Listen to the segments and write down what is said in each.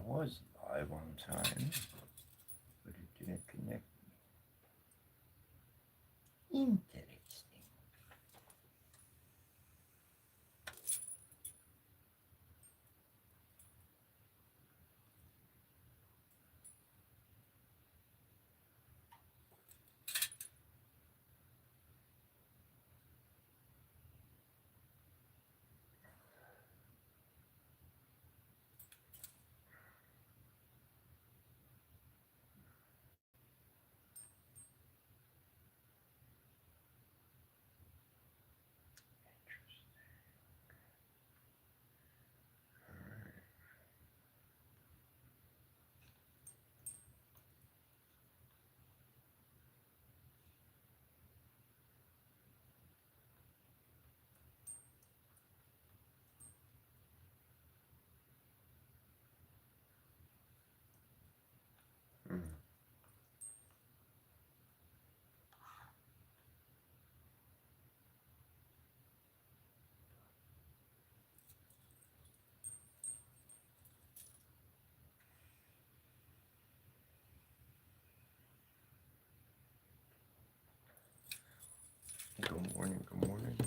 was live on time, but it didn't connect. Interesting. Mm. Good morning, good morning.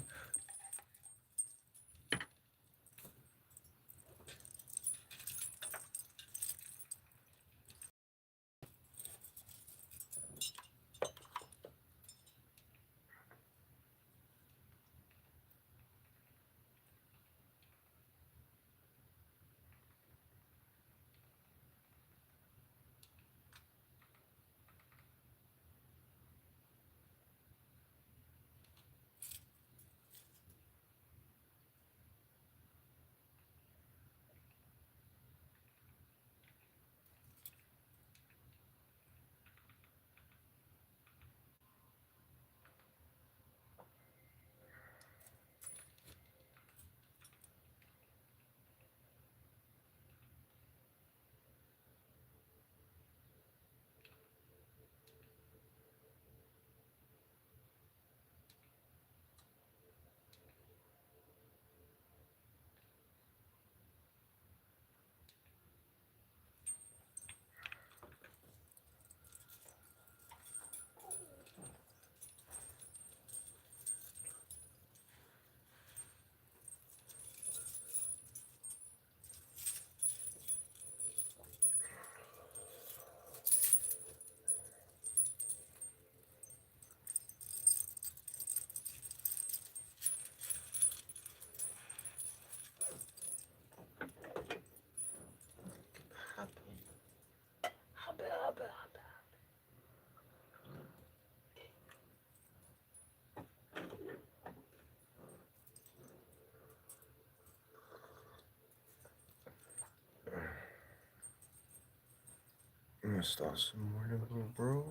I'm gonna start some morning, little bro.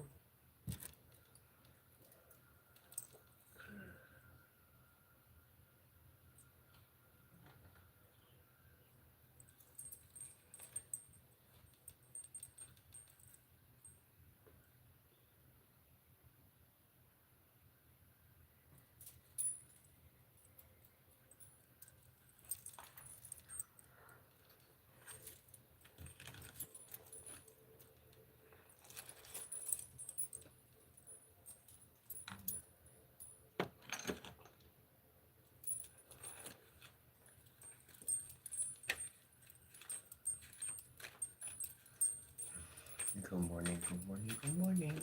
Good morning, good morning, good morning.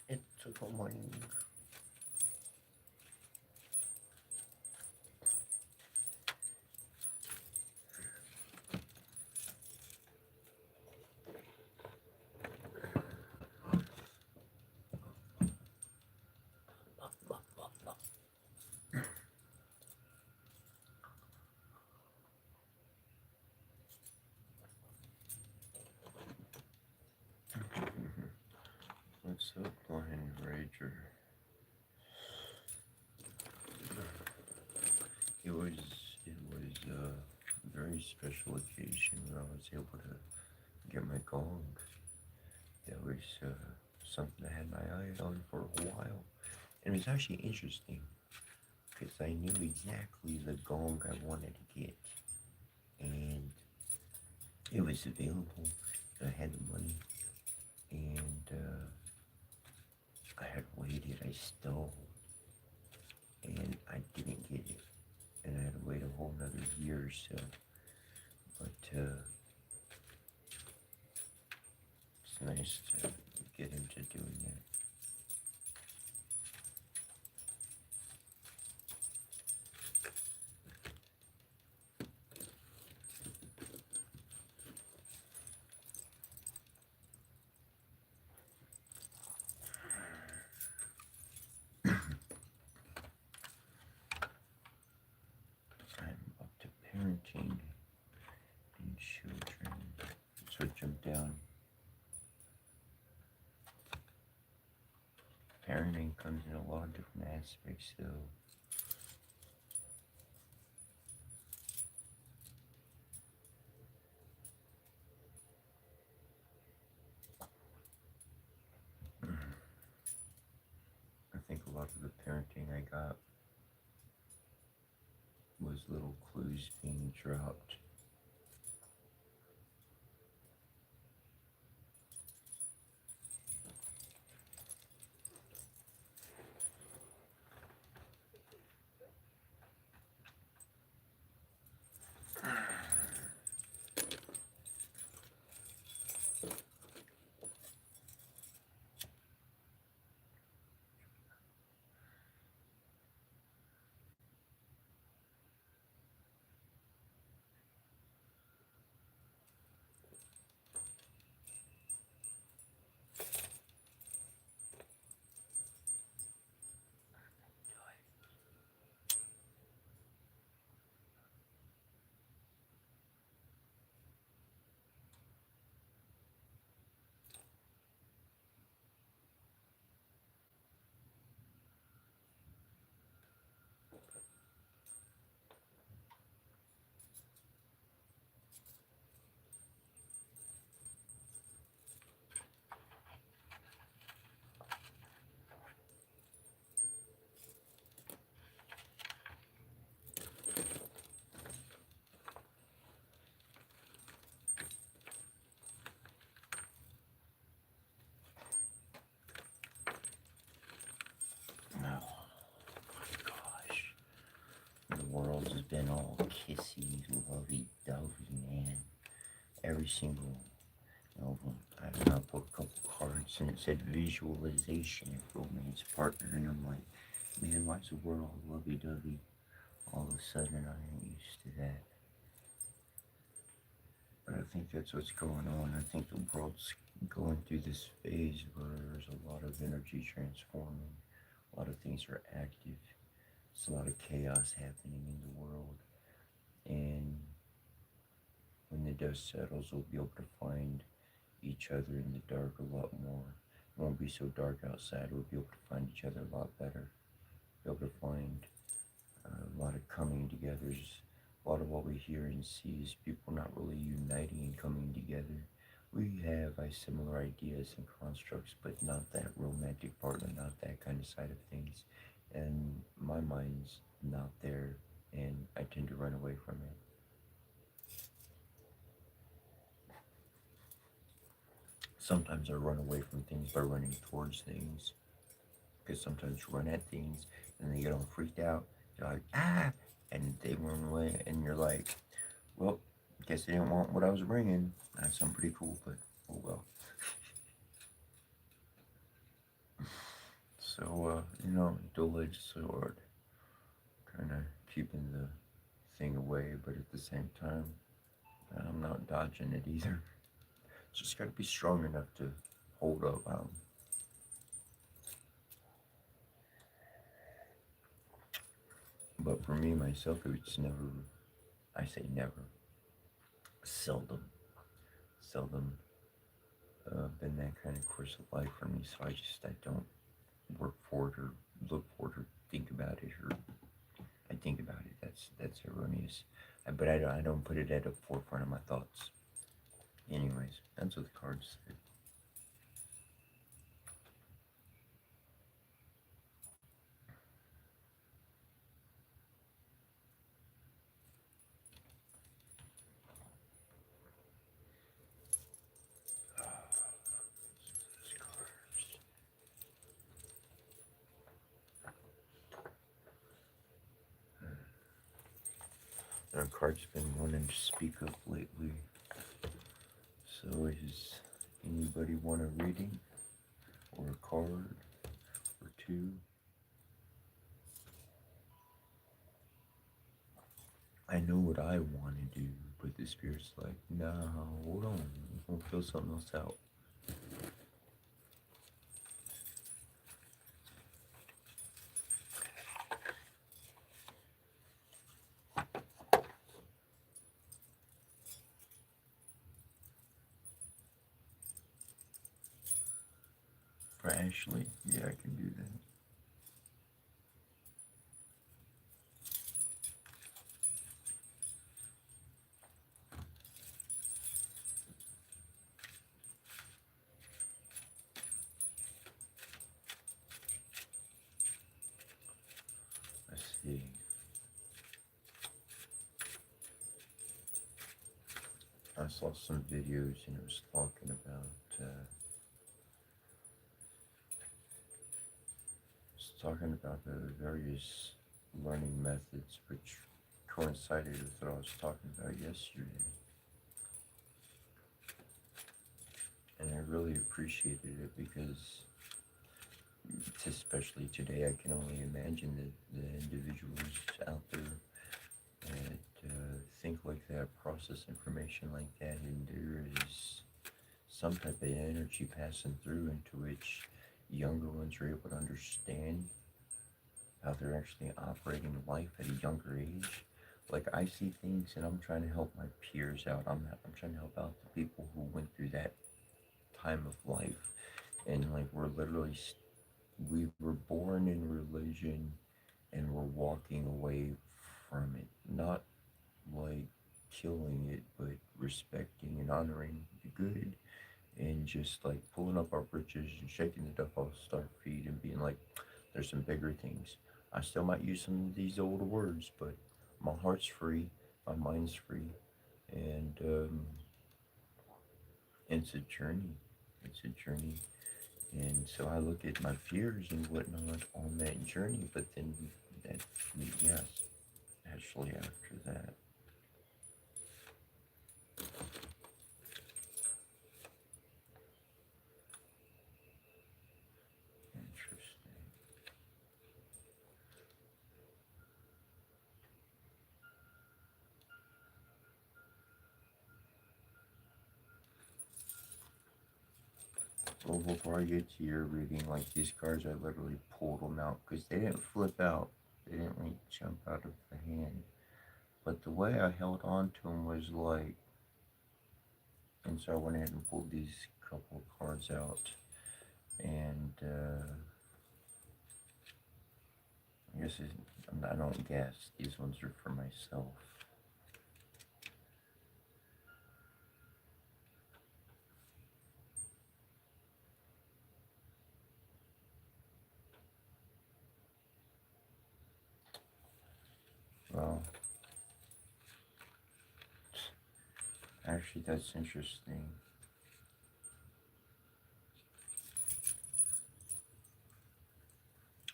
It's a good morning. What's up, Lion Rager? It was a very special occasion when I was able to get my gong. That was something I had my eye on for a while. And it was actually interesting because I knew exactly the gong I wanted to get. And it was available. I had the money, and I had waited. I stole, and I didn't get it, and I had to wait a whole another year or so. But it's nice to get into doing that. I'm up to parenting and children. So jump down. Parenting comes in a lot of different aspects, though. I think a lot of the parenting I got was little clues being dropped. Oh my gosh. The world has been all kissy, lovey-dovey, man. Every single of them. I put a couple cards and it said visualization and romance partner, and I'm like, man, why's the world all lovey-dovey? All of a sudden, I ain't used to that. But I think that's what's going on. I think the world's going through this phase where there's a lot of energy transforming. A lot of things are active. There's a lot of chaos happening in the world. And when the dust settles, we'll be able to find each other in the dark a lot more. It won't be so dark outside. We'll be able to find each other a lot better. Be able to find a lot of coming together. A lot of what we hear and see is people not really uniting and coming together. We have similar ideas and constructs, but not that romantic partner, not that kind of side of things. And my mind's not there, and I tend to run away from it. Sometimes I run away from things by running towards things. Because sometimes you run at things and they get all freaked out. You're like, ah! And they run away, and you're like, well, guess they didn't want what I was bringing. That sounds pretty cool, but oh well. So, dual-edged sword. Kind of keeping the thing away, but at the same time, I'm not dodging it either. Just gotta be strong enough to hold up. But for me, myself, it's never, I say never, seldom been that kind of course of life for me. So I don't work for it or look for it or think about it, or I think about it. That's erroneous. But I don't put it at the forefront of my thoughts. Anyways, that's what the cards say. A card's been wanting to speak up lately. So is anybody want a reading or a card or two? I know what I want to do, but the spirit's like, no, hold on, we'll fill something else out. For Ashley, yeah, I can do that. Let's see. I saw some videos and it was talking about the various learning methods which coincided with what I was talking about yesterday. And I really appreciated it because, especially today, I can only imagine that the individuals out there that think like that, process information like that, and there is some type of energy passing through into which younger ones are able to understand how they're actually operating life at a younger age. Like I see things and I'm trying to help my peers out. I'm trying to help out the people who went through that time of life, and like we were born in religion and we're walking away from it, not like killing it, but respecting and honoring the good, and just like pulling up our britches and shaking the dust off our feet and being like, there's some bigger things. I still might use some of these old words, but my heart's free, my mind's free, and it's a journey. It's a journey. And so I look at my fears and whatnot on that journey, but then that, yes, actually after that. Interesting. Well, before I get to your reading, like these cards, I literally pulled them out because they didn't flip out. They didn't like jump out of the hand. But the way I held on to them was like, and so I went ahead and pulled these couple of cards out. And I guess I don't guess. These ones are for myself. Well, actually, that's interesting.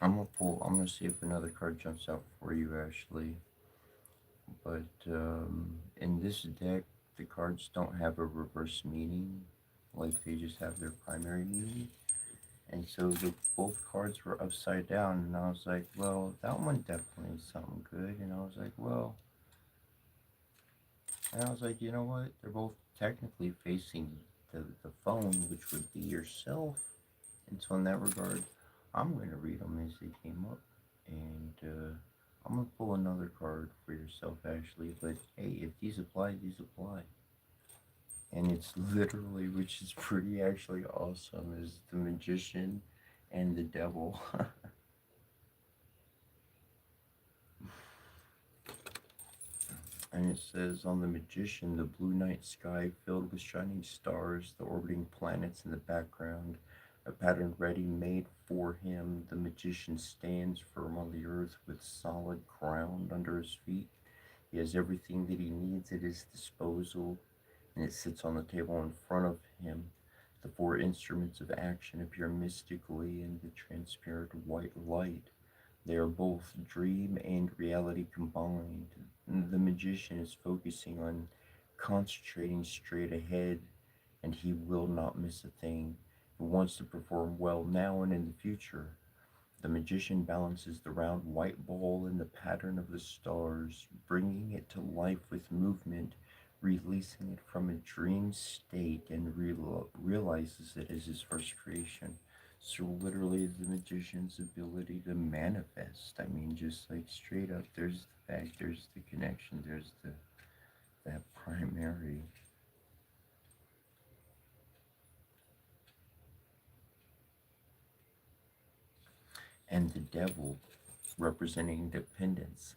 I'm gonna see if another card jumps out for you, Ashley. But in this deck, the cards don't have a reverse meaning. Like they just have their primary meaning. And so both cards were upside down, and I was like, well, that one definitely is something good. And I was like, well, and I was like, you know what? They're both technically facing the phone, which would be yourself. And so in that regard, I'm going to read them as they came up. And I'm going to pull another card for yourself, Ashley. But hey, if these apply, these apply. And it's literally, which is pretty actually awesome, is the Magician and the Devil. And it says, on the Magician, the blue night sky filled with shining stars, the orbiting planets in the background, a pattern ready made for him. The Magician stands firm on the earth with solid ground under his feet. He has everything that he needs at his disposal, and it sits on the table in front of him. The four instruments of action appear mystically in the transparent white light. They are both dream and reality combined. The magician is focusing on concentrating straight ahead, and he will not miss a thing. He wants to perform well now and in the future. The magician balances the round white ball in the pattern of the stars, bringing it to life with movement, releasing it from a dream state, and realizes it as his first creation. So, literally, the magician's ability to manifest. I mean, just like straight up, there's the fact, there's the connection, there's that primary. And the devil, representing dependence.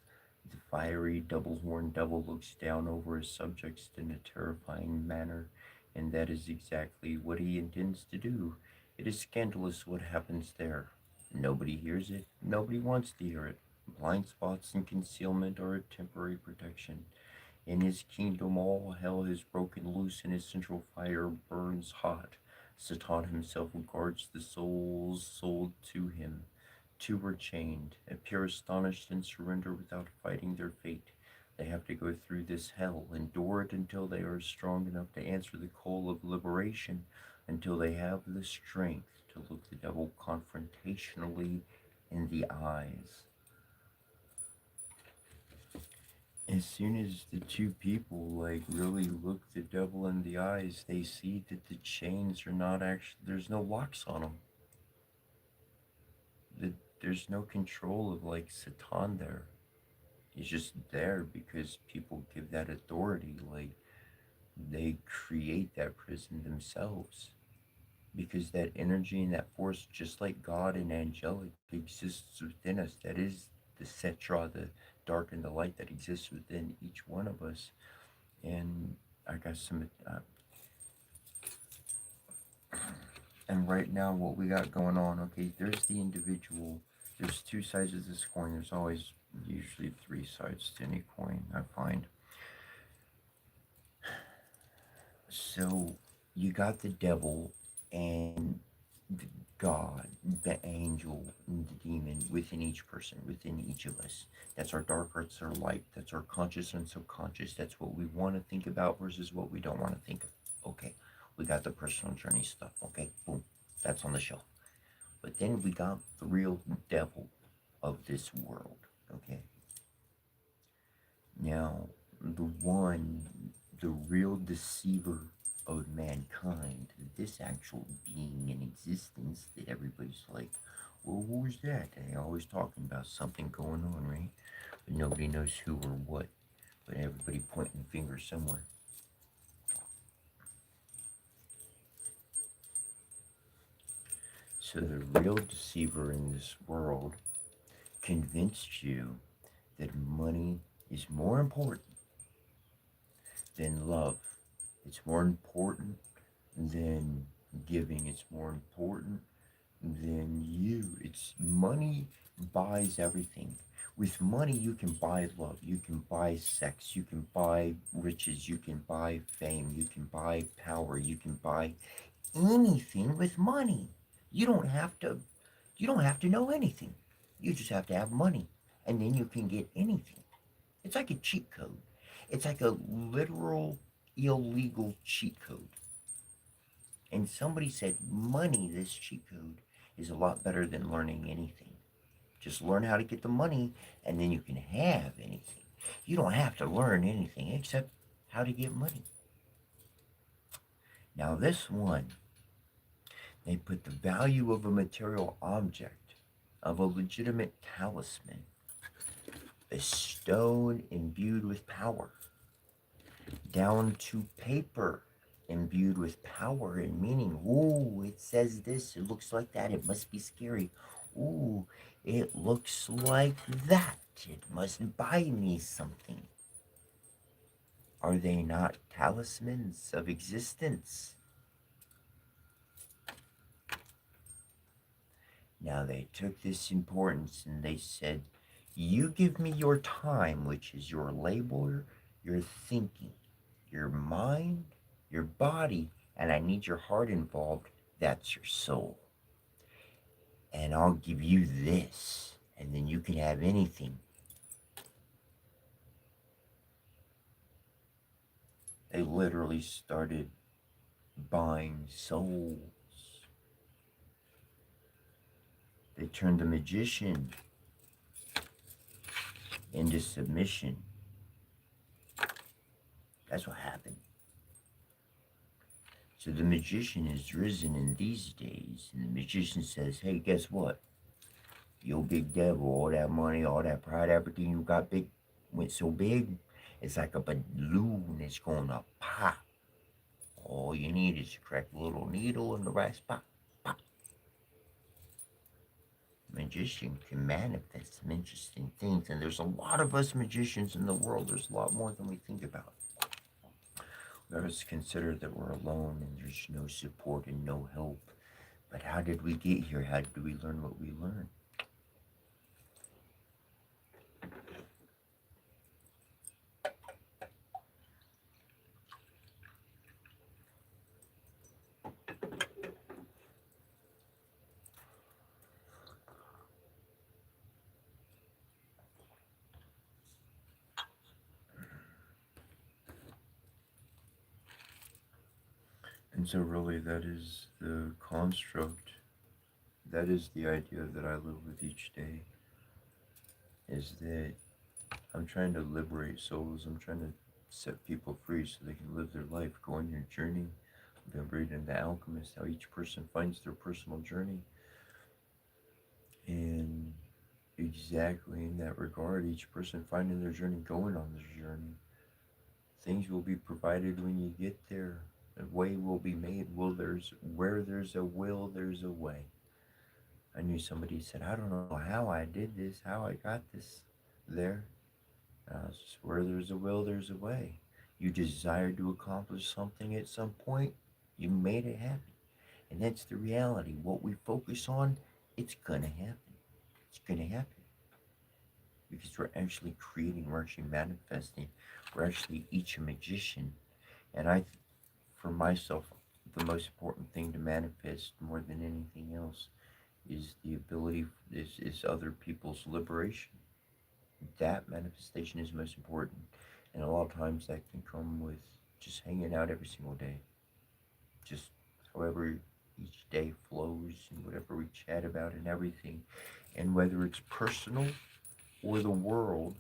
The fiery double horned devil looks down over his subjects in a terrifying manner, and that is exactly what he intends to do. It is scandalous what happens there. Nobody hears it, nobody wants to hear it. Blind spots and concealment are a temporary protection. In his kingdom, all hell is broken loose, and his central fire burns hot. Satan himself guards the souls sold to him. Two were chained, appear astonished and surrender without fighting their fate. They have to go through this hell, endure it until they are strong enough to answer the call of liberation, until they have the strength to look the devil confrontationally in the eyes. As soon as the two people like really look the devil in the eyes, they see that the chains are not actually, there's no locks on them. The, there's no control of like Satan there. He's just there because people give that authority. Like they create that prison themselves because that energy and that force, just like God and angelic, exists within us. That is the Setra, the dark and the light that exists within each one of us. And I got some. And right now, what we got going on? Okay, there's the individual. There's two sides of this coin. There's always usually three sides to any coin, I find. So you got the devil and the God, the angel, and the demon within each person, within each of us. That's our dark, that's our light, that's our conscious and subconscious. That's what we want to think about versus what we don't want to think of. Okay, we got the personal journey stuff. Okay, boom, that's on the shelf. But then we got the real devil of this world. Okay, now the real deceiver of mankind, this actual being in existence that everybody's like, well, who's that? And they're always talking about something going on, right? But nobody knows who or what. But everybody pointing fingers somewhere. So the real deceiver in this world convinced you that money is more important than love. It's more important than giving. It's more important than you. It's money buys everything. With money, you can buy love, you can buy sex, you can buy riches, you can buy fame, you can buy power, you can buy anything with money. You don't have to you don't have to know anything. You just have to have money and then you can get anything. It's like a cheat code. It's like a literal illegal cheat code. And somebody said, money, this cheat code, is a lot better than learning anything. Just learn how to get the money, and then you can have anything. You don't have to learn anything except how to get money. Now, this one, they put the value of a material object, of a legitimate talisman, a stone imbued with power, down to paper imbued with power and meaning. Ooh, it says this, it looks like that, it must be scary. Ooh, it looks like that, it must buy me something. Are they not talismans of existence? Now they took this importance and they said, you give me your time, which is your labor, your thinking, your mind, your body, and I need your heart involved. That's your soul. And I'll give you this. and then you can have anything. They literally started buying souls. They turned the magician into submission. That's what happened. So the magician is risen in these days, and the magician says, hey, guess what? Yo, big devil, all that money, all that pride, everything you got big, went so big, it's like a balloon that's gonna pop. All you need is to crack a little needle in the right spot. Pop. Magician can manifest some interesting things, and there's a lot of us magicians in the world. There's a lot more than we think about. Let us consider that we're alone and there's no support and no help. But how did we get here? How did we learn what we learned? And so really that is the construct, that is the idea that I live with each day, is that I'm trying to liberate souls. I'm trying to set people free so they can live their life, go on your journey. I've been reading The Alchemist, how each person finds their personal journey. And exactly in that regard, each person finding their journey, going on their journey, things will be provided when you get there. A way will be made. Where there's a will, there's a way. I knew somebody said, I don't know how I did this, how I got this there. Where there's a will, there's a way. You desire to accomplish something at some point, you made it happen. And that's the reality. What we focus on, it's gonna happen. It's gonna happen. Because we're actually creating, we're actually manifesting, we're actually each a magician. And for myself, the most important thing to manifest more than anything else is the ability, is other people's liberation. That manifestation is most important. And a lot of times that can come with just hanging out every single day. Just however each day flows and whatever we chat about and everything. And whether it's personal or the world,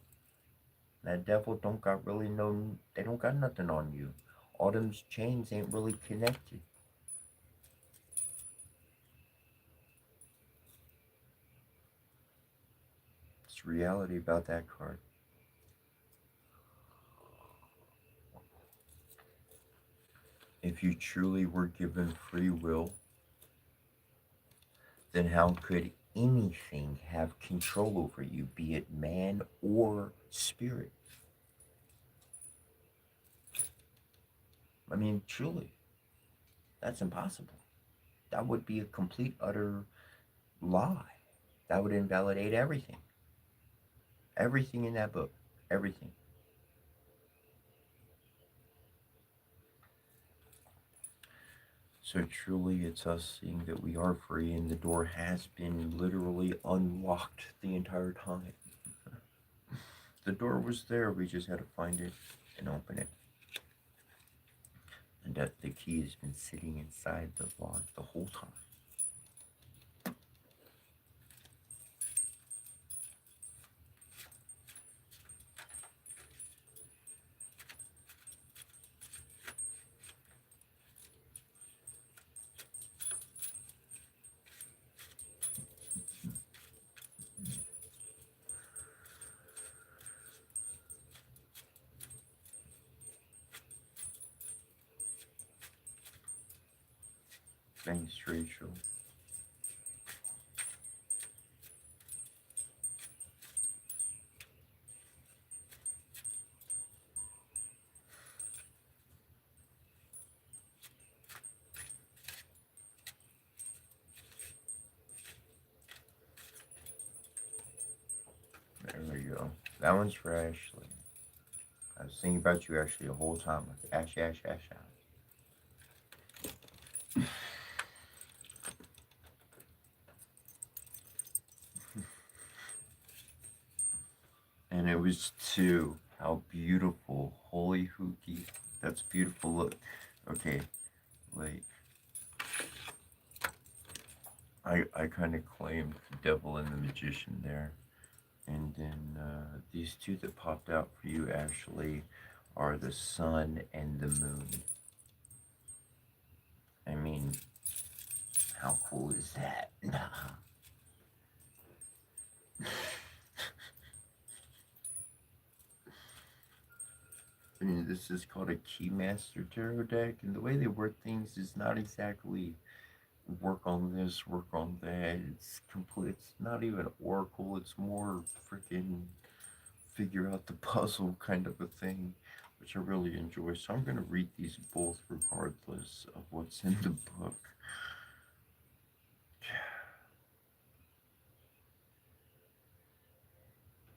that devil don't got really no, they don't got nothing on you. All them chains ain't really connected. It's reality about that card. If you truly were given free will, then how could anything have control over you, be it man or spirit? I mean, truly, that's impossible. That would be a complete, utter lie. That would invalidate everything. Everything in that book. Everything. So truly, it's us seeing that we are free and the door has been literally unlocked the entire time. The door was there, we just had to find it and open it. And that the key has been sitting inside the lock the whole time. Thanks, Rachel. There we go. That one's for Ashley. I was thinking about you actually the whole time. Like, Ash, Ash, Ash, Ash. And it was two. How beautiful. Holy hooky. That's beautiful. Look. Okay. Like, I kind of claimed the devil and the magician there. And then these two that popped out for you actually are the sun and the moon. I mean, how cool is that? I mean, this is called a Keymaster Tarot deck, and the way they work things is not exactly work on this, work on that. It's complete. It's not even oracle. It's more freaking figure out the puzzle kind of a thing, which I really enjoy. So I'm gonna read these both regardless of what's in the book.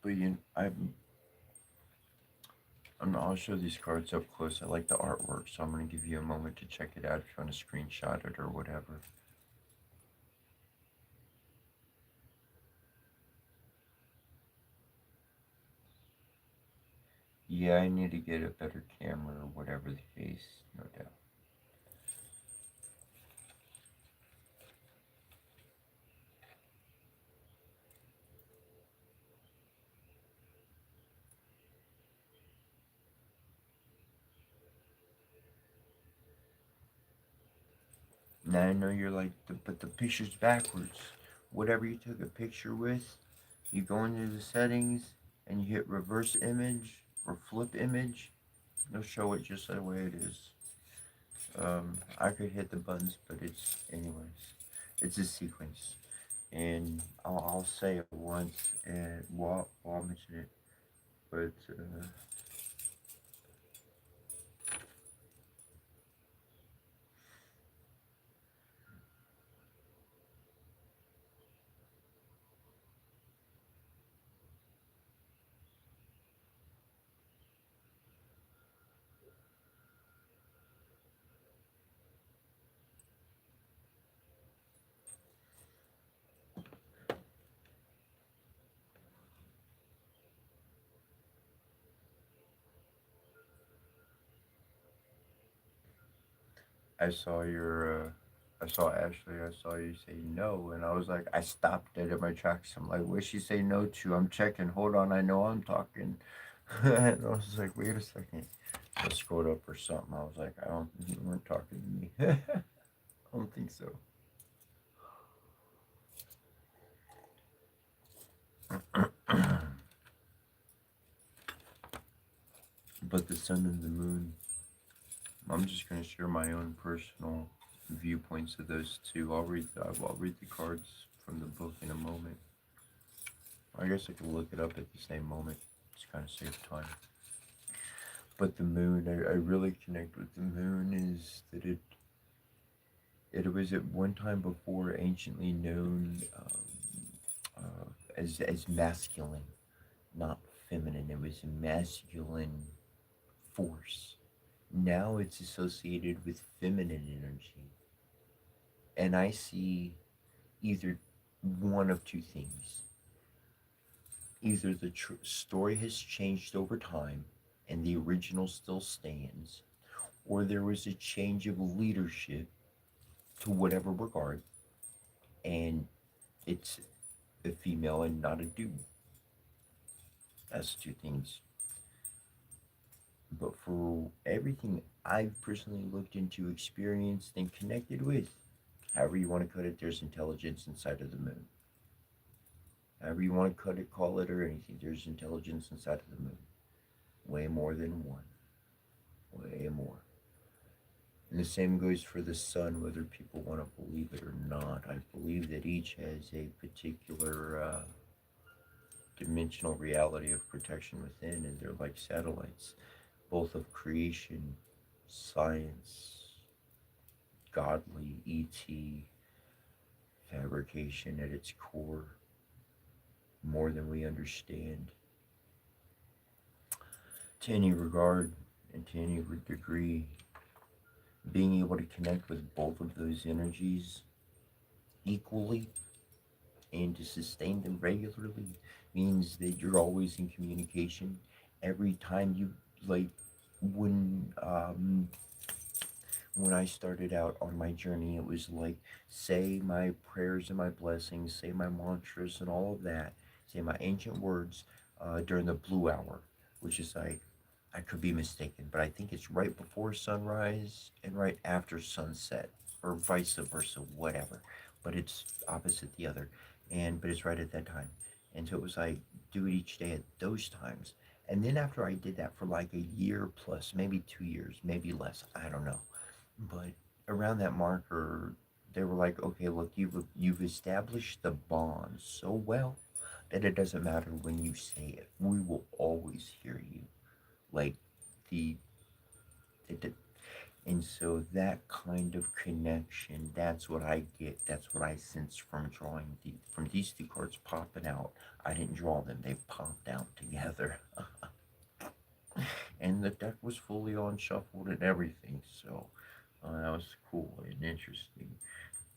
But I'll show these cards up close. I like the artwork, so I'm gonna give you a moment to check it out if you want to screenshot it or whatever. Yeah, I need to get a better camera or whatever the case, no doubt. Now I know you're like, but the picture's backwards. Whatever you took a picture with, you go into the settings and you hit reverse image or flip image. It'll show it just the way it is. I could hit the buttons, but anyways, it's a sequence. And I'll say it once and while I mention it, but I saw Ashley, I saw you say no, and I was like, I stopped dead at my tracks. I'm like, what'd she say no to? I'm checking. Hold on, I know I'm talking. And I was like, wait a second. I scrolled up or something. I was like, you weren't talking to me. I don't think so. But the sun and the moon, I'm just going to share my own personal viewpoints of those two. I'll read the cards from the book in a moment. I guess I could look it up at the same moment. Just kind of save time. But the moon, I really connect with the moon is that it was at one time before anciently known as masculine, not feminine. It was a masculine force. Now it's associated with feminine energy. And I see either one of two things. Either the story has changed over time and the original still stands, or there was a change of leadership to whatever regard, and it's a female and not a dude. That's two things. But for everything I've personally looked into, experienced, and connected with, however you want to cut it, there's intelligence inside of the moon. However you want to cut it, call it, or anything, there's intelligence inside of the moon. Way more than one. Way more. And the same goes for the sun, whether people want to believe it or not. I believe that each has a particular dimensional reality of protection within, and they're like satellites, both of creation, science, godly, ET, fabrication at its core, more than we understand. To any regard and to any degree, being able to connect with both of those energies equally and to sustain them regularly means that you're always in communication. Every time you like when when I started out on my journey, it was like say my prayers and my blessings, say my mantras and all of that, say my ancient words during the blue hour, which is like, I could be mistaken, but I think it's right before sunrise and right after sunset, or vice versa, whatever. But it's opposite the other, but it's right at that time. And so it was like, do it each day at those times. And then after I did that for like a year plus, maybe 2 years, maybe less, I don't know, but around that marker, they were like, okay, look, you've established the bond so well that it doesn't matter when you say it. We will always hear you. Like the, the and so that kind of connection, that's what I get. That's what I sense from drawing from these two cards popping out. I didn't draw them; they popped out together, and the deck was fully on shuffled and everything. So that was cool and interesting.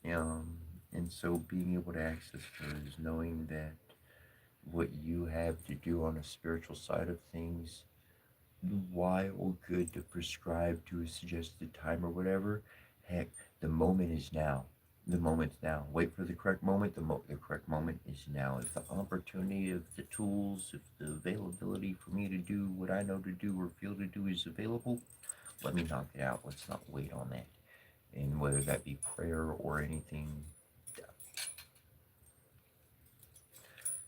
Um, and so being able to access those, knowing that what you have to do on a spiritual side of things, why or good to prescribe to a suggested time or whatever, heck, the moment is now. The moment's now. Wait for the correct moment. The correct moment is now. If the opportunity, if the tools, if the availability for me to do what I know to do or feel to do is available, let me knock it out. Let's not wait on that. And whether that be prayer or anything,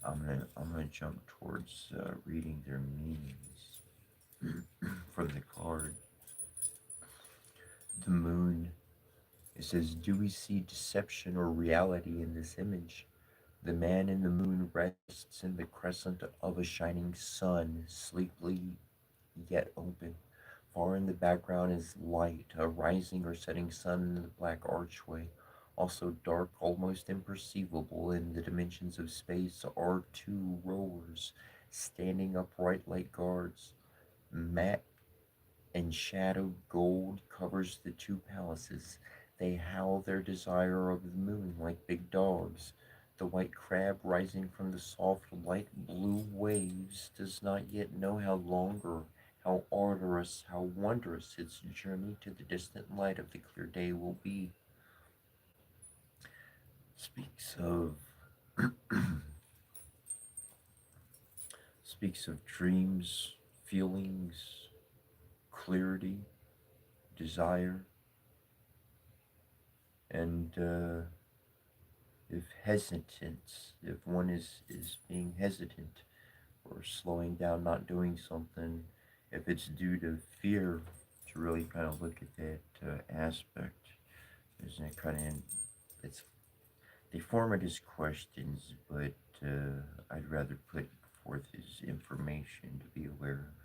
I'm gonna jump towards reading their meanings from the card. The moon. It says, "Do we see deception or reality in this image? The man in the moon rests in the crescent of a shining sun, sleepily yet open. Far in the background is light, a rising or setting sun in the black archway. Also dark, almost imperceivable in the dimensions of space, are two rowers standing upright like guards. Matte and shadowed gold covers the two palaces. They howl their desire of the moon like big dogs. The white crab rising from the soft light blue waves does not yet know how long or how arduous, how wondrous its journey to the distant light of the clear day will be." Speaks of speaks of dreams, feelings, clarity, desire, and if hesitance, if one is being hesitant or slowing down, not doing something, if it's due to fear, to really kind of look at that aspect, isn't it kind of, it's, they form it as questions, but I'd rather put forth as information to be aware of.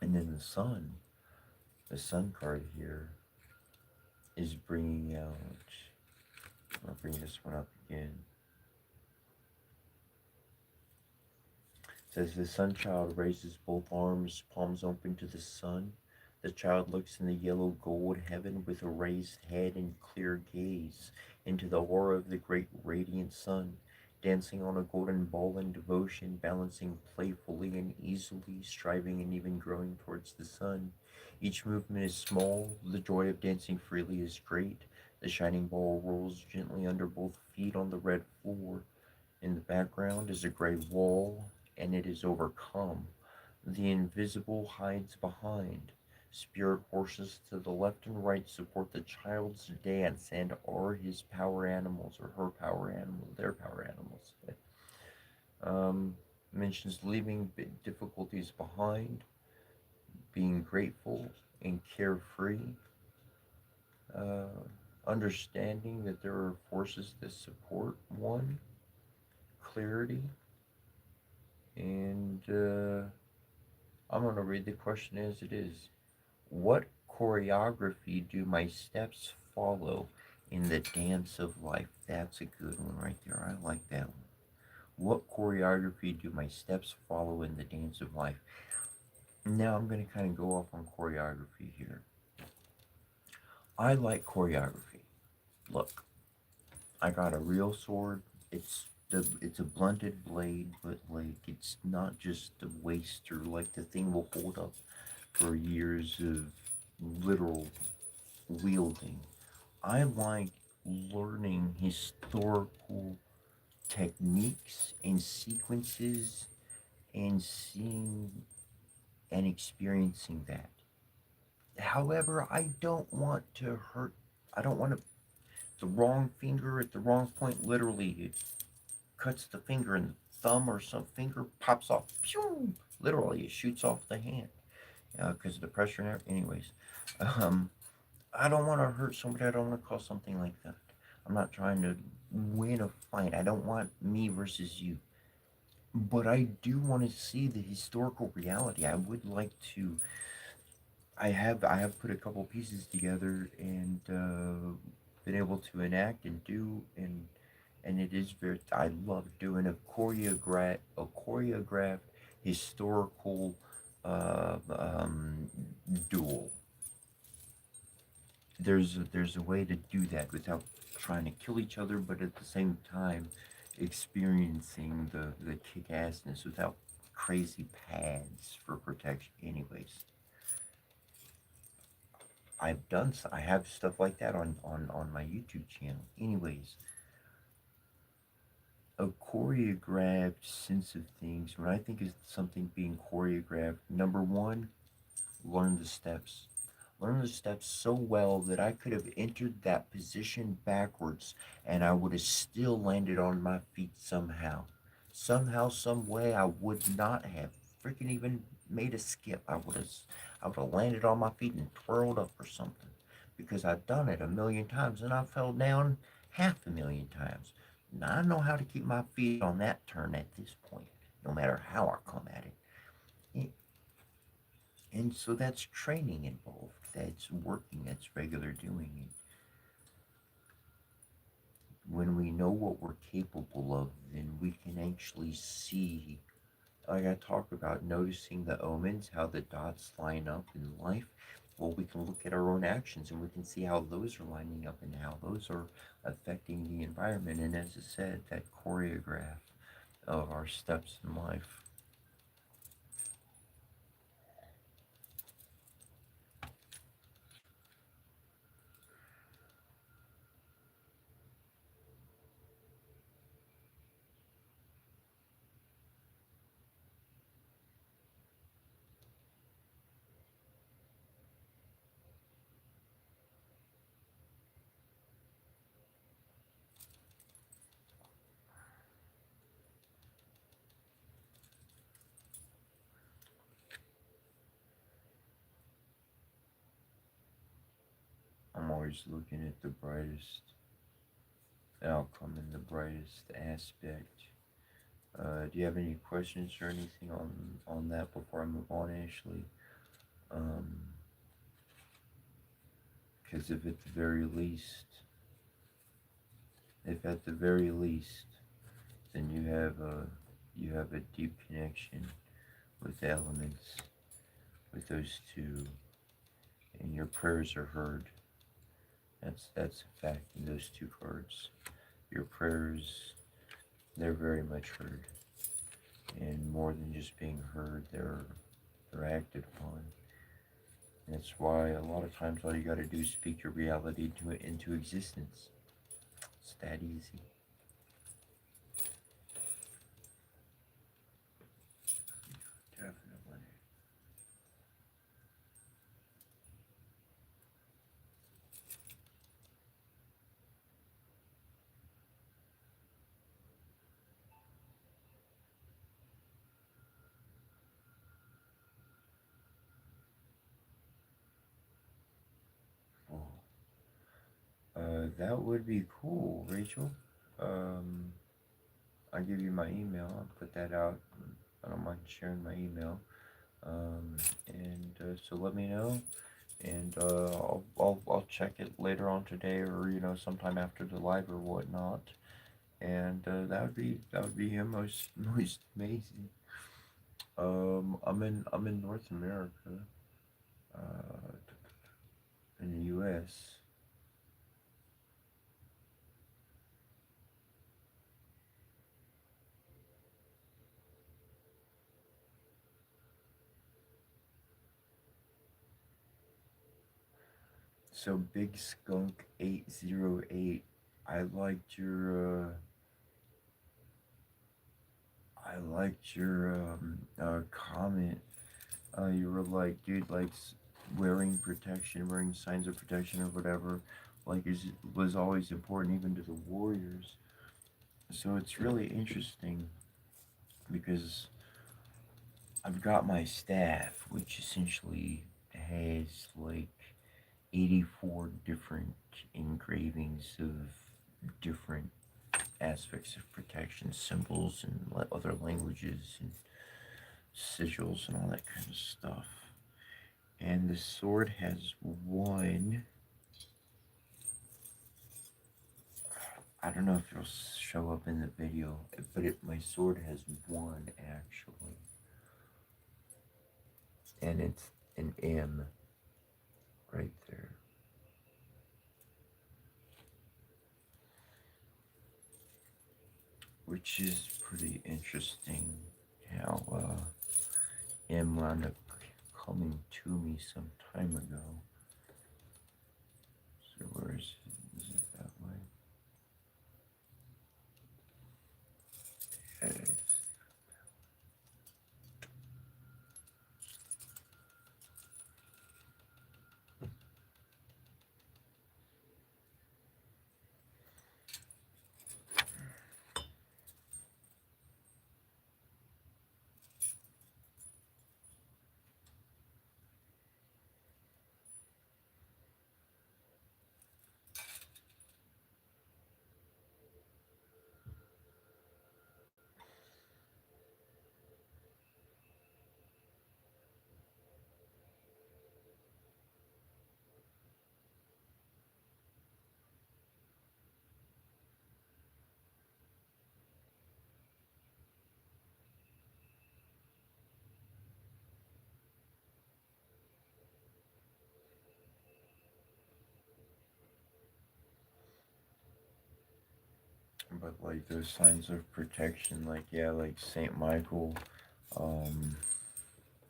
And then the sun card here is bringing out, I'll bring this one up again. It says the sun child raises both arms, palms open to the sun. The child looks in the yellow gold heaven with a raised head and clear gaze into the aura of the great radiant sun, dancing on a golden ball in devotion, balancing playfully and easily, striving and even growing towards the sun. Each movement is small, the joy of dancing freely is great. The shining ball rolls gently under both feet on the red floor. In the background is a gray wall, and it is overcome. The invisible hides behind. Spirit horses to the left and right support the child's dance and are his power animals, or her power animals, their power animals. Um, Mentions leaving difficulties behind, being grateful and carefree, uh, understanding that there are forces that support one, clarity, and I'm going to read the question as it is. What choreography do my steps follow in the dance of life? That's a good one right there. I like that one. What choreography do my steps follow in the dance of life? Now I'm going to kind of go off on choreography here. I like choreography. Look, I got a real sword. It's it's a blunted blade, but like it's not just a waster. Like the thing will hold up for years of literal wielding. I like learning historical techniques and sequences and seeing and experiencing that. However, I don't want to hurt. I don't want to. The wrong finger at the wrong point, literally, it cuts the finger and the thumb or some finger pops off. Pew! Literally, it shoots off the hand because of the pressure. And anyways, um, I don't want to hurt somebody. I don't want to cause something like that. I'm not trying to win a fight. I don't want me versus you. But I do want to see the historical reality. I would like to. I have put a couple pieces together and been able to enact and do and it is very. I love doing a choreographed historical duel. There's a way to do that without trying to kill each other, but at the same time experiencing the kick assness without crazy pads for protection. Anyways, I have stuff like that on my YouTube channel. Anyways, a choreographed sense of things. When I think of something being choreographed, number one, learn the steps. Learn the steps so well that I could have entered that position backwards and I would have still landed on my feet somehow. Somehow, some way, I would not have freaking even made a skip. I would have landed on my feet and twirled up or something because I've done it a million times and I fell down half a million times. Now I know how to keep my feet on that turn at this point, no matter how I come at it. And so that's training involved. That's working. That's regular doing. And when we know what we're capable of, then we can actually see, like I talk about, noticing the omens, how the dots line up in life. Well, we can look at our own actions and we can see how those are lining up and how those are affecting the environment. And as I said, that choreograph of our steps in life. I'm always looking at the brightest outcome and the brightest aspect. Do you have any questions or anything on that before I move on, Ashley? Because if at the very least, then you have a deep connection with elements, with those two, and your prayers are heard. That's a fact in those two cards. Your prayers, they're very much heard, and more than just being heard, they're acted upon. That's why a lot of times all you got to do is speak your reality into existence. It's that easy. Definitely. Oh, that would be cool, Rachel. Um, I'll give you my email. I'll put that out. I don't mind sharing my email. And so let me know, and I'll check it later on today, or sometime after the live or whatnot. And that would be most most amazing. I'm in North America, uh, in the U.S. So Big Skunk 808, I liked your comment. You were like, dude, like wearing protection, wearing signs of protection or whatever, like was always important even to the warriors. So it's really interesting because I've got my staff, which essentially has like 84 different engravings of different aspects of protection, symbols, and other languages and sigils and all that kind of stuff. And the sword has one. I don't know if it'll show up in the video, but my sword has one actually, and it's an M right there. Which is pretty interesting how M wound up coming to me some time ago. So where is it? Is it that way? Okay. But like those signs of protection, like yeah, like Saint Michael. Um,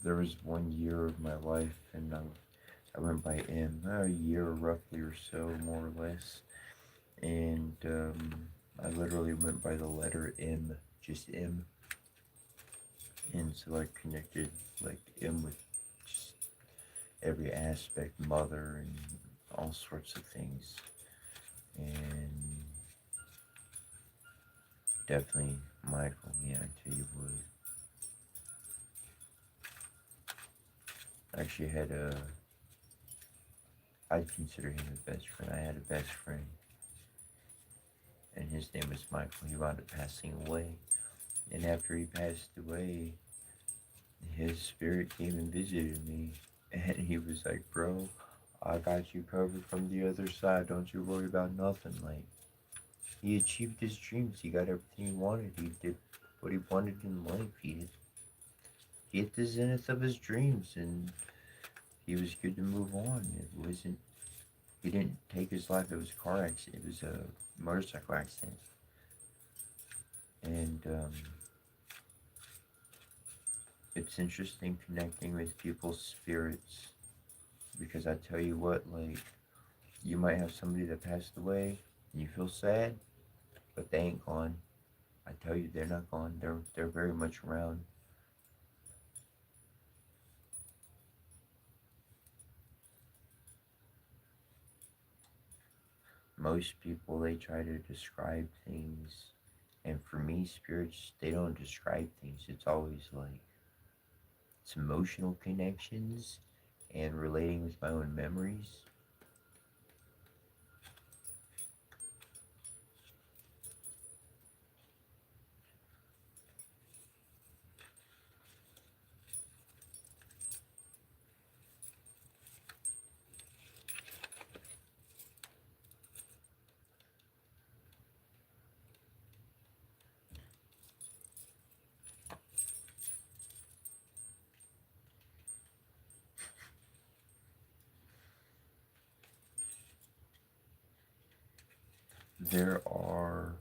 there was one year of my life, and I went by M, a year roughly or so, more or less, and I literally went by the letter M, just M, and so I connected like M with just every aspect, mother, and all sorts of things, and definitely Michael. Yeah, I tell you what. I actually had a, I'd consider him a best friend. I had a best friend, and his name was Michael. He wound up passing away, and after he passed away, his spirit came and visited me, and he was like, "Bro, I got you covered from the other side. Don't you worry about nothing." Like he achieved his dreams. He got everything he wanted. He did what he wanted in life. He hit the zenith of his dreams, and he was good to move on. It wasn't. He didn't take his life. It was a car accident. It was a motorcycle accident, and it's interesting connecting with people's spirits because I tell you what, like you might have somebody that passed away and you feel sad, but they ain't gone. I tell you, they're not gone. They're very much around. Most people they try to describe things, and for me, spirits they don't describe things. It's always like it's emotional connections and relating with my own memories. There are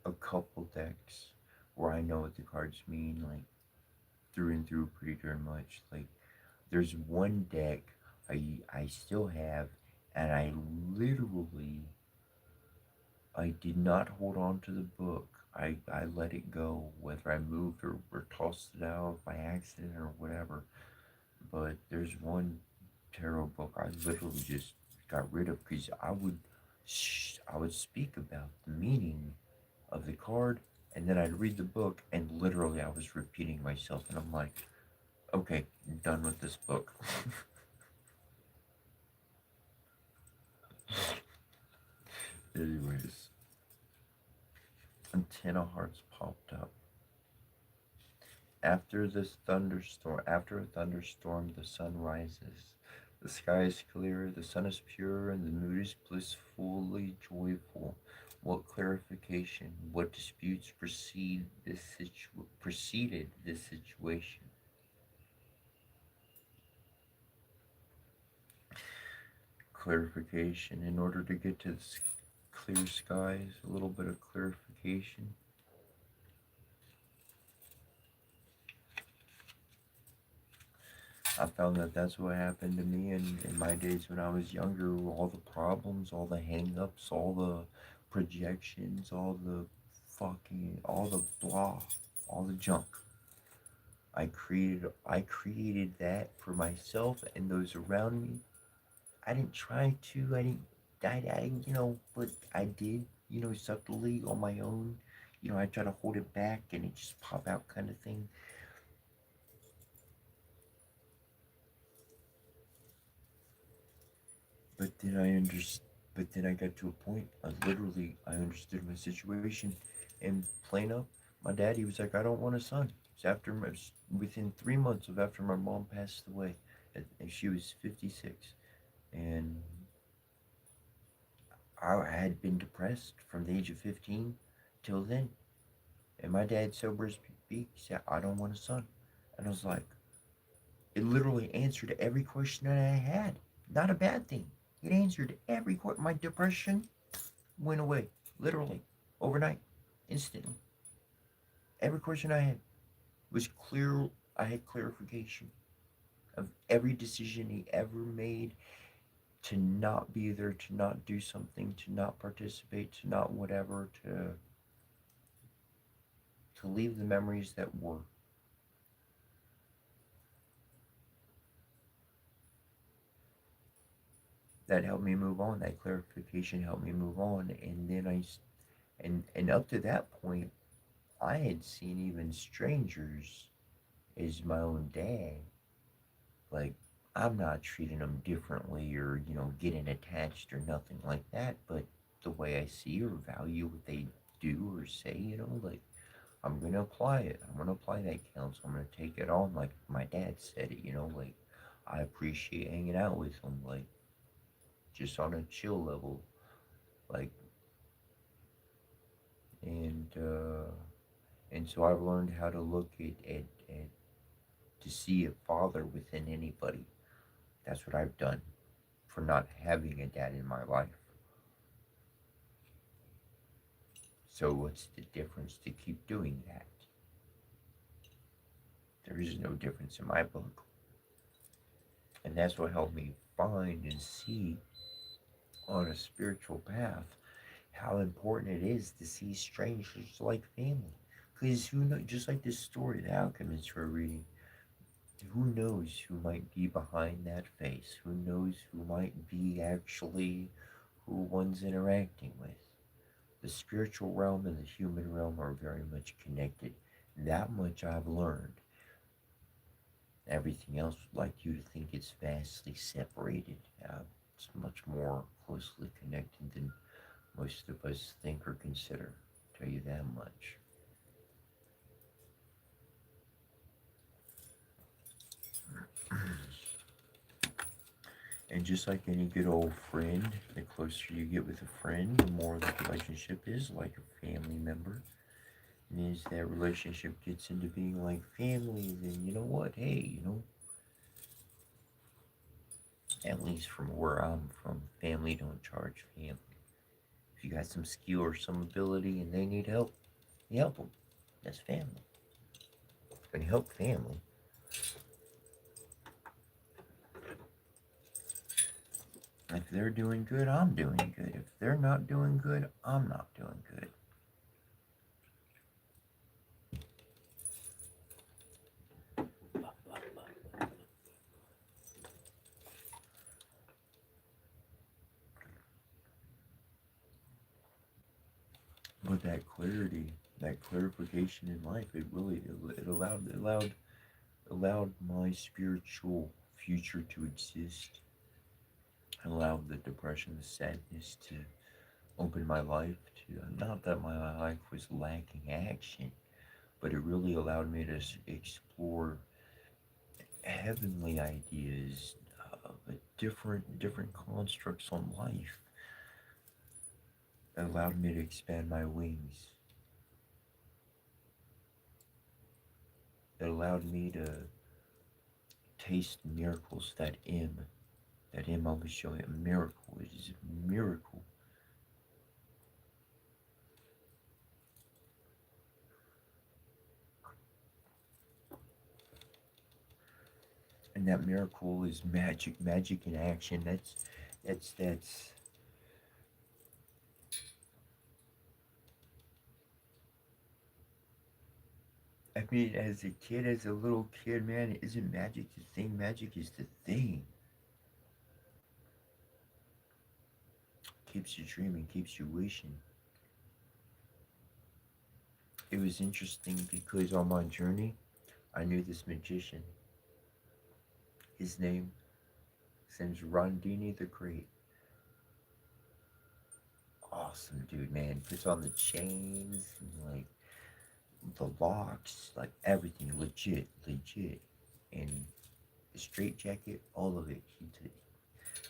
a couple decks where I know what the cards mean, like through and through, pretty darn much. Like there's one deck I still have, and literally, I did not hold on to the book. I let it go, whether I moved or tossed it out by accident or whatever. But there's one tarot book I literally just got rid of because I would speak about the meaning of the card, and then I'd read the book, and literally I was repeating myself, and I'm like, okay, I'm done with this book. Anyways, and 10 of Hearts popped up. After a thunderstorm, the sun rises. The sky is clear, the sun is pure, and the mood is blissfully joyful. What clarification, what disputes preceded this situation? Clarification. In order to get to clear skies, a little bit of clarification. I found that that's what happened to me in my days when I was younger. All the problems, all the hang-ups, all the projections, all the blah, all the junk. I created that for myself and those around me. I didn't try to. But I did. Subtly on my own. I try to hold it back and it just pop out kind of thing. But then I understood. But then I got to a point. I understood my situation, and plain up, my daddy was like, "I don't want a son." Within 3 months of after my mom passed away, and she was 56, and I had been depressed from the age of 15 till then. And my dad, sober as beak, said, "I don't want a son," and I was like, it literally answered every question that I had. Not a bad thing. It answered every question. My depression went away, literally, overnight, instantly. Every question I had was clear. I had clarification of every decision he ever made to not be there, to not do something, to not participate, to not whatever, to leave the memories that were. That helped me move on. That clarification helped me move on, and then and up to that point, I had seen even strangers as my own dad. Like, I'm not treating them differently or, getting attached or nothing like that, but the way I see or value what they do or say, like, I'm going to apply it. I'm going to apply that counsel. I'm going to take it on. Like my dad said it, like, I appreciate hanging out with him, like, just on a chill level. Like, and, uh, and so I've learned how to look at to see a father within anybody. That's what I've done for not having a dad in my life. So what's the difference to keep doing that? There is no difference in my book. And that's what helped me find and see on a spiritual path how important it is to see strangers like family. Because who knows, just like this story, the alchemist we're reading, who knows who might be behind that face? Who knows who might be actually who one's interacting with? The spiritual realm and the human realm are very much connected. That much I've learned. Everything else would like you to think it's vastly separated. It's much more closely connected than most of us think or consider. I'll tell you that much. And just like any good old friend, the closer you get with a friend, the more the relationship is like a family member. And as that relationship gets into being like family, then you know what? Hey, at least from where I'm from, family don't charge family. If you got some skill or some ability and they need help, you help them. That's family. When you help family, If they're doing good, I'm doing good. If they're not doing good, I'm not doing good. But that clarity, that clarification in life, it really it allowed my spiritual future to exist. It allowed the depression, the sadness to open my life to. Not that my life was lacking action, but it really allowed me to explore heavenly ideas, different constructs on life. It allowed me to expand my wings. It allowed me to taste miracles. That M always showing a miracle. It is a miracle. And that miracle is magic, magic in action. That's I mean, as a kid, as a little kid, man, isn't magic the thing? Magic is the thing. Keeps you dreaming, keeps you wishing. It was interesting because on my journey, I knew this magician. His name's Rondini the Great. Awesome dude, man. Puts on the chains and like the locks, like everything, legit, legit. And the straight jacket, all of it.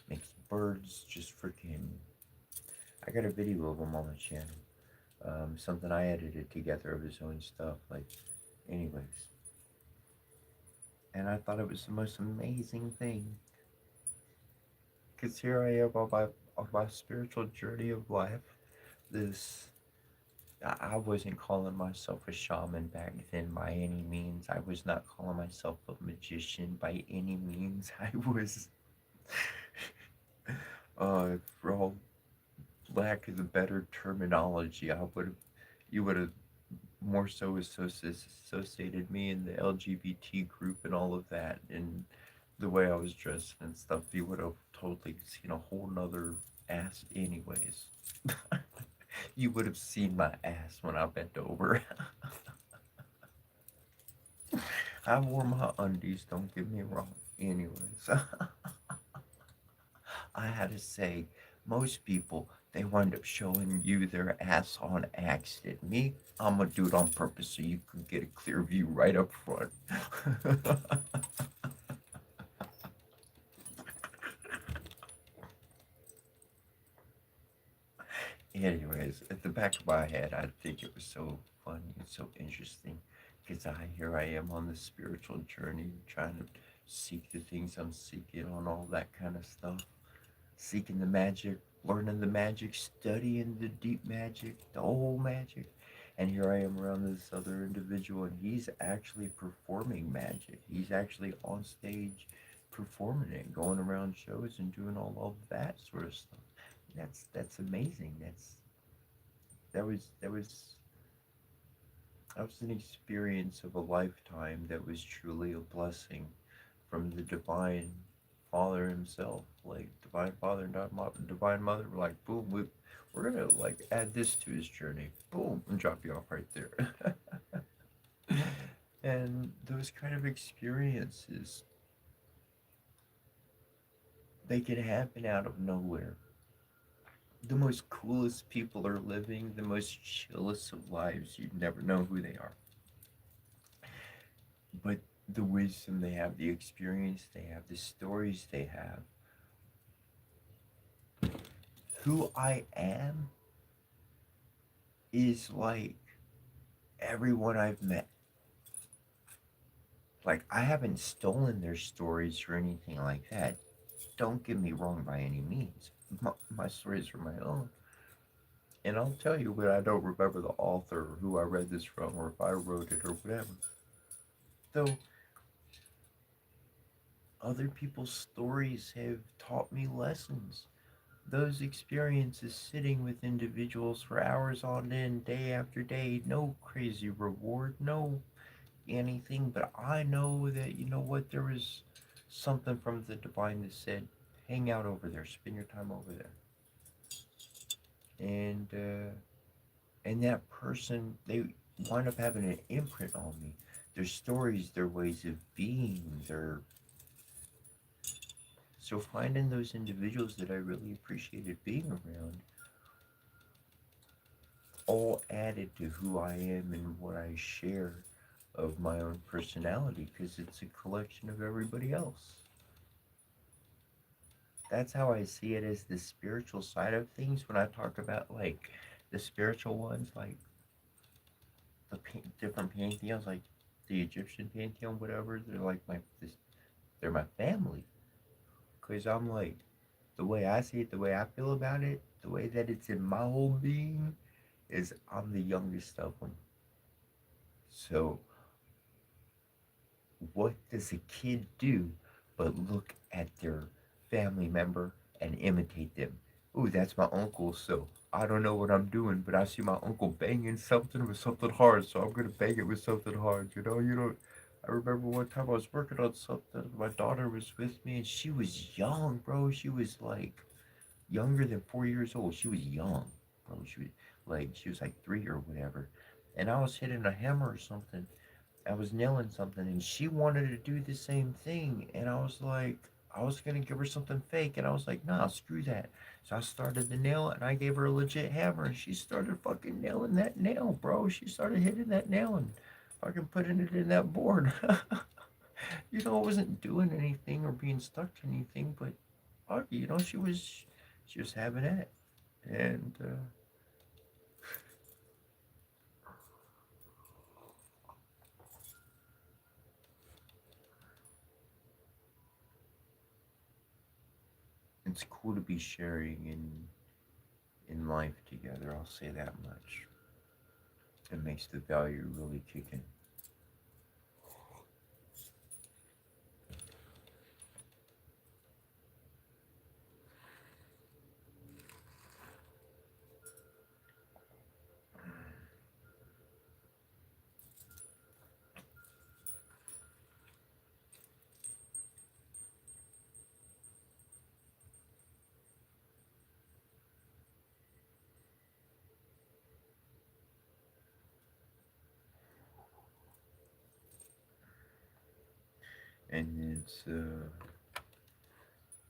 Makes birds just freaking. I got a video of him on my channel. Something I edited together of his own stuff. Like, anyways, and I thought it was the most amazing thing. Cause here I am on my spiritual journey of life. This I wasn't calling myself a shaman back then by any means. I was not calling myself a magician by any means. I was, for all lack of a better terminology, you would have more so associated me in the LGBT group and all of that, and the way I was dressed and stuff. You would have totally seen a whole nother ass, anyways. You would have seen my ass when I bent over. I wore my undies, don't get me wrong. Anyways, I had to say, most people, they wind up showing you their ass on accident. Me, I'm gonna do it on purpose so you can get a clear view right up front. Anyways, at the back of my head, I think it was so funny and so interesting because here I am on the spiritual journey, trying to seek the things I'm seeking on all that kind of stuff, seeking the magic, learning the magic, studying the deep magic, the old magic. And here I am around this other individual, and he's actually performing magic. He's actually on stage performing it, going around shows and doing all of that sort of stuff. That's amazing. That was that was that was an experience of a lifetime that was truly a blessing from the divine Father himself, like divine Father and divine Mother were like, boom, we're gonna like add this to his journey, boom, and drop you off right there. And those kind of experiences, they can happen out of nowhere. The most coolest people are living the most chillest of lives. You'd never know who they are. But the wisdom they have, the experience they have, the stories they have, who I am is like everyone I've met. Like, I haven't stolen their stories or anything like that. Don't get me wrong by any means. My stories are my own. And I'll tell you when I don't remember the author or who I read this from or if I wrote it or whatever. Though other people's stories have taught me lessons. those experiences sitting with individuals for hours on end, day after day, no crazy reward, no anything, but I know that, you know what, there was something from the divine that said, hang out over there, spend your time over there. And that person, they wind up having an imprint on me. Their stories, their ways of being, their so finding those individuals that I really appreciated being around all added to who I am and what I share of my own personality because it's a collection of everybody else. That's how I see it as the spiritual side of things when I talk about like the spiritual ones, like the different pantheons, like the Egyptian pantheon, whatever. They're like they're my family. Cause I'm like the way I see it, the way I feel about it, the way that it's in my whole being is I'm the youngest of them. So what does a kid do but look at their family member and imitate them? Ooh, that's my uncle, so I don't know what I'm doing, but I see my uncle banging something with something hard, so I'm gonna bang it with something hard, you know. I remember one time I was working on something, my daughter was with me and she was young, bro. She was like younger than 4 years old. She was young, bro. She was like three or whatever. And I was hitting a hammer or something, I was nailing something and she wanted to do the same thing. And I was like, I was going to give her something fake. And I was like, nah, screw that. So I started to nail it and I gave her a legit hammer and she started fucking nailing that nail, bro. She started hitting that nail and fucking putting it in that board. You know, I wasn't doing anything or being stuck to anything, but you know, she was having it. And, it's cool to be sharing in life together. I'll say that much. It makes the value really kick in.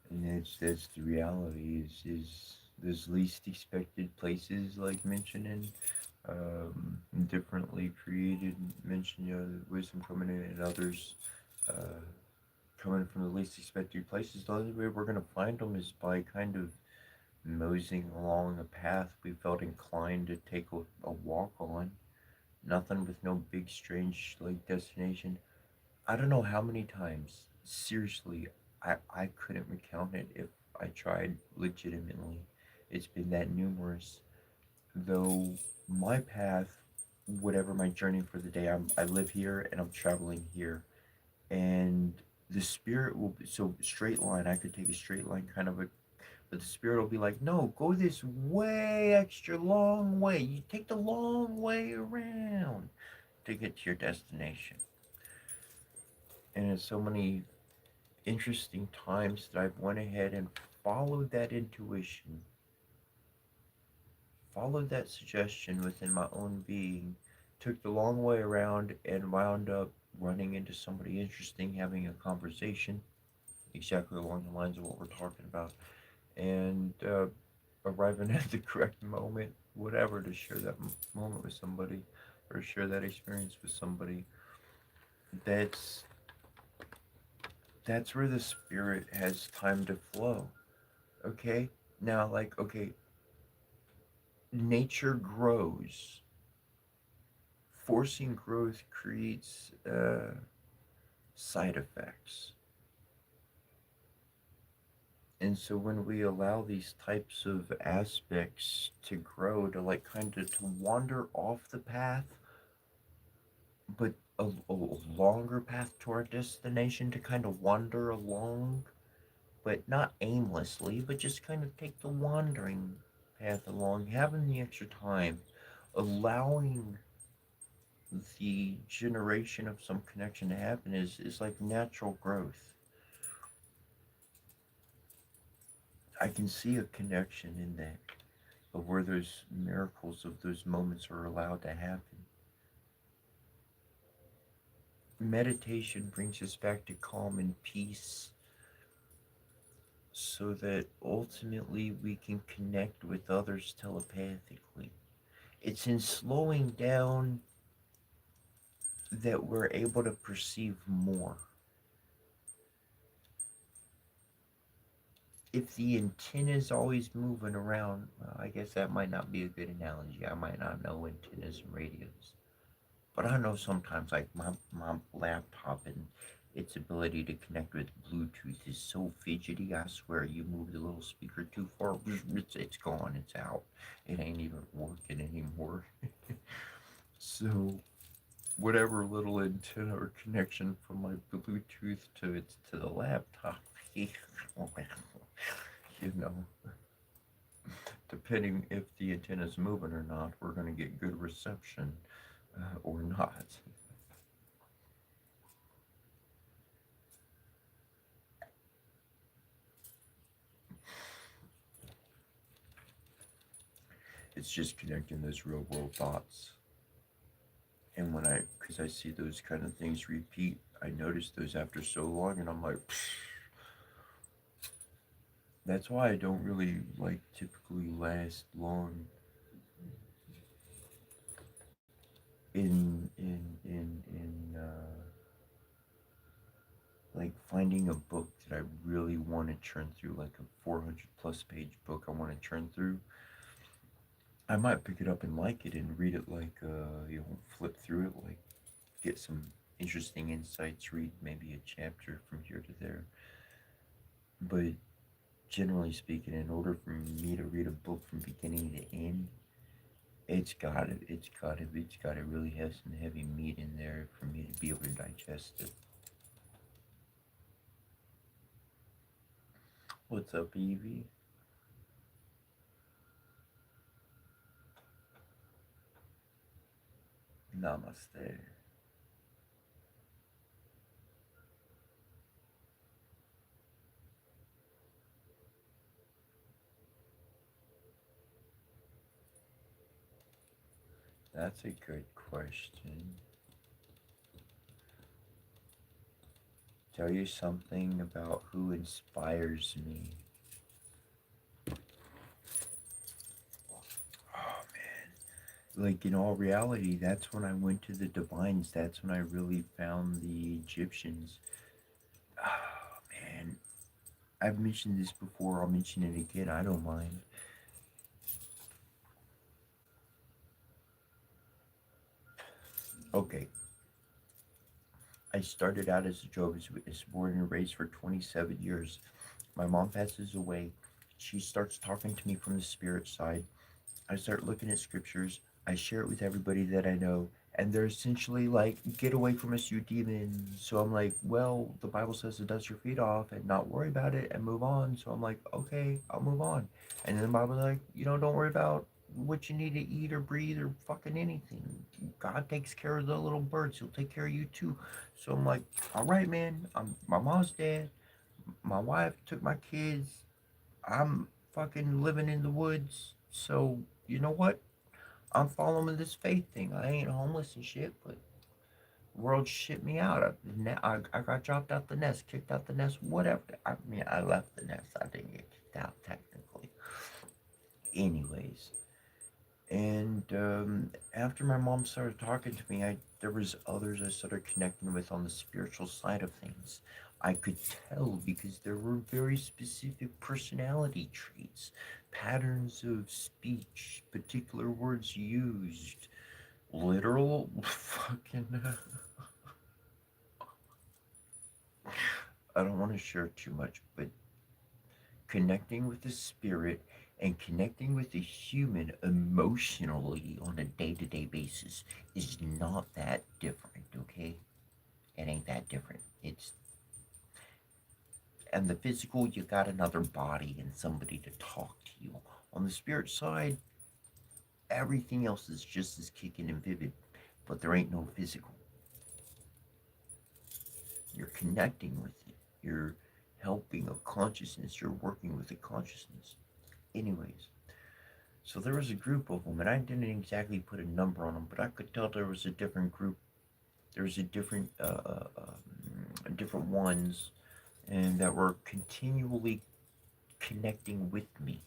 And that's the reality is those least expected places like mentioning differently created mention, you know, wisdom coming in and others uh, coming from the least expected places. The only way we're going to find them is by kind of moseying along a path we felt inclined to take a walk on. Nothing with no big strange like destination. I don't know how many times, seriously, I couldn't recount it if I tried legitimately. It's been that numerous. Though my path, whatever my journey for the day, I live here and I'm traveling here. And the spirit will be so straight line. I could take a straight line kind of a, but the spirit will be like, no, go this way extra long way. You take the long way around to get to your destination. And in so many interesting times that I've went ahead and followed that intuition, followed that suggestion within my own being, took the long way around and wound up running into somebody interesting, having a conversation exactly along the lines of what we're talking about, and arriving at the correct moment, whatever, to share that moment with somebody or share that experience with somebody. That's that's where the spirit has time to flow. Okay, now like okay, nature grows. Forcing growth creates side effects. And so when we allow these types of aspects to grow, to like kind of to wander off the path, but a longer path to our destination to kind of wander along, but not aimlessly, but just kind of take the wandering path along, having the extra time, allowing the generation of some connection to happen is like natural growth. I can see a connection in that of where those miracles of those moments are allowed to happen. Meditation brings us back to calm and peace so that ultimately we can connect with others telepathically. It's in slowing down that we're able to perceive more. If the antenna is always moving around, well, I guess that might not be a good analogy. I might not know antennas and radios. But I know sometimes, like my laptop and its ability to connect with Bluetooth is so fidgety. I swear, you move the little speaker too far, it's gone, it's out. It ain't even working anymore. So whatever little antenna or connection from my Bluetooth to the laptop, you know, depending if the antenna is moving or not, we're going to get good reception or not. It's just connecting those real world thoughts. And because I see those kind of things repeat, I notice those after so long, and I'm like, psh. That's why I don't really like typically last long in like finding a book that I really want to churn through, like a 400 plus page book I want to churn through. I might pick it up and like it and read it like flip through it, like get some interesting insights, read maybe a chapter from here to there. But generally speaking, in order for me to read a book from beginning to end, it's gotta really have some heavy meat in there for me to be able to digest it. What's up, Evie? Namaste. That's a good question. Tell you something about who inspires me. Oh man. Like in all reality, that's when I went to the divines. That's when I really found the Egyptians. Oh man. I've mentioned this before, I'll mention it again, I don't mind. Okay. I started out as a Jehovah's Witness, born and raised for 27 years. My mom passes away. She starts talking to me from the spirit side. I start looking at scriptures. I share it with everybody that I know, and they're essentially like, "Get away from us, you demon." So I'm like, "Well, the Bible says to dust your feet off and not worry about it and move on." So I'm like, "Okay, I'll move on." And then the Bible's like, don't worry about what you need to eat or breathe or fucking anything. God takes care of the little birds. He'll take care of you too. So I'm like, "All right, man. My mom's dead. My wife took my kids. I'm fucking living in the woods. So you know what? I'm following this faith thing. I ain't homeless and shit, but world shit me out. I got dropped out the nest, kicked out the nest, whatever. I mean, I left the nest. I didn't get kicked out technically. Anyways, and after my mom started talking to me, there was others I started connecting with on the spiritual side of things. I could tell because there were very specific personality traits, patterns of speech, particular words used, literal fucking. I don't want to share too much, but connecting with the spirit and connecting with the human emotionally on a day-to-day basis is not that different, okay? It ain't that different. It's and the physical, you got another body and somebody to talk to you. On the spirit side, everything else is just as kicking and vivid, but there ain't no physical. You're connecting with it. You're helping a consciousness. You're working with a consciousness. Anyways, so there was a group of them, and I didn't exactly put a number on them, but I could tell there was a different group. There was a different ones, and that were continually connecting with me.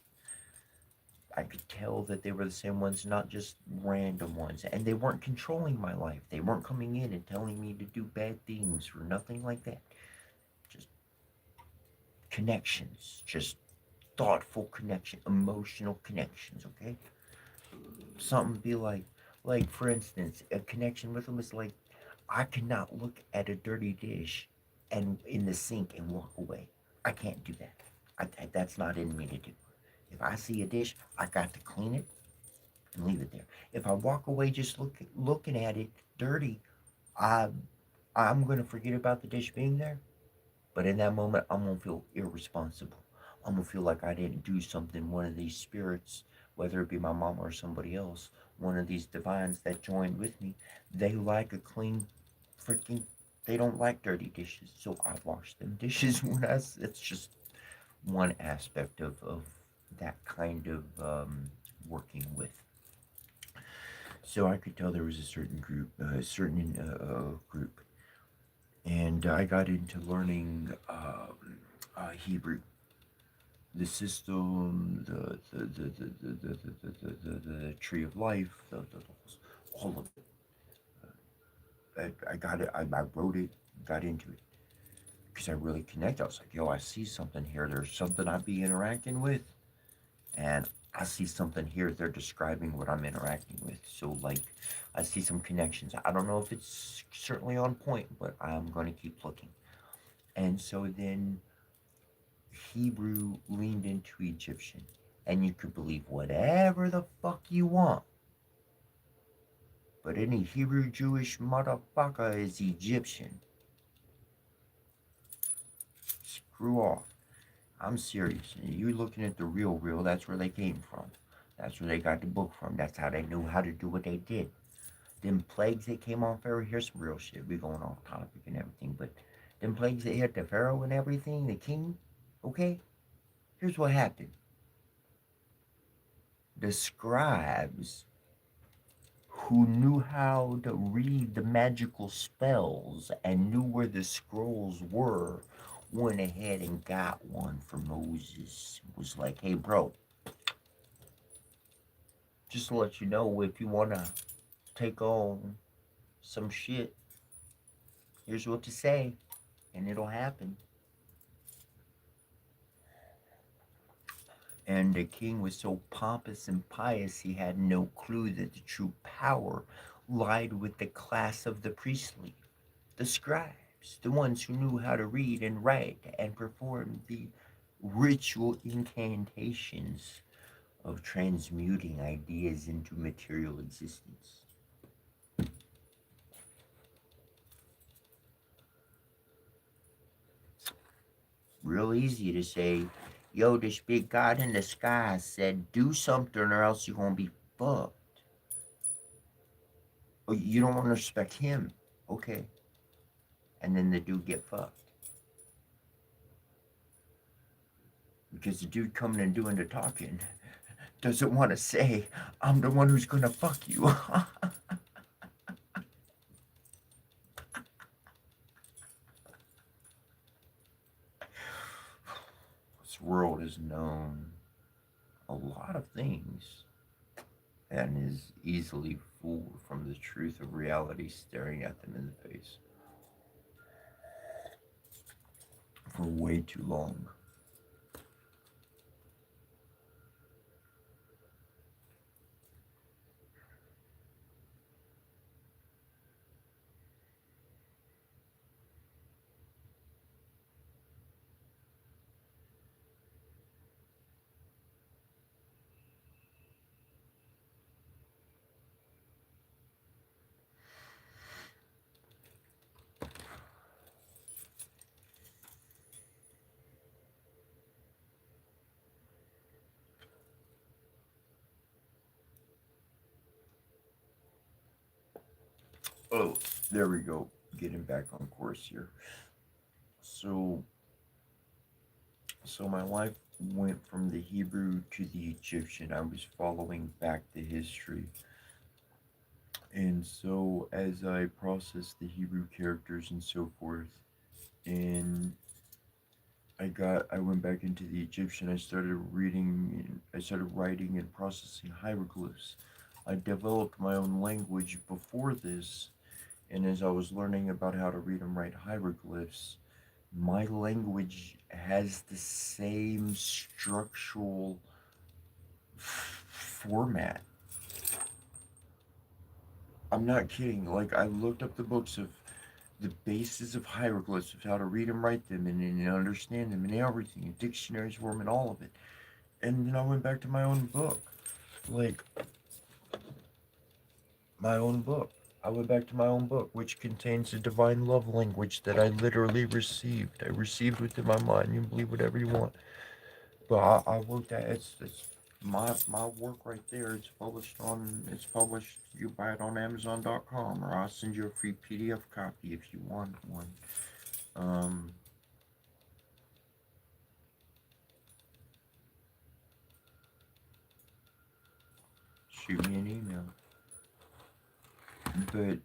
I could tell that they were the same ones, not just random ones. And they weren't controlling my life. They weren't coming in and telling me to do bad things or nothing like that. Just connections, just thoughtful connection, emotional connections, okay? Something be like for instance, a connection with them is like, I cannot look at a dirty dish and in the sink and walk away. I can't do that. That's not in me to do. If I see a dish, I got to clean it and leave it there. If I walk away just looking at it dirty, I I'm gonna forget about the dish being there. But in that moment, I'm gonna feel irresponsible. I'm gonna feel like I didn't do something. One of these spirits, whether it be my mom or somebody else, one of these divines that joined with me, they like a clean freaking. They don't like dirty dishes, so I wash them dishes when I. It's just one aspect of that kind of working with. So I could tell there was a certain group, group, and I got into learning Hebrew, the system, the tree of life, all of it. I got it. I wrote it, got into it because I really connect. I was like, yo, I see something here. There's something I'd be interacting with, and I see something here. They're describing what I'm interacting with. So, like, I see some connections. I don't know if it's certainly on point, but I'm going to keep looking. And so then Hebrew leaned into Egyptian. And you could believe whatever the fuck you want. But any Hebrew Jewish motherfucker is Egyptian. Screw off. I'm serious. You're looking at the real, that's where they came from. That's where they got the book from. That's how they knew how to do what they did. Them plagues that came on Pharaoh, here's some real shit. We're going off topic and everything, but them plagues that hit the Pharaoh and everything, the king, okay? Here's what happened. The scribes who knew how to read the magical spells and knew where the scrolls were went ahead and got one for Moses. It was like, hey, bro, just to let you know, if you want to take on some shit, here's what to say, and it'll happen. And the king was so pompous and pious, he had no clue that the true power lied with the class of the priestly, the scribes, the ones who knew how to read and write and perform the ritual incantations of transmuting ideas into material existence. Real easy to say, yo, this big God in the sky said, do something or else you're going to be fucked. Oh, you don't want to respect him. Okay. And then the dude get fucked. Because the dude coming and doing the talking doesn't want to say, I'm the one who's going to fuck you. This world has known a lot of things and is easily fooled from the truth of reality staring at them in the face for way too long. Oh, there we go. Getting back on course here. So, so my life went from the Hebrew to the Egyptian. I was following back the history. And so as I processed the Hebrew characters and so forth, and I went back into the Egyptian. I started writing and processing hieroglyphs. I developed my own language before this, and as I was learning about how to read and write hieroglyphs, my language has the same structural format. I'm not kidding. Like, I looked up the books of the basis of hieroglyphs, of how to read and write them and understand them and everything, and dictionaries for them and all of it. And then I went back to my own book. Like, my own book. I went back to my own book, which contains a divine love language that I literally received. I received within my mind. You can believe whatever you want. But I worked at it's my work right there. It's published. You buy it on Amazon.com, or I'll send you a free PDF copy if you want one. Um, Shoot me an email. But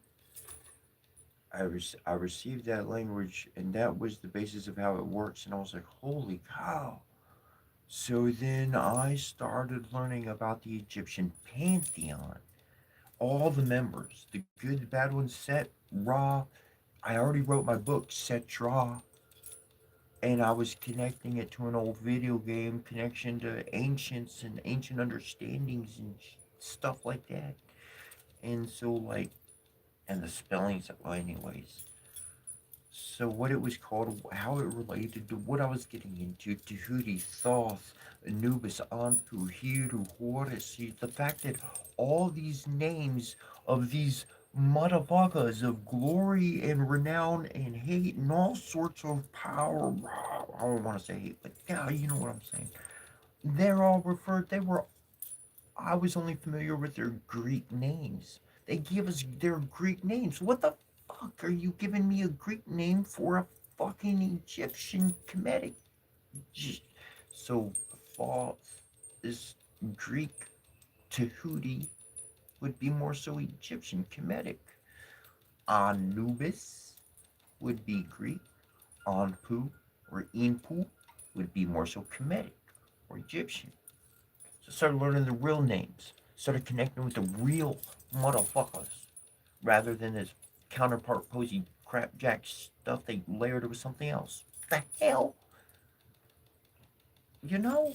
I received that language, and that was the basis of how it works. And I was like, holy cow! So then I started learning about the Egyptian pantheon, all the members, the good, the bad ones, Set, Ra. I already wrote my book, Set Ra, and I was connecting it to an old video game, connection to ancients and ancient understandings and stuff like that. And so, like, and the spellings, well, anyways. So what it was called, how it related to what I was getting into, Tahuti, Thoth, Anubis, Anpu, Hiru, Horus, the fact that all these names of these motherfuckers of glory and renown and hate and all sorts of power, I don't want to say hate, but yeah, you know what I'm saying. They're all referred, they were, I was only familiar with their Greek names. They give us their Greek names. What the fuck are you giving me a Greek name for a fucking Egyptian Kemetic? So, fall is Greek. Tahuti would be more so Egyptian Kemetic. Anubis would be Greek. Anpu or Inpu would be more so Kemetic or Egyptian. So started learning the real names. Started connecting with the real motherfuckers rather than this counterpart posy crapjack stuff they layered with something else. The hell? You know?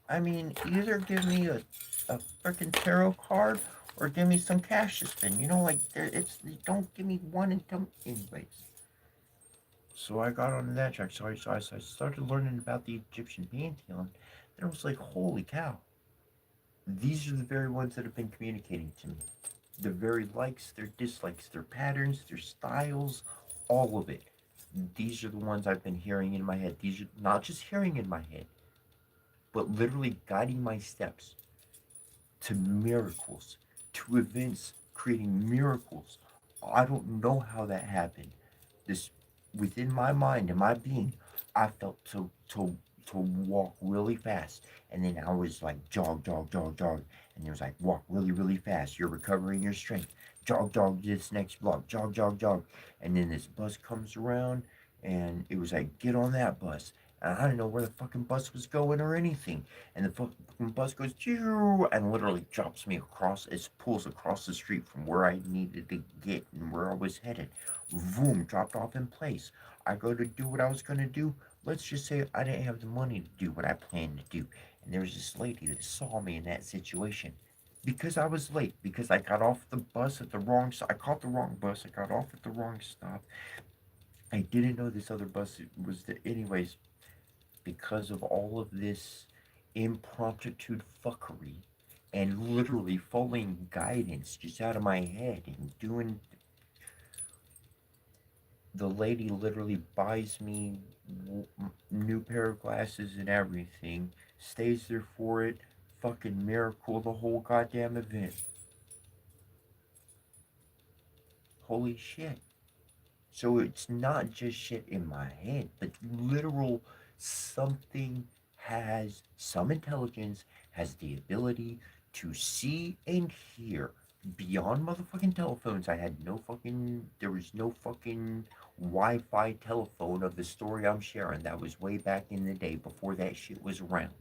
I mean, either give me a freaking tarot card or give me some cash to spend. You know, like, it's, don't give me one and tell me. Anyways. So I got on that track. So I started learning about the Egyptian pantheon. Then I was like, holy cow. These are the very ones that have been communicating to me. Their very likes, their dislikes, their patterns, their styles, all of it. These are the ones I've been hearing in my head. These are not just hearing in my head, but literally guiding my steps to miracles, to events, creating miracles. I don't know how that happened. This within my mind and my being, I felt to walk really fast, and then I was like jog, jog, jog, jog, and it was like walk really, really fast. You're recovering your strength. Jog, jog this next block. Jog, jog, jog, and then this bus comes around, and it was like get on that bus. And I didn't know where the fucking bus was going or anything. And the fucking bus goes, and literally drops me across, it pulls across the street from where I needed to get and where I was headed. Boom, dropped off in place. I go to do what I was going to do. Let's just say I didn't have the money to do what I planned to do. And there was this lady that saw me in that situation. Because I was late, because I got off the bus at the wrong stop. I caught the wrong bus. I got off at the wrong stop. I didn't know this other bus was there. Anyways, because of all of this impromptu fuckery and literally following guidance just out of my head and doing, the lady literally buys me new pair of glasses and everything, stays there for it, fucking miracle the whole goddamn event. Holy shit. So it's not just shit in my head, but literal something has some intelligence, has the ability to see and hear beyond motherfucking telephones. There was no fucking Wi Fi telephone of the story I'm sharing. That was way back in the day before that shit was around.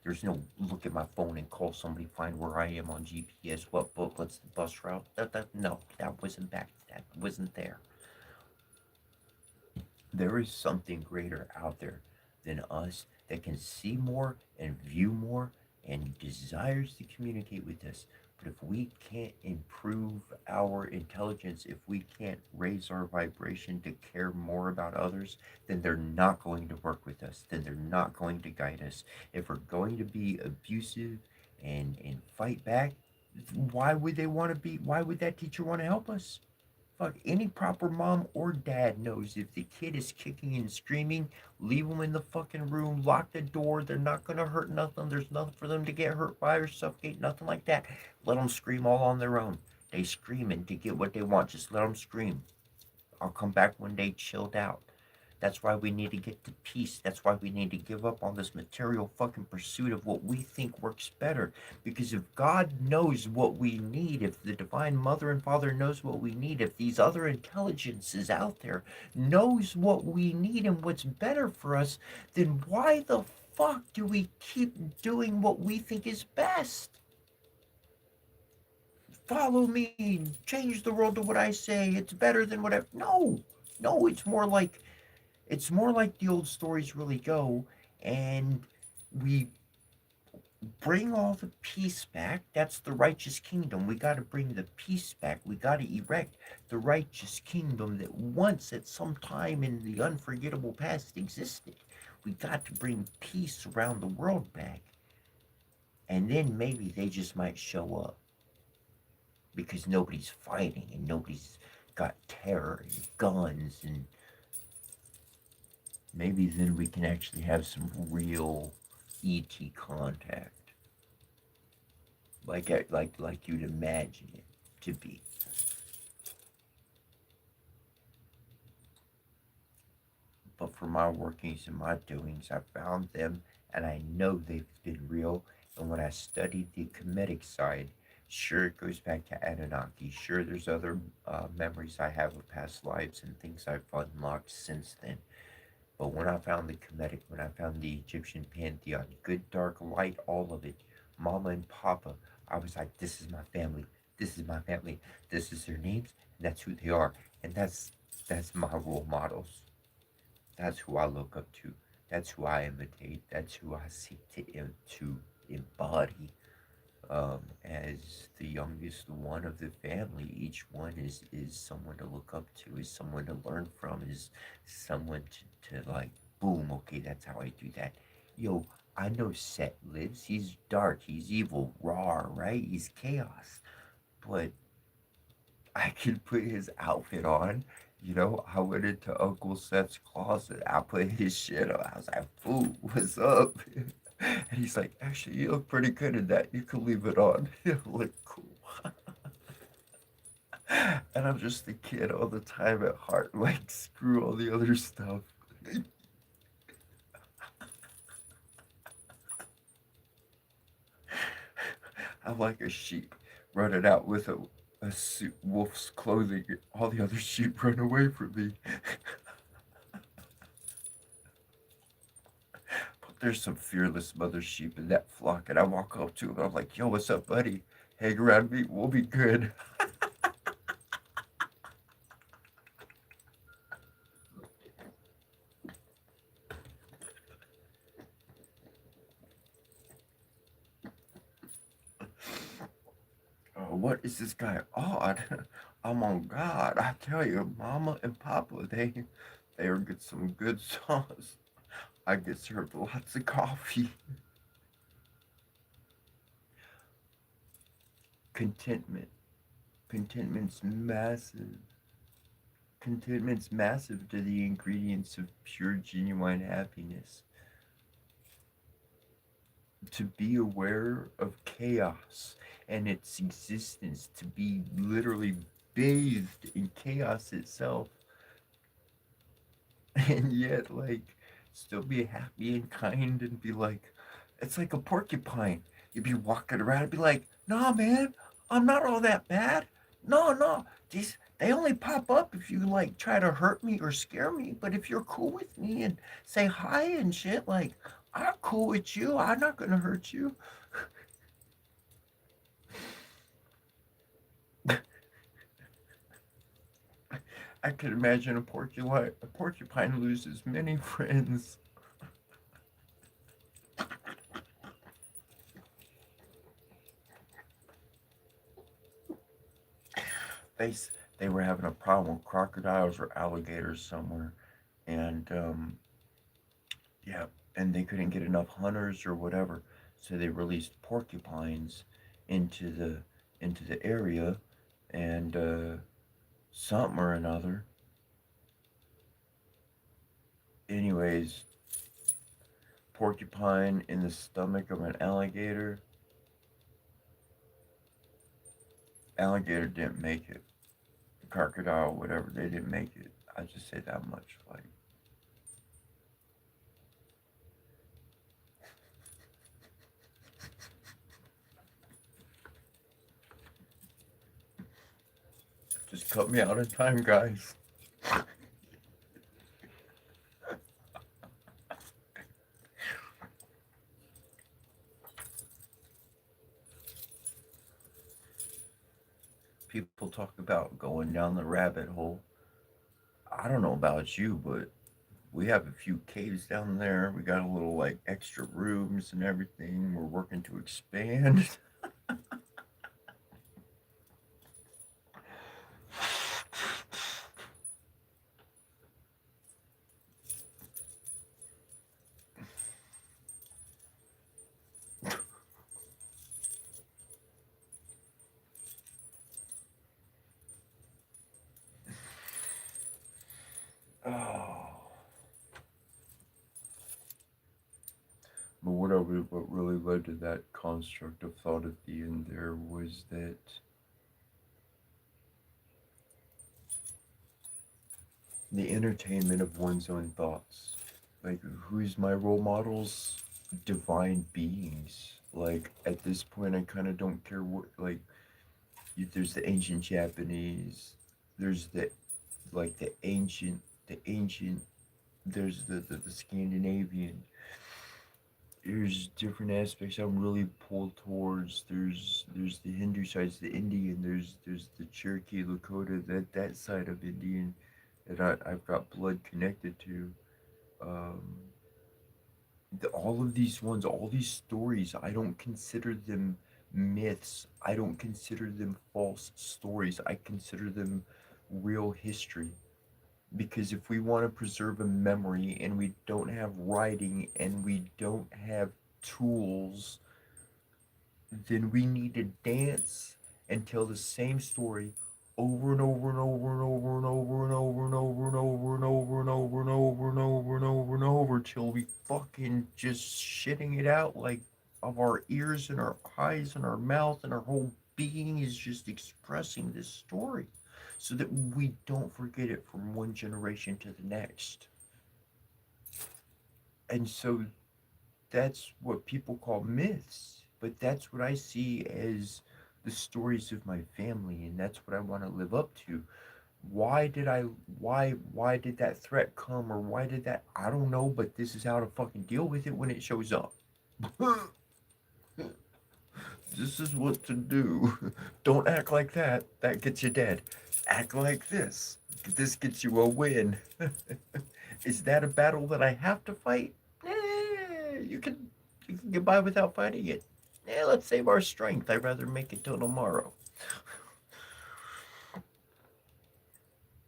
There's no look at my phone and call somebody, find where I am on GPS, what's the bus route. No, that wasn't back. That wasn't there. There is something greater out there than us that can see more and view more and desires to communicate with us. But if we can't improve our intelligence, if we can't raise our vibration to care more about others, then they're not going to work with us. Then they're not going to guide us. If we're going to be abusive and fight back, why would that teacher want to help us? Fuck, any proper mom or dad knows if the kid is kicking and screaming, leave them in the fucking room, lock the door. They're not gonna hurt nothing. There's nothing for them to get hurt by or suffocate, nothing like that. Let them scream all on their own. They screaming to get what they want. Just let them scream. I'll come back when they chilled out. That's why we need to get to peace. That's why we need to give up on this material fucking pursuit of what we think works better. Because if God knows what we need, if the Divine Mother and Father knows what we need, if these other intelligences out there knows what we need and what's better for us, then why the fuck do we keep doing what we think is best? Follow me, change the world to what I say. It's better than whatever. No, no, it's more like the old stories really go, and we bring all the peace back. That's the righteous kingdom. We got to bring the peace back. We got to erect the righteous kingdom that once at some time in the unforgettable past existed. We got to bring peace around the world back. And then maybe they just might show up because nobody's fighting and nobody's got terror and guns, and maybe then we can actually have some real ET contact, like you'd imagine it to be. But for my workings and my doings, I found them, and I know they've been real. And when I studied the Kemetic side, sure it goes back to Anunnaki. Sure, there's other memories I have of past lives and things I've unlocked since then. But when I found the Kemetic, when I found the Egyptian pantheon, good, dark, light, all of it, Mama and Papa, I was like, this is my family. This is my family. This is their names, and that's who they are. And that's my role models. That's who I look up to. That's who I imitate. That's who I seek to embody as the youngest one of the family. Each one is someone to look up to, is someone to learn from, is someone to like, boom, okay, that's how I do that. Yo, I know Set lives. He's dark, he's evil, raw, right? He's chaos. But I can put his outfit on. I went into Uncle Seth's closet. I put his shit on. I was like, "Fool, what's up?" And he's like, "Actually, you look pretty good in that. You can leave it on." You look cool. And I'm just a kid all the time at heart. Like, screw all the other stuff. I'm like a sheep running out with a wolf's clothing. All the other sheep run away from me. But there's some fearless mother sheep in that flock, and I walk up to him. I'm like, "Yo, what's up, buddy? Hang around me. We'll be good." What is this guy odd? I'm on God. I tell you, Mama and Papa, they are get some good sauce. I get served lots of coffee. Contentment. Contentment's massive. Contentment's massive to the ingredients of pure, genuine happiness. To be aware of chaos and its existence, to be literally bathed in chaos itself, and yet like still be happy and kind and be like, it's like a porcupine. You'd be walking around and be like, nah, man, I'm not all that bad. No, no, these they only pop up if you like try to hurt me or scare me. But if you're cool with me and say hi and shit, like I'm cool with you. I'm not gonna hurt you. I could imagine a porcupine loses many friends. They they were having a problem with crocodiles or alligators somewhere, and yeah, and they couldn't get enough hunters or whatever, so they released porcupines into the into the area, and something or another. Anyways, porcupine in the stomach of an alligator. Alligator didn't make it. Crocodile, whatever, they didn't make it. I just say that much. Like, just cut me out of time, guys. People talk about going down the rabbit hole. I don't know about you, but we have a few caves down there. We got a little like extra rooms and everything. We're working to expand. Oh. But what really led to that construct of thought at the end there was that the entertainment of one's own thoughts. Like, who's my role models? Divine beings. Like, at this point, I kind of don't care what, like, there's the ancient Japanese, there's the ancient, there's the Scandinavian, there's different aspects I'm really pulled towards. There's the Hindu side, the Indian. There's the Cherokee, Lakota, that side of Indian that I've got blood connected to. Um, all of these ones, all these stories, I don't consider them myths. I don't consider them false stories. I consider them real history. Because if we want to preserve a memory and we don't have writing and we don't have tools, then we need to dance and tell the same story over and over and over and over and over and over and over and over and over and over and over and over and over and over till we fucking just shitting it out like of our ears and our eyes and our mouth and our whole being is just expressing this story so that we don't forget it from one generation to the next. And so that's what people call myths, but that's what I see as the stories of my family, and that's what I want to live up to. Why did I why did that threat come, or why did that, I don't know, but this is how to fucking deal with it when it shows up. This is what to do. Don't act like that. That gets you dead. Act like this. This gets you a win. Is that a battle that I have to fight? You can get by without fighting it. Let's save our strength. I'd rather make it till tomorrow.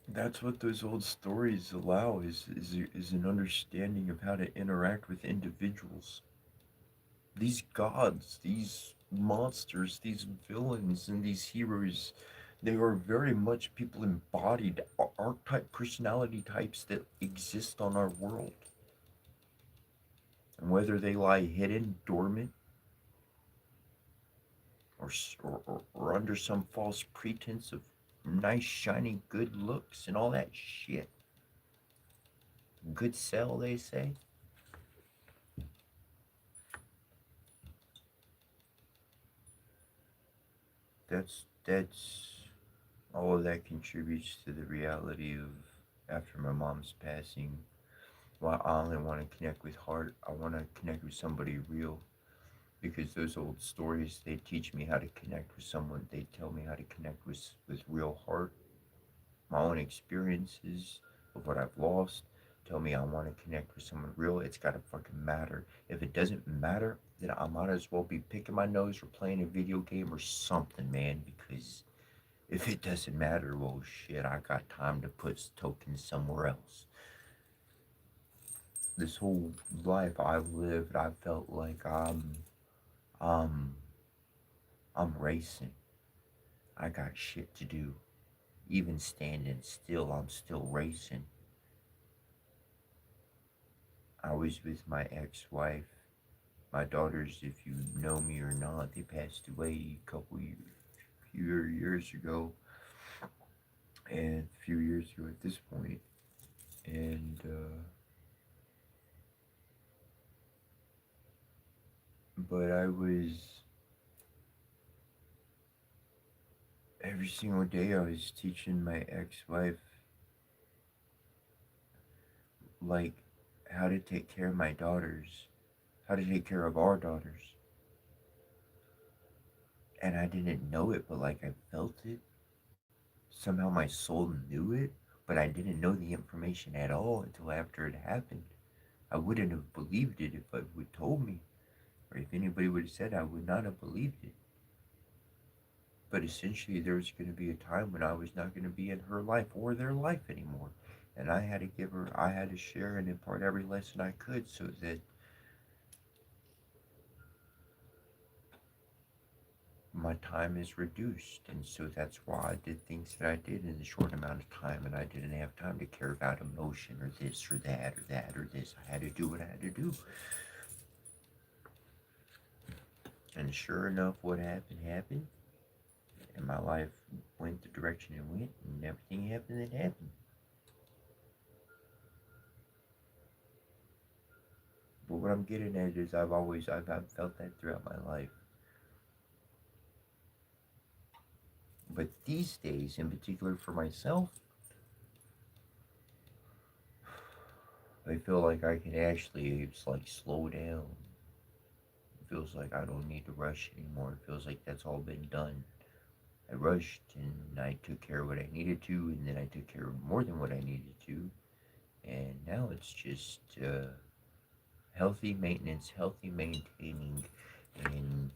That's what those old stories allow is an understanding of how to interact with individuals. These gods, these monsters, these villains, and these heroes, they are very much people embodied archetype personality types that exist on our world. And whether they lie hidden, dormant, or under some false pretense of nice, shiny, good looks and all that shit. Good sell, they say. That's all of that contributes to the reality of after my mom's passing. Well, I only want to connect with heart. I want to connect with somebody real because those old stories they teach me how to connect with someone. They tell me how to connect with real heart. My own experiences of what I've lost tell me I want to connect with someone real. It's gotta fucking matter. If it doesn't matter, then I might as well be picking my nose or playing a video game or something, man. Because if it doesn't matter, well, shit, I got time to put tokens somewhere else. This whole life I've lived, I felt like um, I'm racing. I got shit to do. Even standing still, I'm still racing. I was with my ex-wife. My daughters, if you know me or not, they passed away a few years ago, and a few years ago at this point. And but I was every single day I was teaching my ex-wife like how to take care of my daughters, how to take care of our daughters. And I didn't know it, but like I felt it. Somehow my soul knew it, but I didn't know the information at all until after it happened. I wouldn't have believed it if it would told me, or if anybody would have said I would not have believed it. But essentially, there was going to be a time when I was not going to be in her life or their life anymore, and I had to give her, I had to share and impart every lesson I could so that my time is reduced. And so that's why I did things that I did in a short amount of time, and I didn't have time to care about emotion or this or that or that or this. I had to do what I had to do. And sure enough, what happened happened, and my life went the direction it went, and everything happened that happened. But what I'm getting at is I've felt that throughout my life. But these days, in particular for myself, I feel like I can actually, it's like slow down. It feels like I don't need to rush anymore. It feels like that's all been done. I rushed and I took care of what I needed to, and then I took care of more than what I needed to. And now it's just healthy maintenance, healthy maintaining, and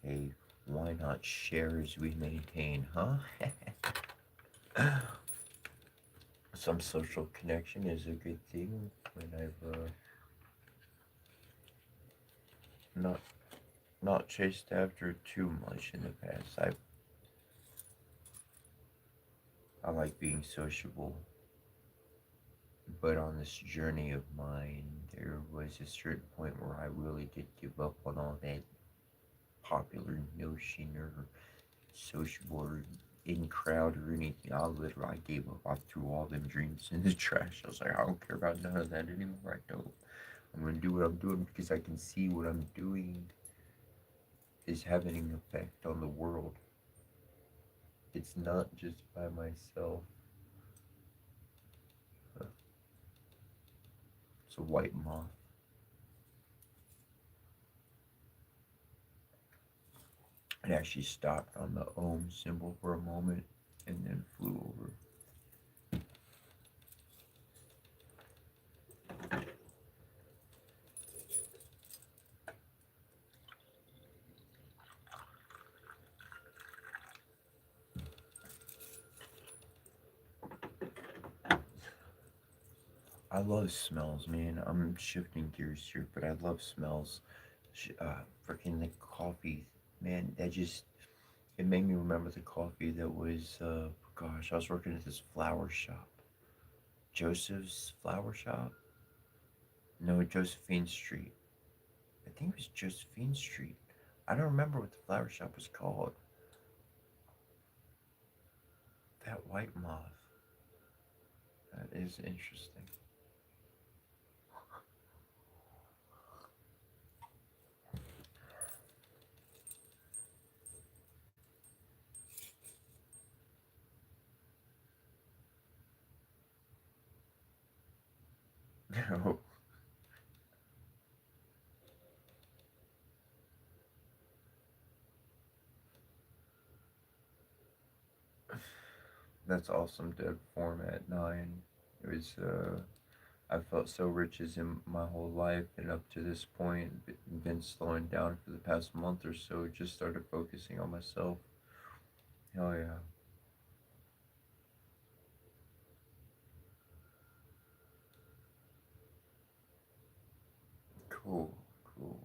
hey, why not share as we maintain, huh? Some social connection is a good thing when I've not not chased after too much in the past. I like being sociable, but on this journey of mine, there was a certain point where I really did give up on all that popular notion or sociable or in crowd or anything. I gave up. I threw all them dreams in the trash. I was like, I don't care about none of that anymore. I don't. I'm gonna do what I'm doing because I can see what I'm doing is having an effect on the world. It's not just by myself. It's a white moth. It actually stopped on the ohm symbol for a moment and then flew over. I love smells, man. I'm shifting gears here, but I love smells. Freaking the coffee, man. That just it made me remember the coffee that was. Gosh, I was working at this flower shop, Joseph's Flower Shop. No, Josephine Street. I think it was Josephine Street. I don't remember what the flower shop was called. That white moth. That is interesting. No, that's awesome. Dead form at 9. It was I felt so rich as in my whole life, and up to this point, been slowing down for the past month or so. Just started focusing on myself. Hell yeah. Cool, cool.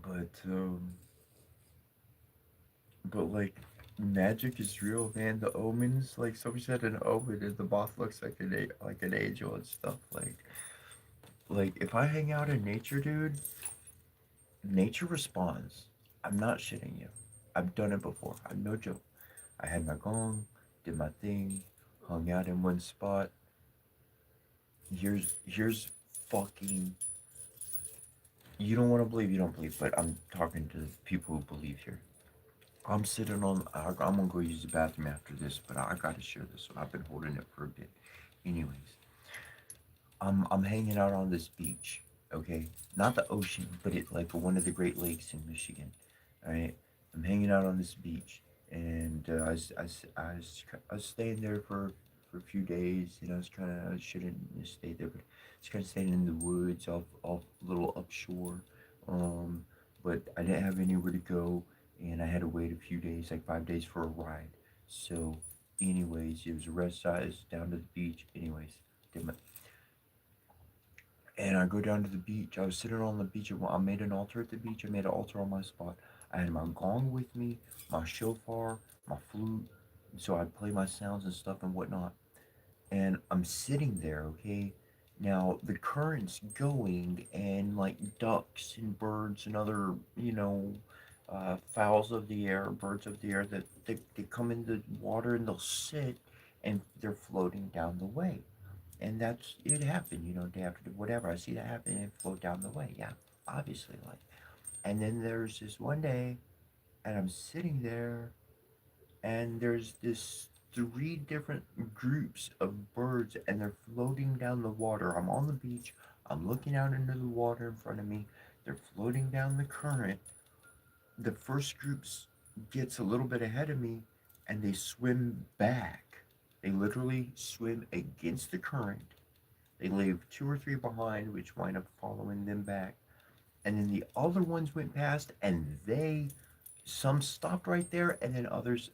But but like, magic is real, man. The omens, like somebody said, an omen, and the moth looks like like an angel and stuff. Like if I hang out in nature, dude, nature responds. I'm not shitting you. I've done it before. I'm no joke. I had my gong, did my thing, hung out in one spot. Here's fucking. You don't want to believe, you don't believe, but I'm talking to the people who believe here. I'm sitting on. I'm gonna go use the bathroom after this, but I gotta share this one. I've been holding it for a bit. Anyways, I'm hanging out on this beach. Okay, not the ocean, but it like one of the Great Lakes in Michigan. All right, I'm hanging out on this beach, and I was staying there for a few days. You know, I was kind of I shouldn't have stayed there, but I was kind of staying in the woods, off a little upshore. Um, but I didn't have anywhere to go, and I had to wait a few days, like 5 days, for a ride. So, anyways, it was a rest size down to the beach. Anyways, did my and I go down to the beach. I was sitting on the beach. I made an altar at the beach. I made an altar on my spot. I had my gong with me, my shofar, my flute. So I'd play my sounds and stuff and whatnot. And I'm sitting there, okay? Now the current's going, and like ducks and birds and other, fowls of the air, birds of the air, that they come in the water and they'll sit and they're floating down the way. And that's it happened, day after whatever. I see that happen and float down the way. Yeah, obviously, like. And then there's this one day, and I'm sitting there, and there's this three different groups of birds, and they're floating down the water. I'm on the beach. I'm looking out into the water in front of me. They're floating down the current. The first group gets a little bit ahead of me, and they swim back. They literally swim against the current. They leave two or three behind, which wind up following them back. And then the other ones went past, and some stopped right there, and then others,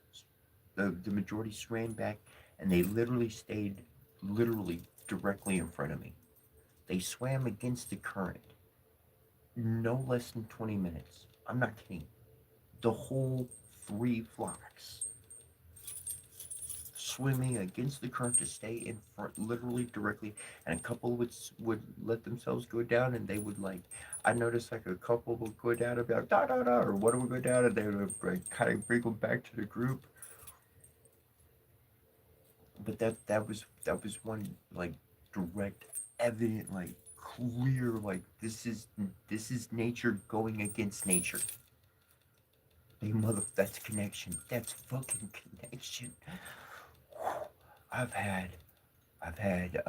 the majority swam back, and they literally stayed literally directly in front of me. They swam against the current, no less than 20 minutes. I'm not kidding. The whole three flocks swimming against the current to stay in front, literally directly. And a couple would let themselves go down, and they would like. I noticed like a couple would go down and be like da da da, or what do we go down, and they would like, kind of bring them back to the group. But that was one like direct, evident, like clear, like this is nature going against nature. That's connection. That's fucking connection. I've had I've had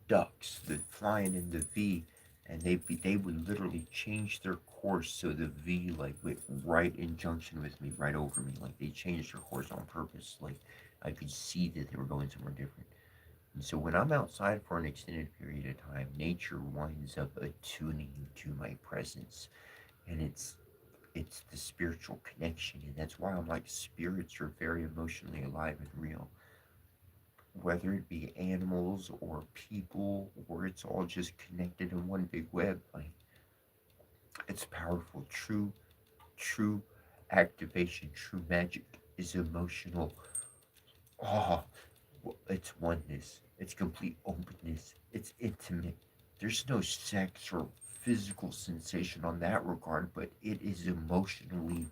ducks that flying in the V, and they would literally change their course so the V like went right in junction with me, right over me. Like they changed their course on purpose. Like I could see that they were going somewhere different. And so when I'm outside for an extended period of time, nature winds up attuning to my presence, and it's the spiritual connection, and that's why I'm like spirits are very emotionally alive and real. whether it be animals or people, or it's all just connected in one big web. Like, it's powerful. True activation, true magic is emotional. Oh, it's oneness. It's complete openness. It's intimate. There's no sex or physical sensation on that regard, but it is emotionally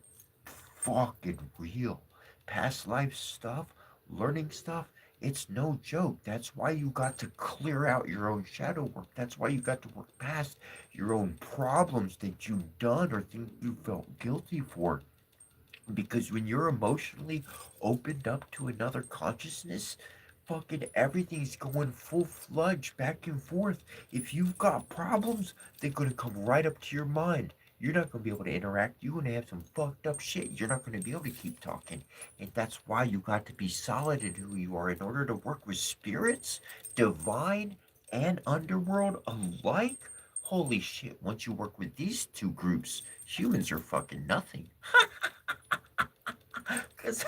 fucking real. Past life stuff, learning stuff, it's no joke. That's why you got to clear out your own shadow work. That's why you got to work past your own problems that you've done or think you felt guilty for. Because when you're emotionally opened up to another consciousness, fucking everything's going full fludge back and forth. If you've got problems, they're gonna come right up to your mind. You're not gonna be able to interact. You're gonna have some fucked up shit. You're not gonna be able to keep talking. And that's why you got to be solid in who you are in order to work with spirits, divine and underworld alike. Holy shit, once you work with these two groups, humans are fucking nothing. Cause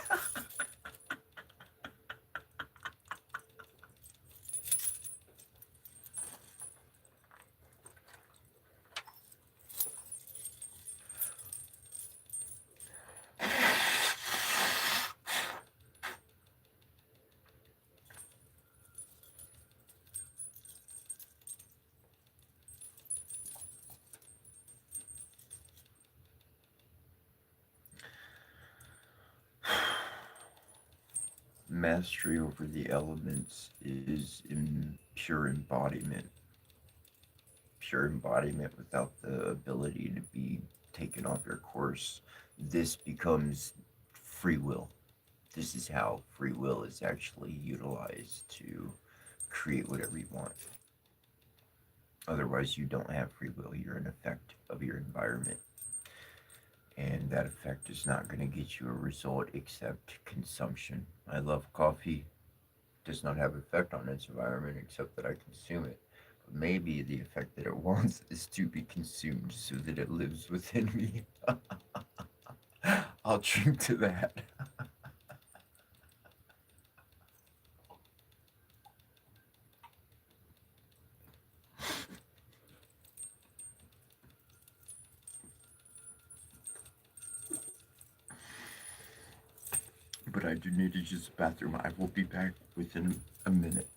mastery over the elements is in pure embodiment without the ability to be taken off your course. This becomes free will. This is how free will is actually utilized to create whatever you want. Otherwise, you don't have free will. You're an effect of your environment. And that effect is not going to get you a result except consumption. I love coffee. Does not have effect on its environment except that I consume it. But maybe the effect that it wants is to be consumed so that it lives within me. I'll drink to that. But I do need to use the bathroom. I will be back within a minute.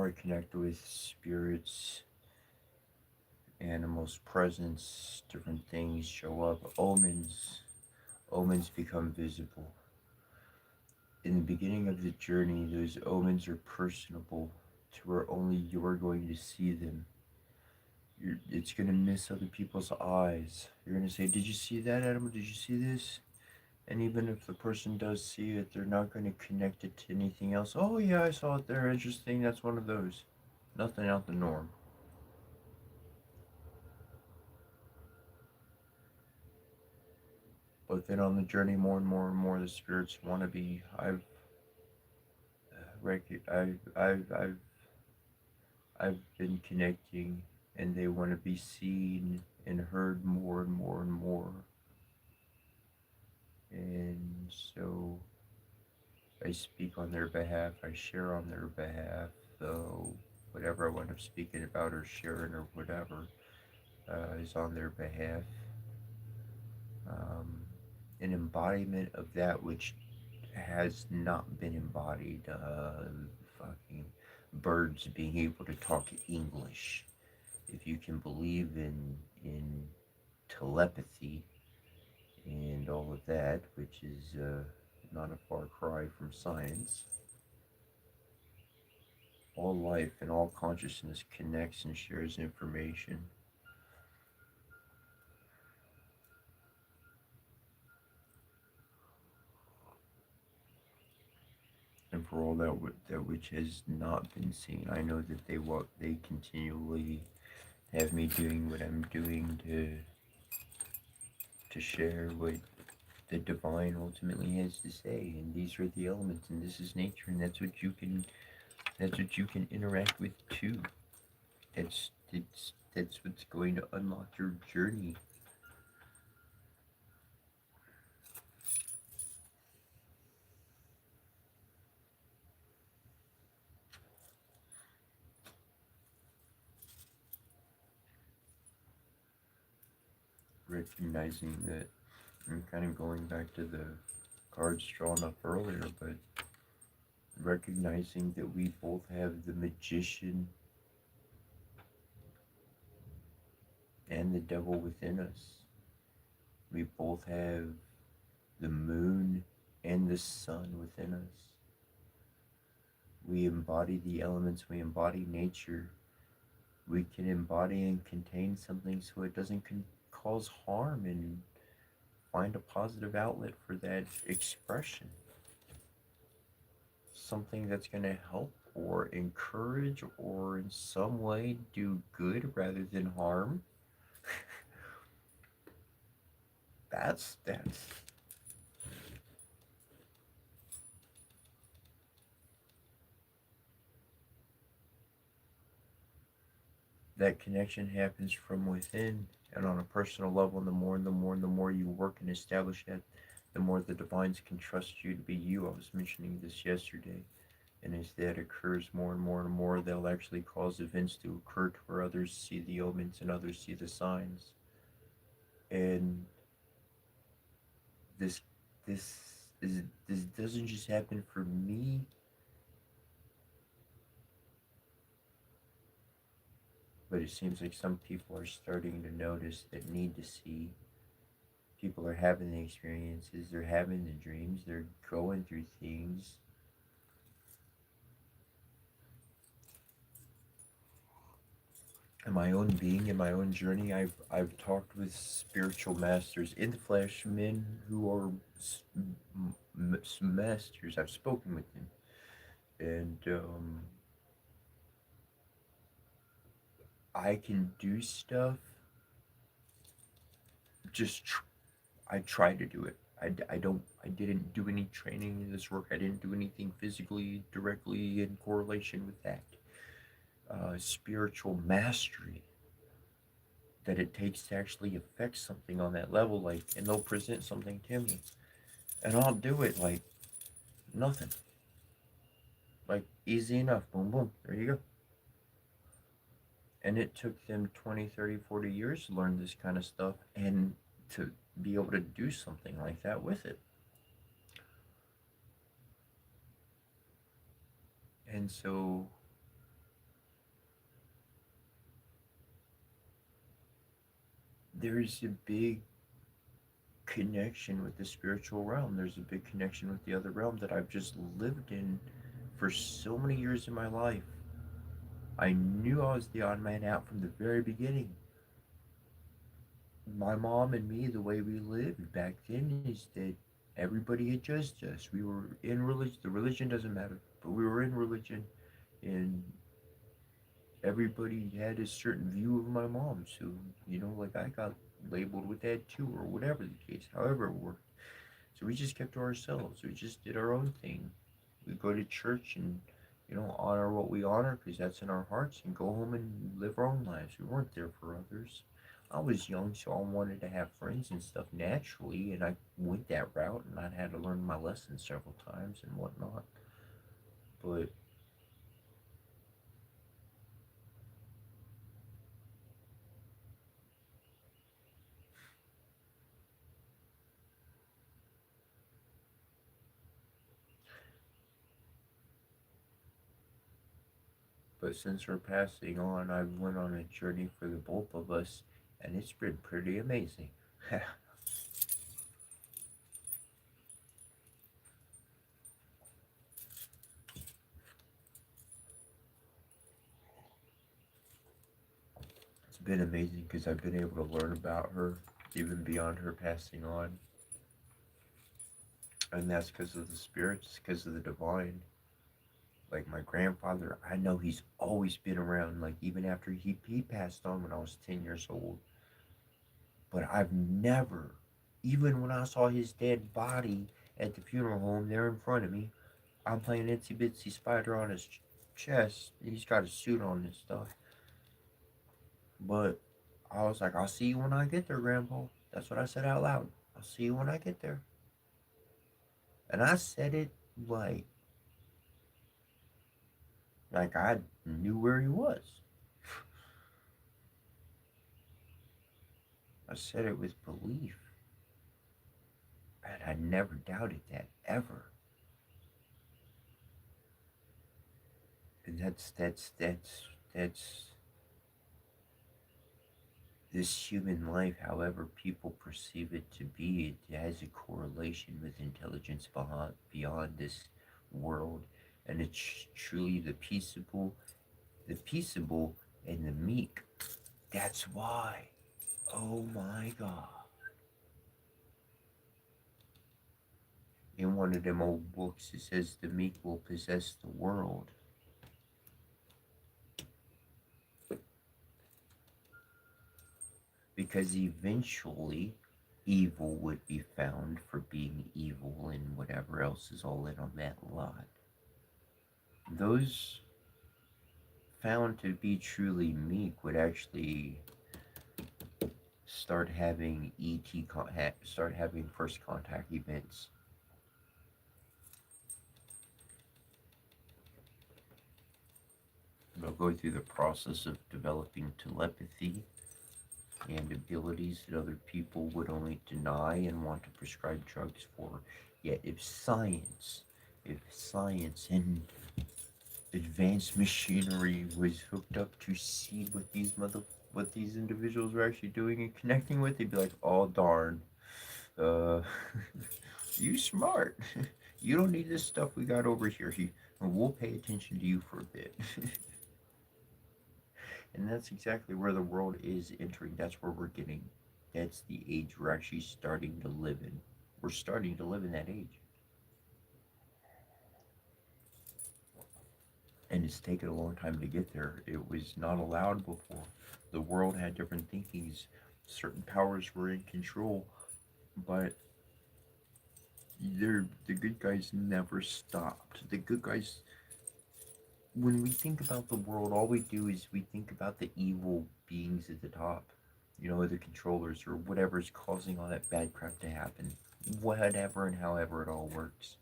more I connect with spirits, animals, presence, different things show up, omens become visible. In the beginning of the journey, those omens are personable to where only you're going to see them. It's going to miss other people's eyes. You're going to say, "Did you see that, animal? Did you see this?" And even if the person does see it, they're not going to connect it to anything else. "Oh, yeah, I saw it there. Interesting. That's one of those." Nothing out the norm. But then on the journey, more and more and more, the spirits want to be. I've been connecting, and they want to be seen and heard more and more and more. And so I speak on their behalf. I share on their behalf. So whatever I wind up speaking about or sharing or whatever is on their behalf. Um, an embodiment of that which has not been embodied. Fucking birds being able to talk English. If you can believe in telepathy and all of that, which is not a far cry from science, all life and all consciousness connects and shares information. And for all that which has not been seen, I know that they continually have me doing what I'm doing to share what the divine ultimately has to say. And these are the elements, and this is nature, and that's what you can interact with too. That's what's going to unlock your journey. Recognizing that, I'm kind of going back to the cards drawn up earlier, but recognizing that we both have the magician and the devil within us. We both have the moon and the sun within us. We embody the elements, we embody nature. We can embody and contain something so it doesn't cause harm, and find a positive outlet for that expression. Something that's going to help or encourage or in some way do good rather than harm. That's that connection happens from within, and on a personal level. And the more and the more and the more you work and establish that, the more the divines can trust you to be you. I was mentioning this yesterday. And as that occurs more and more and more, they'll actually cause events to occur to where others see the omens and others see the signs. And this this this doesn't just happen for me, but it seems like some people are starting to notice that need to see. People are having the experiences, they're having the dreams, they're going through things. In my own being, in my own journey, I've talked with spiritual masters in the flesh, men who are masters. I've spoken with them, and I can do stuff. Just I try to do it. I don't. I didn't do any training in this work. I didn't do anything physically directly in correlation with that. Spiritual mastery that it takes to actually affect something on that level, like, and they'll present something to me, and I'll do it like nothing, like easy enough. Boom, boom. There you go. And it took them 20, 30, 40 years to learn this kind of stuff and to be able to do something like that with it. And so there's a big connection with the spiritual realm. There's a big connection with the other realm that I've just lived in for so many years in my life. I knew I was the odd man out from the very beginning. My mom and me, the way we lived back then is that everybody had judged us. We were in religion. The religion doesn't matter, but we were in religion, and everybody had a certain view of my mom. So, like I got labeled with that too, or whatever the case, however it worked. So we just kept to ourselves. We just did our own thing. We go to church and, honor what we honor because that's in our hearts and go home and live our own lives. We weren't there for others. I was young, so I wanted to have friends and stuff naturally, and I went that route, and I had to learn my lessons several times and whatnot. But since her passing on, I've went on a journey for the both of us, and it's been pretty amazing. It's been amazing because I've been able to learn about her even beyond her passing on, and that's because of the spirits, because of the divine. Like my grandfather, I know he's always been around. Like even after he passed on when I was 10 years old, but I've never, even when I saw his dead body at the funeral home there in front of me, I'm playing Itsy Bitsy Spider on his chest. He's got a suit on and stuff, but I was like, I'll see you when I get there, Grandpa. That's what I said out loud. I'll see you when I get there. And I said it like I knew where he was. I said it with belief. And I never doubted that ever. And that's this human life, however people perceive it to be, it has a correlation with intelligence beyond this world. And it's truly the peaceable and the meek. That's why. Oh my God. In one of them old books, it says the meek will possess the world. Because eventually, evil would be found for being evil and whatever else is all in on that lot. Those found to be truly meek would actually start having start having first contact events. They'll go through the process of developing telepathy and abilities that other people would only deny and want to prescribe drugs for. Yet if science and advanced machinery was hooked up to see what these individuals were actually doing and connecting with, they'd be like, "Oh darn, uh, you smart. You don't need this stuff we got over here. We'll pay attention to you for a bit." And that's exactly where the world is entering. That's where we're getting. That's the age we're actually starting to live in. We're starting to live in that age. And it's taken a long time to get there. It was not allowed before. The world had different thinkings. Certain powers were in control, but the good guys never stopped. The good guys, when we think about the world, all we do is we think about the evil beings at the top, the controllers or whatever's causing all that bad crap to happen, whatever and however it all works.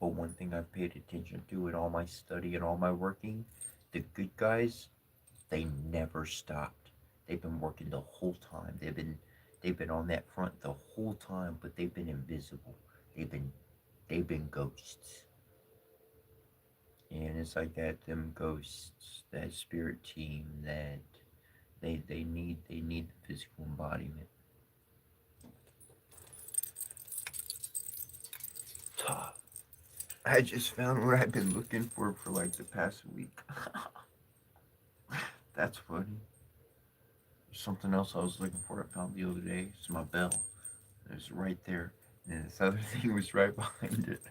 But one thing I've paid attention to in all my study and all my working, the good guys, they never stopped. They've been working the whole time. They've been on that front the whole time, but they've been invisible. They've been ghosts. And it's like that them ghosts, that spirit team, that They need the physical embodiment. I just found what I've been looking for like the past week. That's funny. Something else I was looking for I found the other day. It's my bell. It was right there. And this other thing was right behind it.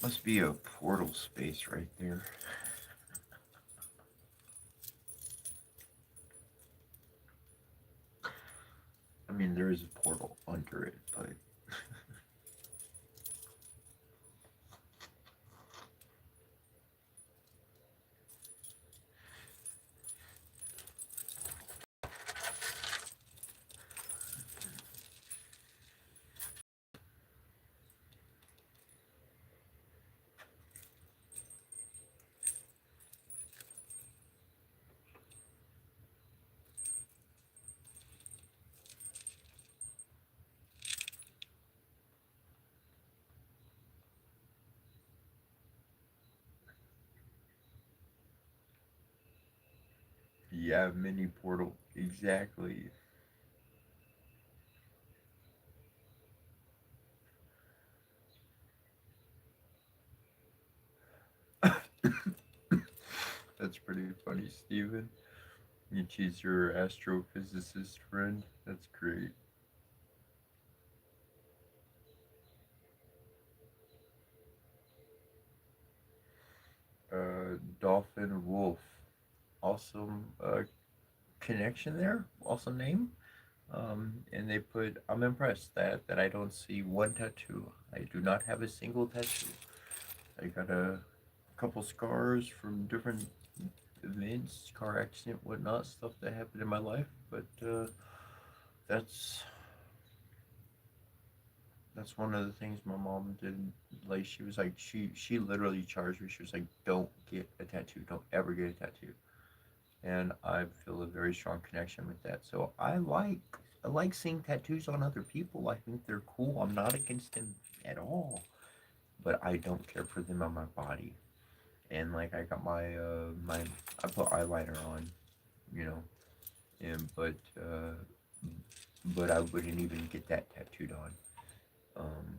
Must be a portal space right there. I mean, there is a portal under it, but yeah, mini portal. Exactly. That's pretty funny, Steven. You choose your astrophysicist friend. That's great. Dolphin Wolf. Awesome connection there. Awesome name. And they put, I'm impressed that I don't see one tattoo. I do not have a single tattoo. I got a couple scars from different events, car accident, whatnot, stuff that happened in my life. But that's that's one of the things my mom did. Like she was like she literally charged me. She was like, "Don't get a tattoo. Don't ever get a tattoo." And I feel a very strong connection with that. So I like seeing tattoos on other people. I think they're cool. I'm not against them at all, but I don't care for them on my body. And like I got my I put eyeliner on, you know, and but I wouldn't even get that tattooed on. Um,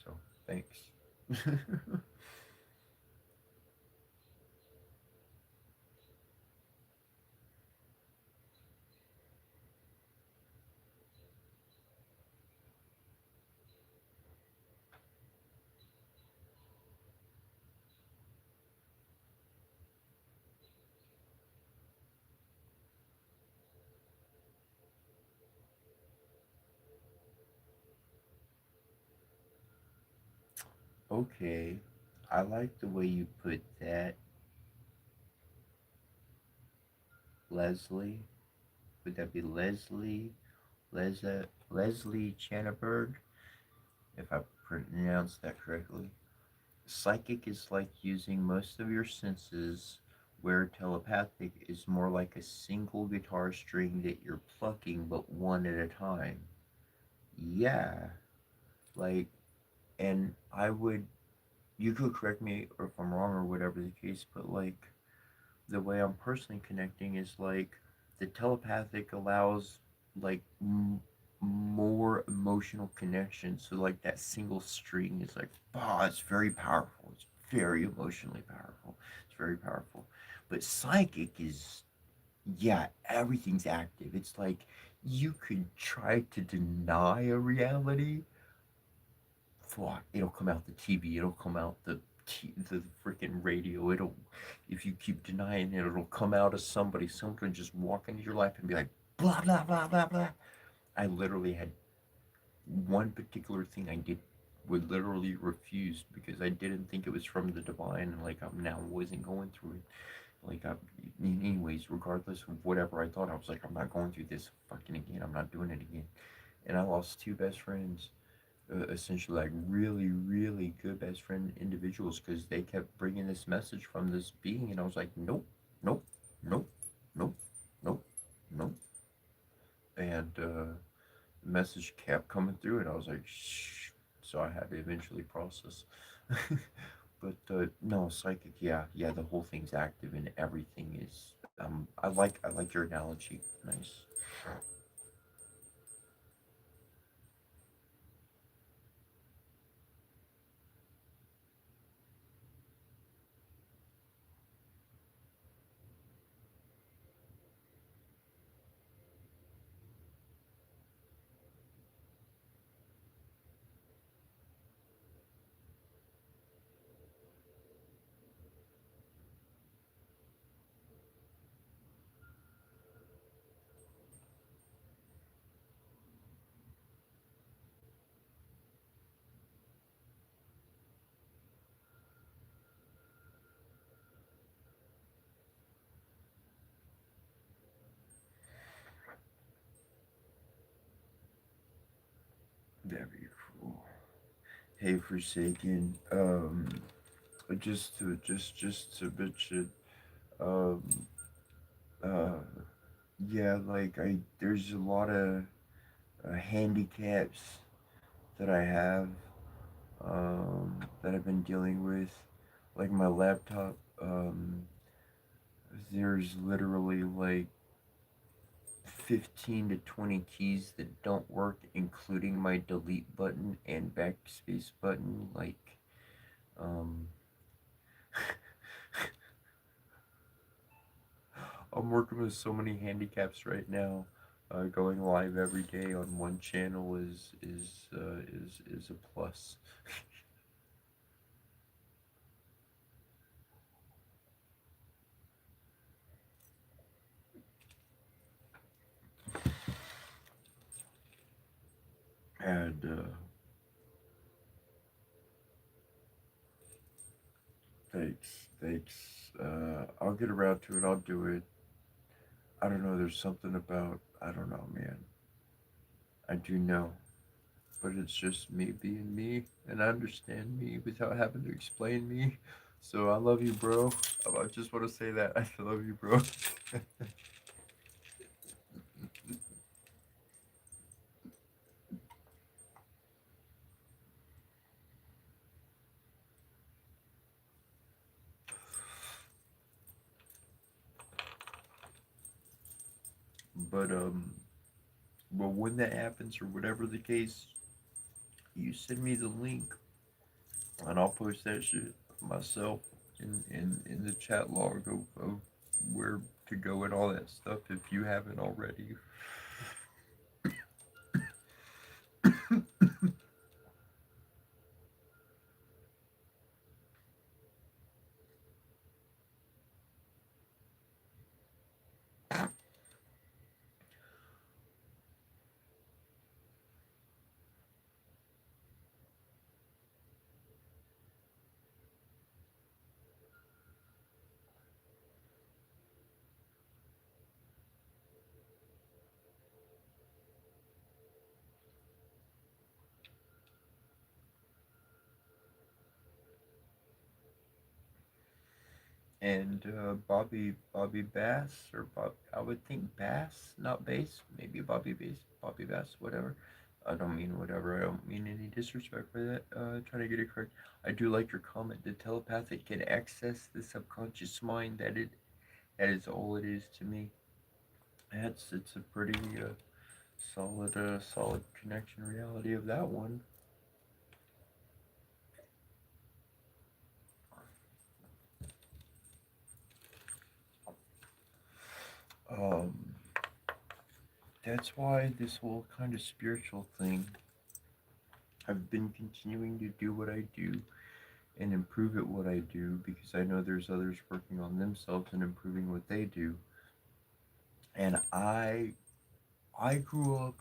so thanks. Okay, I like the way you put that, Leslie. Would that be Leslie? Leslie Channeberg, if I pronounced that correctly. Psychic is like using most of your senses, where telepathic is more like a single guitar string that you're plucking but one at a time. Yeah, like, and you could correct me or if I'm wrong or whatever the case, but like, the way I'm personally connecting is like the telepathic allows like more emotional connection. So like that single string is like, oh, it's very powerful. It's very emotionally powerful. It's very powerful. But psychic is, yeah, everything's active. It's like you could try to deny a reality, fuck, it'll come out the TV, it'll come out the freaking radio. It'll, if you keep denying it, it'll come out of somebody. Someone can just walk into your life and be like, blah blah blah blah blah. I literally had one particular thing I did would literally refuse because I didn't think it was from the divine, and like I'm now wasn't going through it. Like I, anyways, regardless of whatever I thought, I was like, I'm not going through this fucking again. I'm not doing it again. And I lost two best friends essentially like really, really good best friend individuals because they kept bringing this message from this being, and I was like, nope, nope, nope, nope, nope, nope, and the message kept coming through, and I was like, shh. So I had to eventually process. But no, psychic, yeah, yeah, the whole thing's active and everything is. I like your analogy. Nice. Very cool. Hey, Forsaken. Just to bitch it. Um, uh, yeah, like there's a lot of handicaps that I have, that I've been dealing with, like my laptop. There's literally like 15 to 20 keys that don't work, including my delete button and backspace button. Um, I'm working with so many handicaps right now. Going live every day on one channel is a plus. And thanks. I'll get around to it. I'll do it. I don't know. There's something about I don't know, man. I do know, but it's just me being me, and I understand me without having to explain me. So I love you, bro. I just want to say that I love you, bro. But but when that happens or whatever the case, you send me the link, and I'll post that shit myself in the chat log of where to go and all that stuff if you haven't already. And Bobby Bass or Bob, I would think Bass, not Bass, maybe Bobby Bass, Bobby Bass, whatever. I don't mean whatever. I don't mean any disrespect for that. Trying to get it correct. I do like your comment. The telepathic can access the subconscious mind. That is all it is to me. It's a pretty solid connection reality of that one. Um, that's why this whole kind of spiritual thing. I've been continuing to do what I do and improve at what I do because I know there's others working on themselves and improving what they do. And I grew up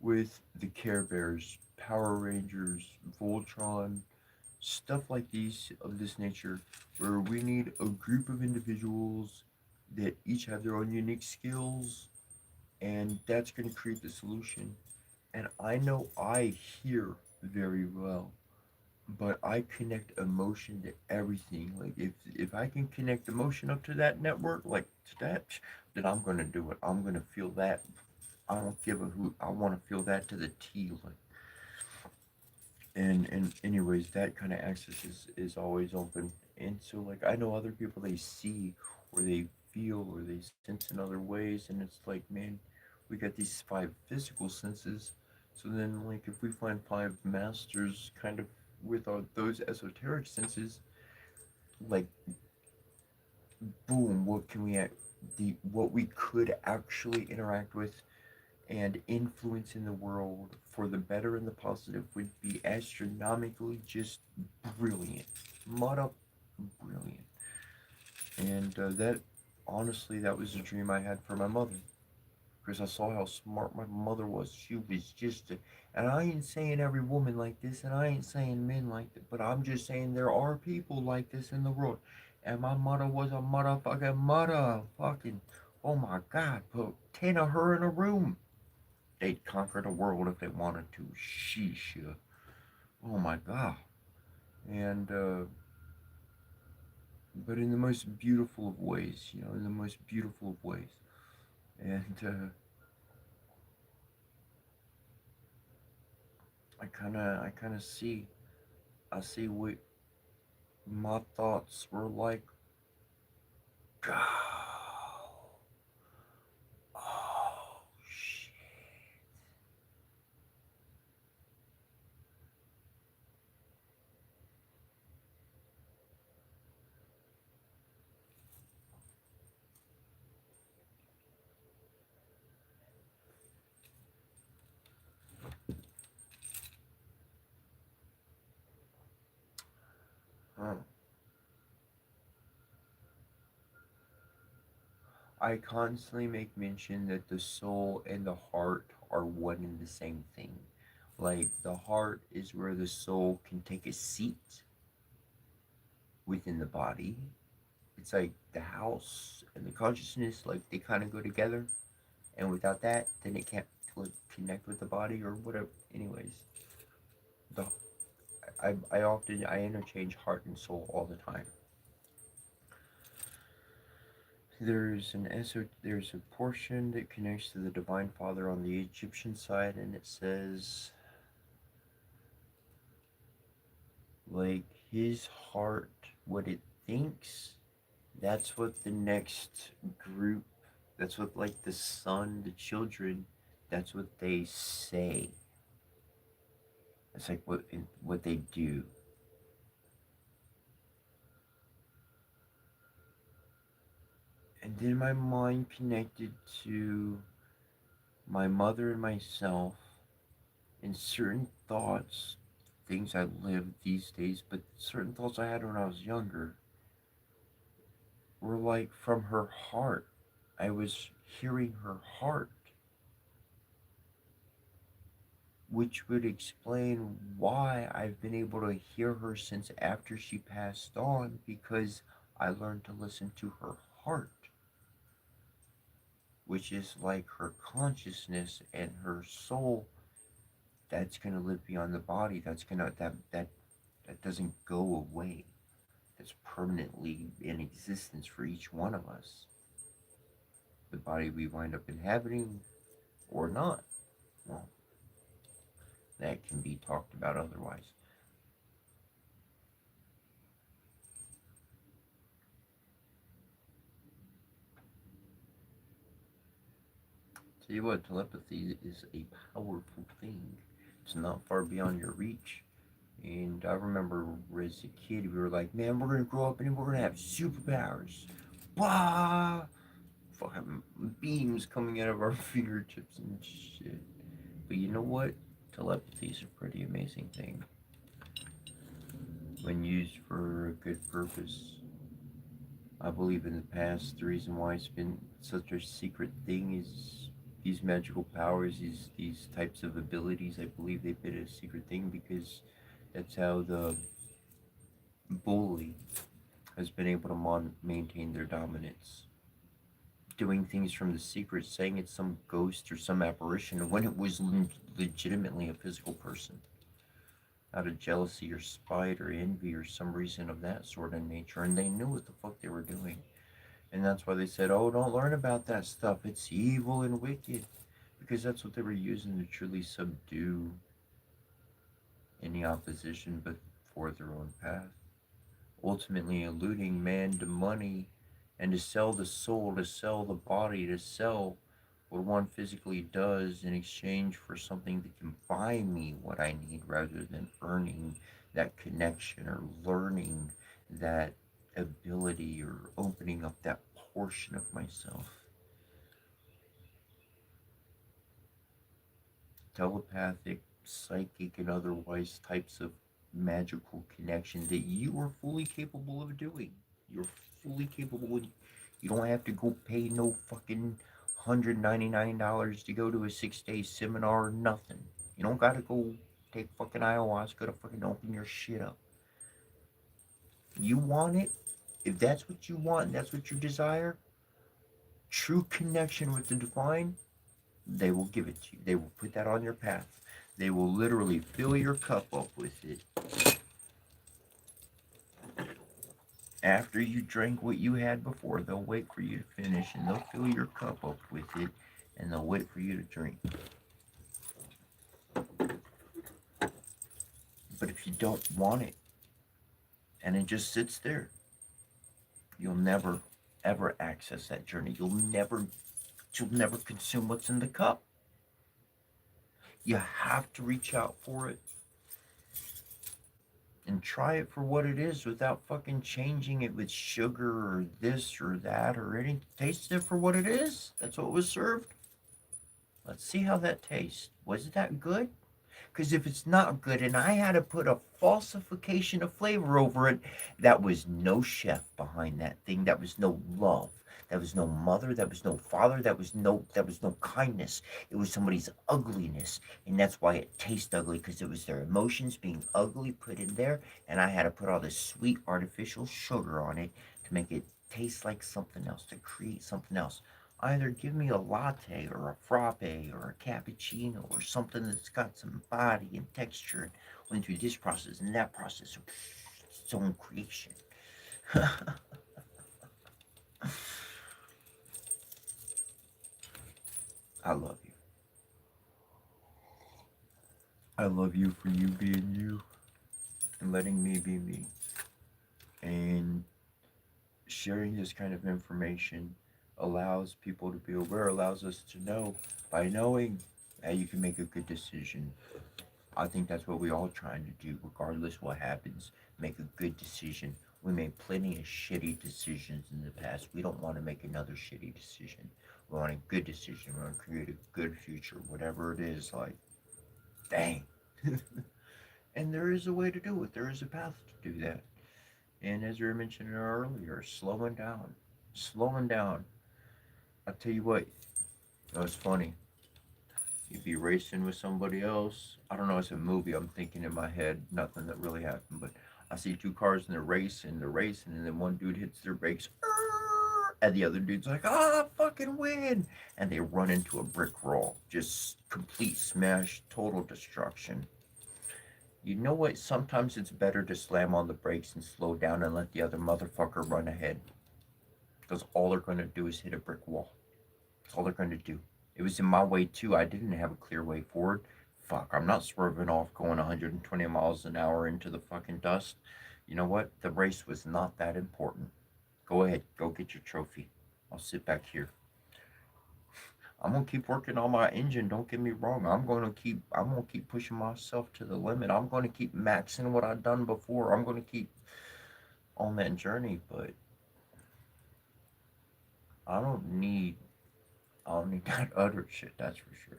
with the Care Bears, Power Rangers, Voltron, stuff like these of this nature, where we need a group of individuals that each have their own unique skills, and that's going to create the solution. And I know I hear. very well. But I connect emotion to everything. Like if I can connect emotion up to that network, like to that, then I'm gonna do it. I'm gonna feel that. I don't give a hoot. I want to feel that to the T. Like, and anyways, that kind of access is always open. And so like I know other people, they see or they feel or they sense in other ways, and it's like, man, we got these five physical senses. So then like if we find five masters kind of with those esoteric senses, like boom, what can we the what we could actually interact with and influence in the world for the better and the positive would be astronomically just brilliant. Mud up brilliant. And that, honestly, that was a dream I had for my mother. Because I saw how smart my mother was. She was just a, and I ain't saying every woman like this, and I ain't saying men like that, but I'm just saying there are people like this in the world. And my mother was a motherfucking motherfucking, oh my god, put 10 of her in a room. They'd conquer the world if they wanted to. Sheesh. Oh my god. And, but in the most beautiful of ways, in the most beautiful of ways. And, I kind of I see what my thoughts were like. Oh, oh shit. Huh. I constantly make mention that the soul and the heart are one and the same thing. Like, the heart is where the soul can take a seat within the body. It's like the house and the consciousness, like they kind of go together. And without that, then it can't connect with the body or whatever. Anyways, the I interchange heart and soul all the time. There's a portion that connects to the Divine Father on the Egyptian side, and it says like his heart, what it thinks, that's what the next group, that's what like the son, the children, that's what they say. It's like what they do. And then my mind connected to my mother and myself and certain thoughts, things I live these days, but certain thoughts I had when I was younger were like from her heart. I was hearing her heart, which would explain why I've been able to hear her since after she passed on, because I learned to listen to her heart, which is like her consciousness and her soul that's gonna live beyond the body. That doesn't go away. That's permanently in existence for each one of us. The body we wind up inhabiting or not. Well, that can be talked about otherwise. Tell you what, telepathy is a powerful thing. It's not far beyond your reach. And I remember as a kid, we were like, man, we're gonna grow up and we're gonna have superpowers. Blah! Fucking beams coming out of our fingertips and shit. But you know what? Telepathy is a pretty amazing thing when used for a good purpose. I believe in the past, the reason why it's been such a secret thing is these magical powers, these types of abilities. I believe they've been a secret thing because that's how the bully has been able to maintain their dominance. Doing things from the secret, saying it's some ghost or some apparition when it was legitimately a physical person. out of jealousy or spite or envy or some reason of that sort of nature, and they knew what the fuck they were doing. And that's why they said, oh, don't learn about that stuff. It's evil and wicked. Because that's what they were using to truly subdue any opposition but for their own path. Ultimately eluding man to money and to sell the soul, to sell the body, to sell what one physically does in exchange for something that can buy me what I need rather than earning that connection or learning that ability or opening up that portion of myself. Telepathic, psychic, and otherwise types of magical connection that you are fully capable of doing. You're fully capable. You don't have to go pay no fucking $199 to go to a 6 day seminar or nothing. You don't gotta go take fucking ayahuasca to fucking open your shit up. You want it, if that's what you want, and that's what you desire, true connection with the divine, they will give it to you. They will put that on your path. They will literally fill your cup up with it. After you drink what you had before, they'll wait for you to finish and they'll fill your cup up with it and they'll wait for you to drink. But if you don't want it and it just sits there, you'll never ever access that journey. You'll never consume what's in the cup. You have to reach out for it and try it for what it is without fucking changing it with sugar or this or that or anything. Taste it for what it is. That's what was served. Let's see how that tastes. Was that good? Because if it's not good and I had to put a falsification of flavor over it, that was no chef behind that thing. That was no love. That was no mother. That was no father. That was no kindness. It was somebody's ugliness. And that's why it tastes ugly, because it was their emotions being ugly put in there. And I had to put all this sweet artificial sugar on it to make it taste like something else, to create something else. Either give me a latte or a frappe or a cappuccino or something that's got some body and texture and went through this process and that process of its own creation. I love you. I love you for you being you and letting me be me. And sharing this kind of information allows people to be aware, allows us to know. By knowing that you can make a good decision. I think that's what we're all trying to do, regardless what happens. Make a good decision. We made plenty of shitty decisions in the past. We don't want to make another shitty decision. We want a good decision. We want to create a good future, whatever it is. Like, dang. And there is a way to do it. There is a path to do that. And as we were mentioning earlier, slowing down. Slowing down. I'll tell you what, it was funny. You'd be racing with somebody else. I don't know, it's a movie I'm thinking in my head, nothing that really happened, but I see two cars in the race and they're racing, and then one dude hits their brakes, and the other dude's like, ah, fucking win. And they run into a brick wall. Just complete smash, total destruction. You know what? Sometimes it's better to slam on the brakes and slow down and let the other motherfucker run ahead. Because all they're going to do is hit a brick wall. That's all they're going to do. It was in my way too. I didn't have a clear way forward. Fuck, I'm not swerving off going 120 miles an hour into the fucking dust. You know what? The race was not that important. Go ahead, go get your trophy. I'll sit back here. I'm gonna keep working on my engine. Don't get me wrong. I'm gonna keep pushing myself to the limit. I'm gonna keep maxing what I've done before. I'm gonna keep on that journey. But I don't need that other shit. That's for sure.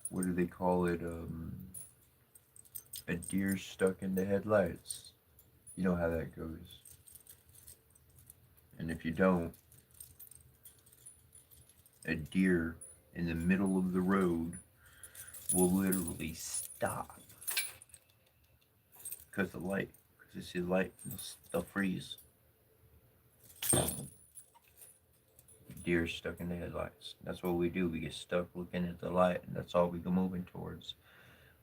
What do they call it? A deer stuck in the headlights. You know how that goes. And if you don't, a deer in the middle of the road will literally stop because they see the light, they'll freeze. Deer stuck in the headlights. That's what we do. We get stuck looking at the light, and that's all we go moving towards.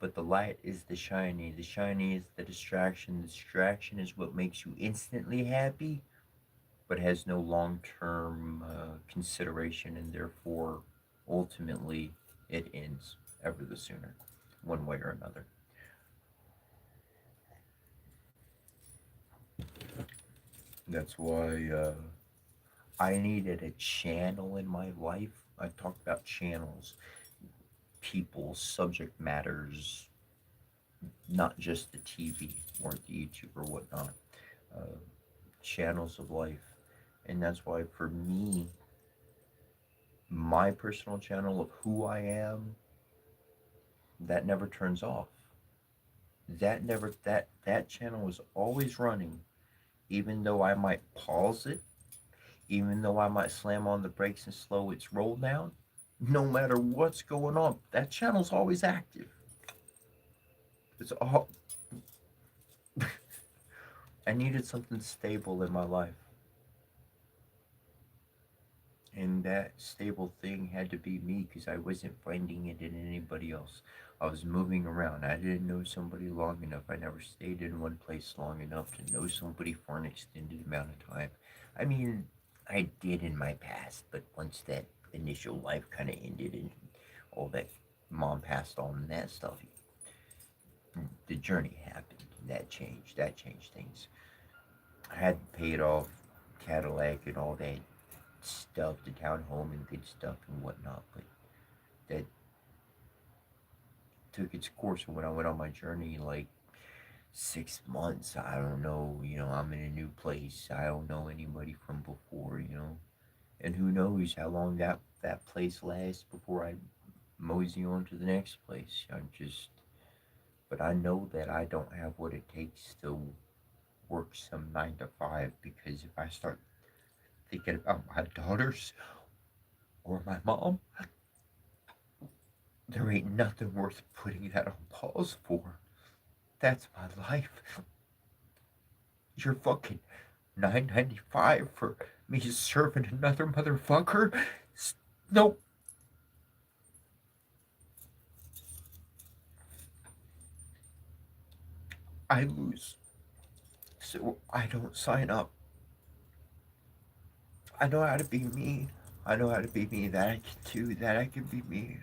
But the light is the shiny. The shiny is the distraction. The distraction is what makes you instantly happy, but has no long term consideration, and therefore, ultimately, it ends ever the sooner, one way or another. That's why I needed a channel in my life. I talked about channels, people, subject matters, not just the TV or the YouTube or whatnot. Uh, Channels of life. And that's why, for me, my personal channel of who I am, that never turns off. That channel is always running, even though I might pause it, even though I might slam on the brakes and slow its roll down. No matter what's going on, that channel's always active. It's all I needed something stable in my life. And that stable thing had to be me because I wasn't finding it in anybody else. I was moving around. I didn't know somebody long enough. I never stayed in one place long enough to know somebody for an extended amount of time. I mean, I did in my past, but once that initial life kind of ended and all that mom passed on and that stuff, the journey happened. That changed. That changed things. I had paid off Cadillac and all that stuff, the townhome and good stuff and whatnot, but that took its course when I went on my journey, like 6 months. I don't know, I'm in a new place. I don't know anybody from before. And who knows how long that place lasts before I mosey on to the next place. But I know that I don't have what it takes to work some 9 to 5, because if I start thinking about my daughters or my mom, there ain't nothing worth putting that on pause for. That's my life. You're fucking 9.95 for me serving another motherfucker? Nope. I lose. So I don't sign up. I know how to be me. I know how to be me. That I can do. That I can be me.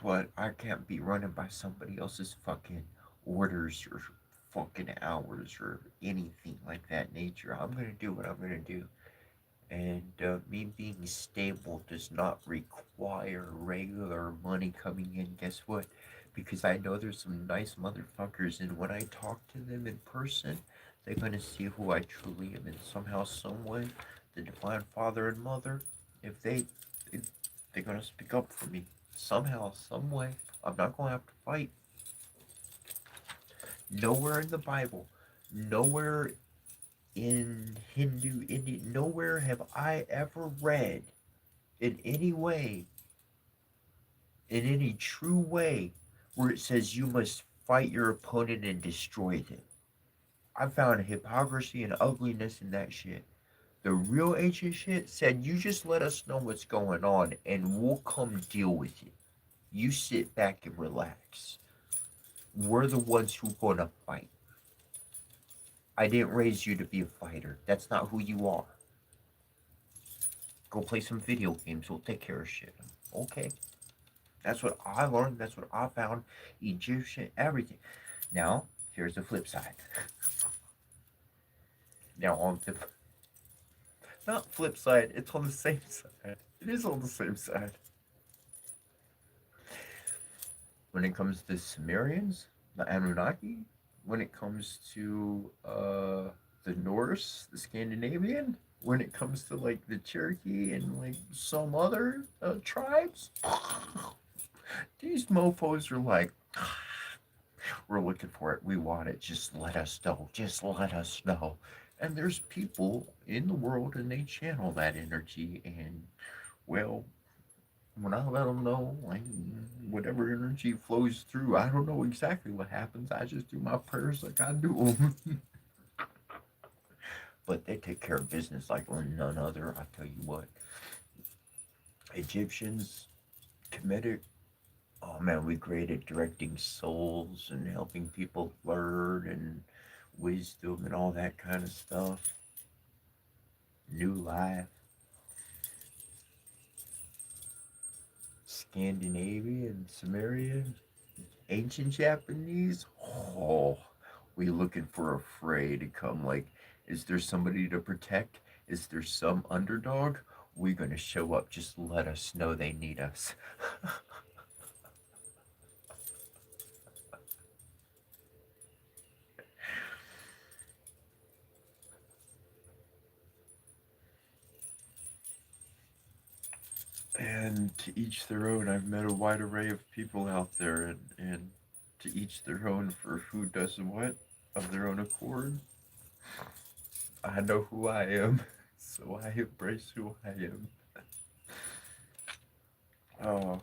But I can't be running by somebody else's fucking orders or fucking hours or anything like that nature. I'm gonna do what I'm gonna do. And me being stable does not require regular money coming in. Guess what? Because I know there's some nice motherfuckers, and when I talk to them in person, they're gonna see who I truly am. And somehow, some way, the divine father and mother, if if they're gonna speak up for me somehow, some way. I'm not gonna have to fight. Nowhere in the Bible, nowhere in Hindu, Indian, nowhere have I ever read in any way, in any true way, where it says you must fight your opponent and destroy them. I found hypocrisy and ugliness in that shit. The real ancient shit said, you just let us know what's going on and we'll come deal with it. You sit back and relax. We're the ones who gonna fight. I didn't raise you to be a fighter. That's not who you are. Go play some video games. We'll take care of shit. Okay. That's what I learned. That's what I found. Egyptian, everything. Now, here's the flip side. Now, on the not flip side, it's on the same side. It is on the same side. When it comes to Sumerians, the Anunnaki, when it comes to the Norse, the Scandinavian, when it comes to like the Cherokee and like some other tribes, these mofos are like, we're looking for it. We want it. Just let us know. Just let us know. And there's people in the world and they channel that energy. And, well, when I let them know, like, whatever energy flows through, I don't know exactly what happens. I just do my prayers like I do them. but they take care of business like none other. I tell you what, Egyptians committed. Oh man, we great at directing souls and helping people learn and wisdom and all that kind of stuff. New life. Scandinavian, Sumerian, ancient Japanese. Oh, we looking for a fray to come. Like, is there somebody to protect? Is there some underdog? We're gonna show up. Just let us know they need us. And to each their own. I've met a wide array of people out there, and to each their own for who does what of their own accord. I know who I am, so I embrace who I am. Oh.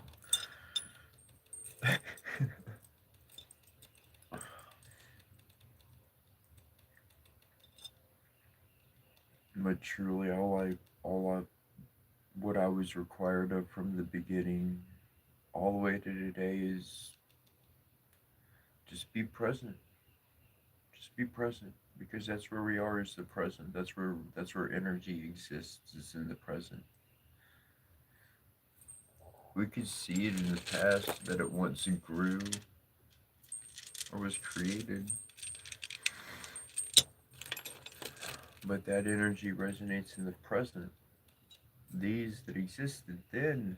But truly, what I was required of from the beginning, all the way to today, is just be present. Just be present, because that's where we are. Is the present. That's where energy exists. Is in the present. We could see it in the past that it once grew or was created, but that energy resonates in the present. These that existed then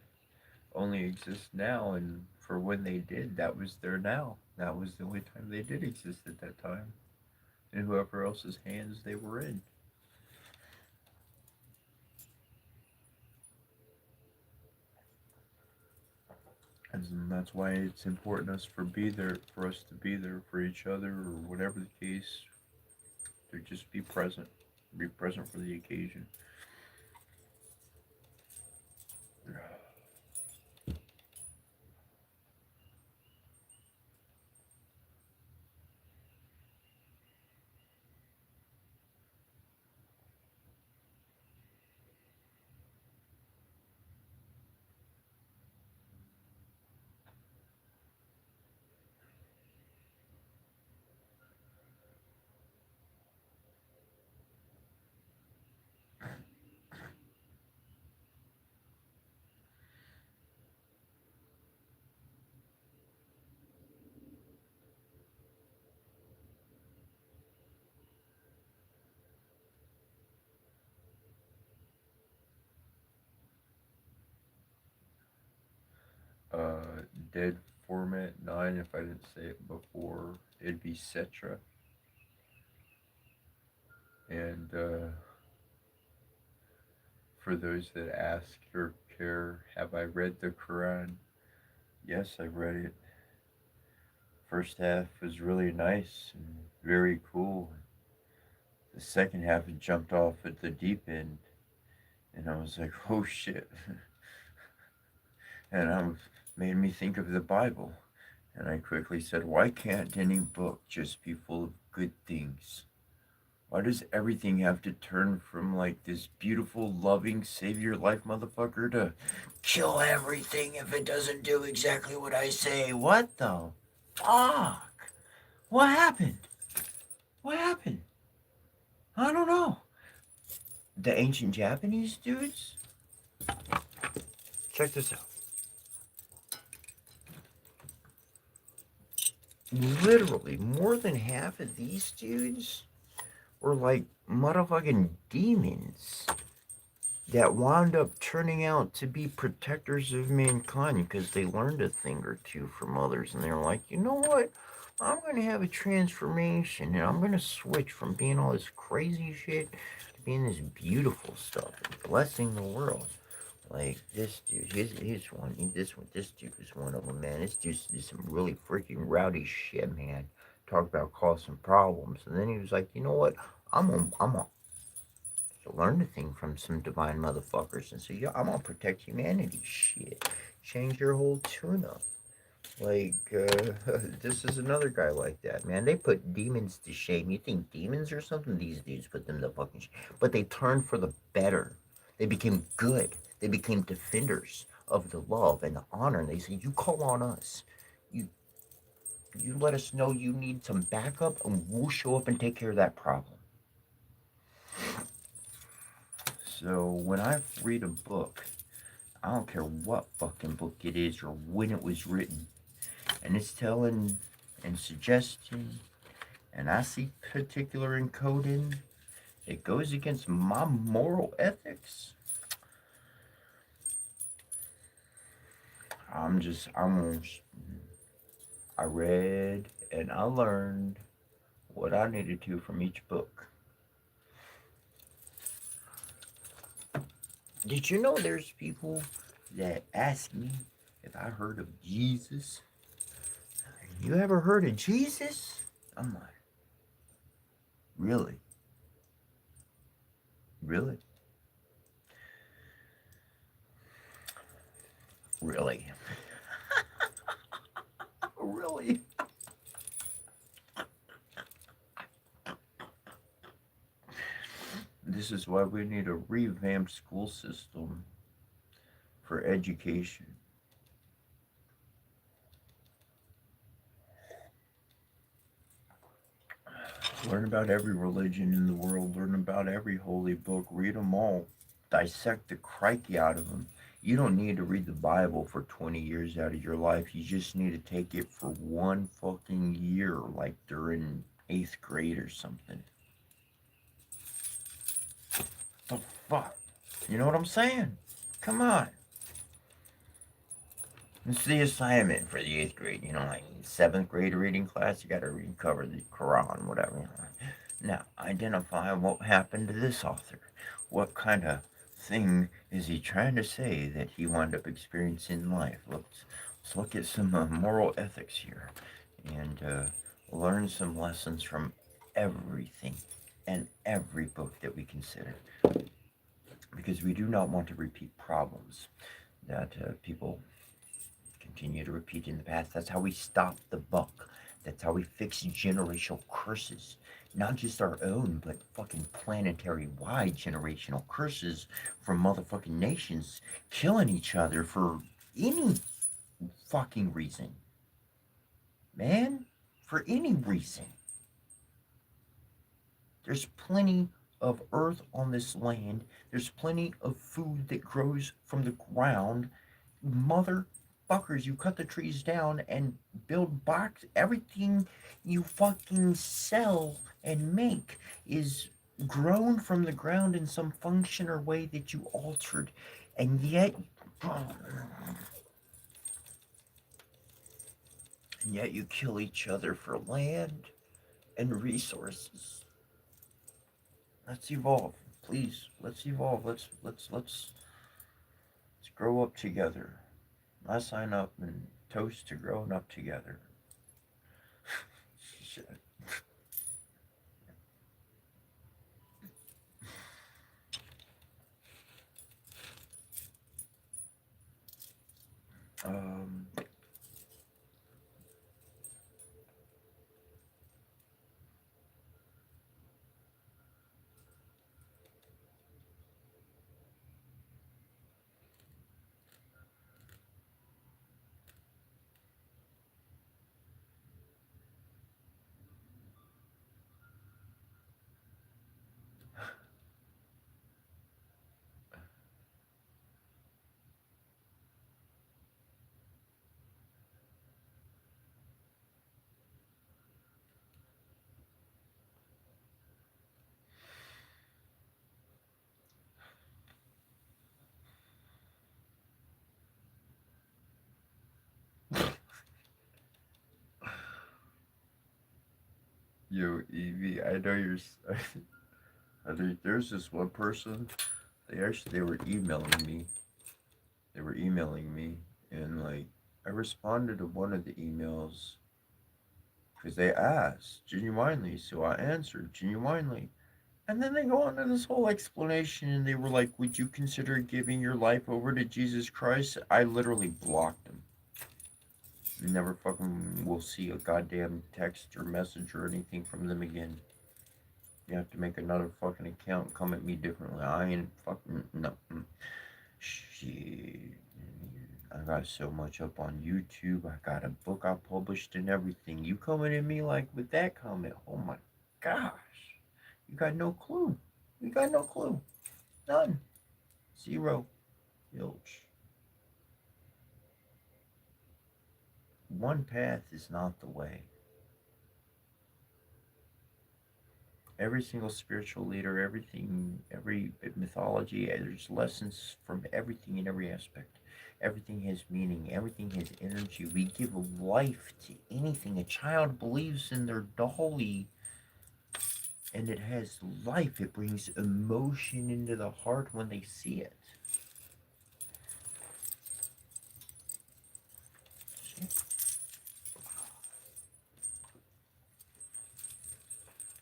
only exist now, and for when they did, that was their now. That was the only time they did exist at that time, and whoever else's hands they were in. And that's why it's important for us to be there for each other, or whatever the case, to just be present for the occasion. Uh, Dead format 9, if I didn't say it before, it'd be Cetra. And for those that ask or care, have I read the Quran? Yes, I read it. First half was really nice and very cool. The second half it jumped off at the deep end, and I was like, oh shit. And made me think of the Bible. And I quickly said, why can't any book just be full of good things? Why does everything have to turn from like this beautiful, loving, save your life motherfucker to kill everything if it doesn't do exactly what I say? What the fuck? What happened? What happened? I don't know. The ancient Japanese dudes? Check this out. Literally, more than half of these dudes were like motherfucking demons that wound up turning out to be protectors of mankind because they learned a thing or two from others, and they were like, you know what? I'm going to have a transformation, and I'm going to switch from being all this crazy shit to being this beautiful stuff and blessing the world. Like this dude, this dude was one of them, man. This dude did some really freaking rowdy shit, man. Talk about causing problems, and then he was like, you know what? I'm gonna learn the thing from some divine motherfuckers, and say, yeah, I'm gonna protect humanity. Shit, change your whole tune up. Like, this is another guy like that, man. They put demons to shame. You think demons or something? These dudes put them to fucking shame. But they turned for the better. They became good. They became defenders of the love and the honor. And they said, you call on us. You you let us know you need some backup, and we'll show up and take care of that problem. So when I read a book, I don't care what fucking book it is or when it was written, and it's telling and suggesting, and I see particular encoding, it goes against my moral ethics. I read and I learned what I needed to from each book. Did you know there's people that ask me if I heard of Jesus? You ever heard of Jesus? I'm like, really? Really? Really? Really? This is why we need a revamped school system for education. Learn about every religion in the world, learn about every holy book, read them all, dissect the crikey out of them. You don't need to read the Bible for 20 years out of your life. You just need to take it for one fucking year, like during 8th grade or something. The fuck? You know what I'm saying? Come on. It's the assignment for the 8th grade. You know, like 7th grade reading class, you got to read cover the Quran, whatever. You know. Now, identify what happened to this author. What kind of thing is he trying to say that he wound up experiencing in life? Let's look at some moral ethics here and learn some lessons from everything and every book that we consider. Because we do not want to repeat problems that people continue to repeat in the past. That's how we stop the buck. That's how we fix generational curses. Not just our own, but fucking planetary wide generational curses from motherfucking nations killing each other for any fucking reason. Man, for any reason. There's plenty of earth on this land. There's plenty of food that grows from the ground. Motherfuckers, you cut the trees down and build box. Everything you fucking sell and make is grown from the ground in some function or way that you altered. And yet, you kill each other for land and resources. Let's evolve, please. Let's evolve. Let's grow up together. I sign up and toast to growing up together. Shit. Um, Yo, Evie, I know you're. There's this one person. They were emailing me. They were emailing me, and like I responded to one of the emails because they asked genuinely, so I answered genuinely. And then they go on to this whole explanation, and they were like, "Would you consider giving your life over to Jesus Christ?" I literally blocked them. You never fucking will see a goddamn text or message or anything from them again. You have to make another fucking account and come at me differently. I ain't fucking no. Shit. I got so much up on YouTube. I got a book I published and everything. You coming at me like with that comment? Oh my gosh. You got no clue. You got no clue. None. Zero. Zilch. One path is not the way. Every single spiritual leader, everything, every mythology, there's lessons from everything in every aspect. Everything has meaning, everything has energy. We give life to anything. A child believes in their dolly and it has life. It brings emotion into the heart when they see it.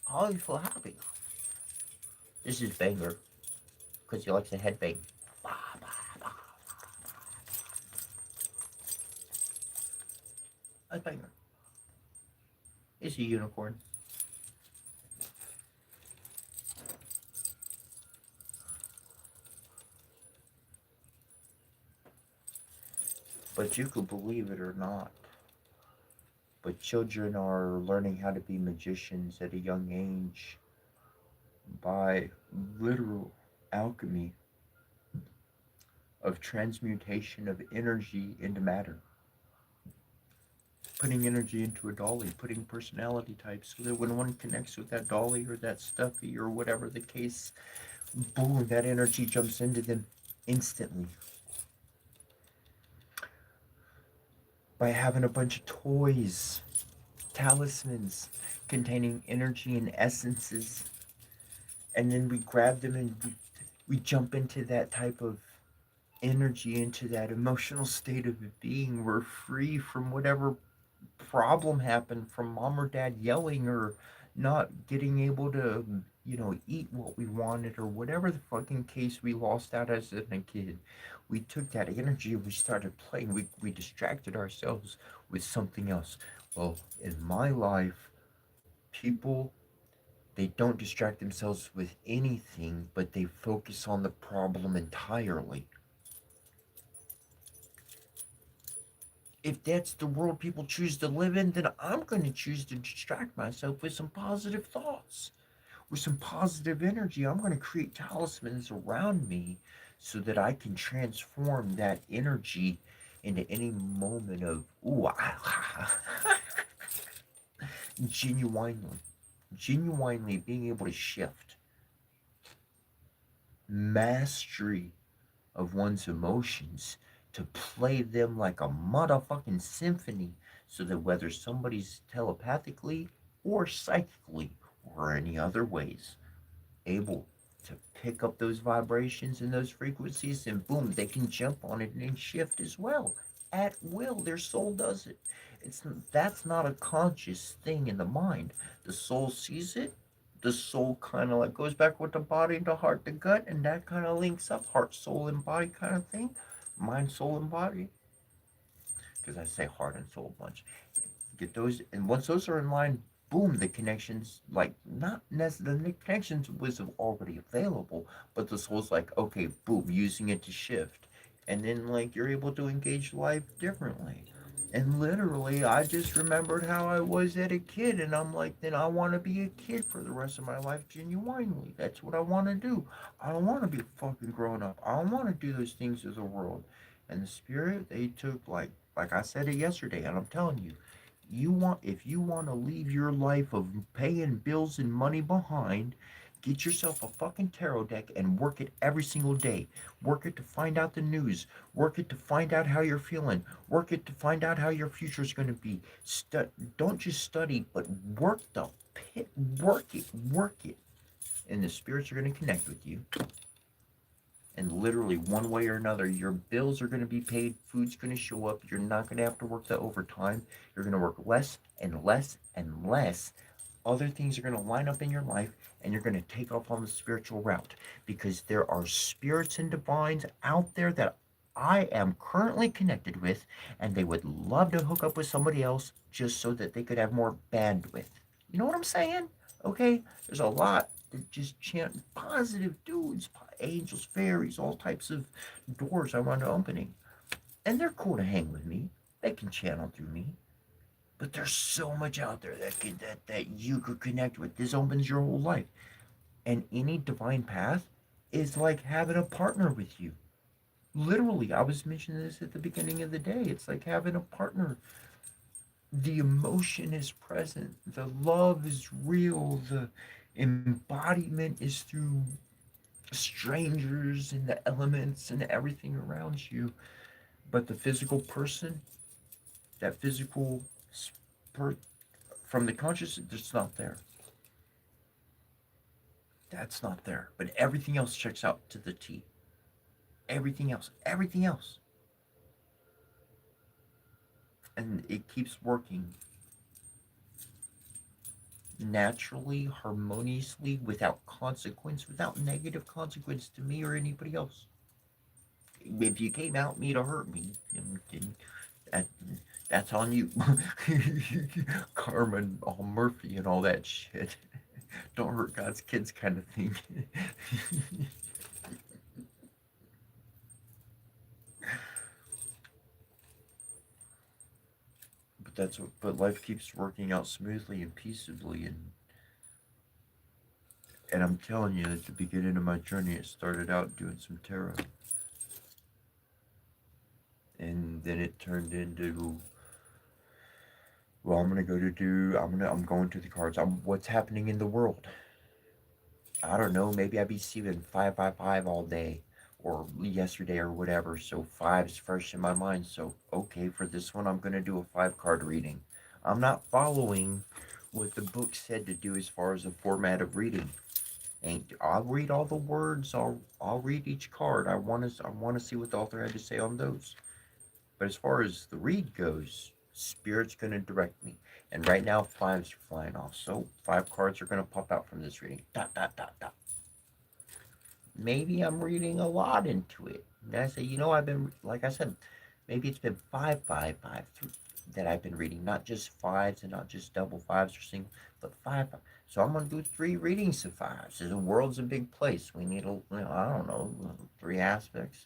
How you feel happy? This is Banger, because he likes to headbang. That's Banger. It's a unicorn. But you could believe it or not, but children are learning how to be magicians at a young age by literal alchemy of transmutation of energy into matter. Putting energy into a dolly, putting personality types so that when one connects with that dolly or that stuffy or whatever the case, boom, that energy jumps into them instantly. By having a bunch of toys, talismans containing energy and essences, and then we grab them and we jump into that type of energy, into that emotional state of being. We're free from whatever problem happened from mom or dad yelling or not getting able to, eat what we wanted or whatever the fucking case we lost out as a kid. We took that energy, we started playing, we distracted ourselves with something else. Well, in my life, people, they don't distract themselves with anything, but they focus on the problem entirely. If that's the world people choose to live in, then I'm going to choose to distract myself with some positive thoughts, with some positive energy. I'm going to create talismans around me so that I can transform that energy into any moment of, ooh, genuinely, genuinely being able to shift. Mastery of one's emotions to play them like a motherfucking symphony so that whether somebody's telepathically or psychically or any other ways able to pick up those vibrations and those frequencies, and boom, they can jump on it and shift as well at will. Their soul does it. It's That's not a conscious thing in the mind. The soul sees it. The soul kind of like goes back with the body to heart to gut, and that kind of links up heart, soul, and body kind of thing, mind, soul, and body. Because I say heart and soul a bunch. Get those, and once those are in line, boom, the connections, like, not necessarily, the connections was already available, but the soul's like, okay, boom, using it to shift. And then, like, you're able to engage life differently. And literally, I just remembered how I was at a kid, and I'm like, then I want to be a kid for the rest of my life, genuinely. That's what I want to do. I don't want to be fucking grown up. I don't want to do those things to the world. And the spirit, they took, like I said it yesterday, and I'm telling you, if you want to leave your life of paying bills and money behind, get yourself a fucking tarot deck and work it every single day. Work it to find out the news. Work it to find out how you're feeling. Work it to find out how your future is going to be. Don't just study, but work the pit. Work it. Work it. And the spirits are going to connect with you. And literally, one way or another, your bills are going to be paid, food's going to show up, you're not going to have to work the overtime, you're going to work less and less and less. Other things are going to line up in your life, and you're going to take off on the spiritual route, because there are spirits and divines out there that I am currently connected with, and they would love to hook up with somebody else just so that they could have more bandwidth. You know what I'm saying? Okay? There's a lot that just chant positive dudes, angels, fairies, all types of doors I want to opening. And they're cool to hang with me. They can channel through me. But there's so much out there that you could connect with. This opens your whole life. And any divine path is like having a partner with you. Literally, I was mentioning this at the beginning of the day. It's like having a partner. The emotion is present, the love is real, the embodiment is through strangers and the elements and everything around you. But the physical person, that physical spurt from the conscious, it's not there. That's not there. But everything else checks out to the T. Everything else. And it keeps working naturally, harmoniously, without consequence, without negative consequence to me or anybody else. If you came out me to hurt me, that, that's on you. Carmen, all Murphy, and all that shit. Don't hurt God's kids, kind of thing. But life keeps working out smoothly and peaceably, and I'm telling you, at the beginning of my journey, it started out doing some tarot, and then it turned into, well, I'm gonna go to do. I'm going to the cards. What's happening in the world? I don't know. Maybe I'd be seeing 555 all day, or yesterday, or whatever. So five's fresh in my mind. So okay, for this one, I'm gonna do a 5 card reading. I'm not following what the book said to do as far as the format of reading. Ain't I'll read all the words. I'll read each card. I want to see what the author had to say on those. But as far as the read goes, Spirit's going to direct me. And right now, fives are flying off. So 5 cards are going to pop out from this reading. Dot, dot, dot, dot. Maybe I'm reading a lot into it. And I say, I've been, like I said, maybe it's been 555 that I've been reading. Not just fives and not just double fives or single, but five. So I'm going to do 3 readings of fives. The world's a big place. We need, I don't know, 3 aspects.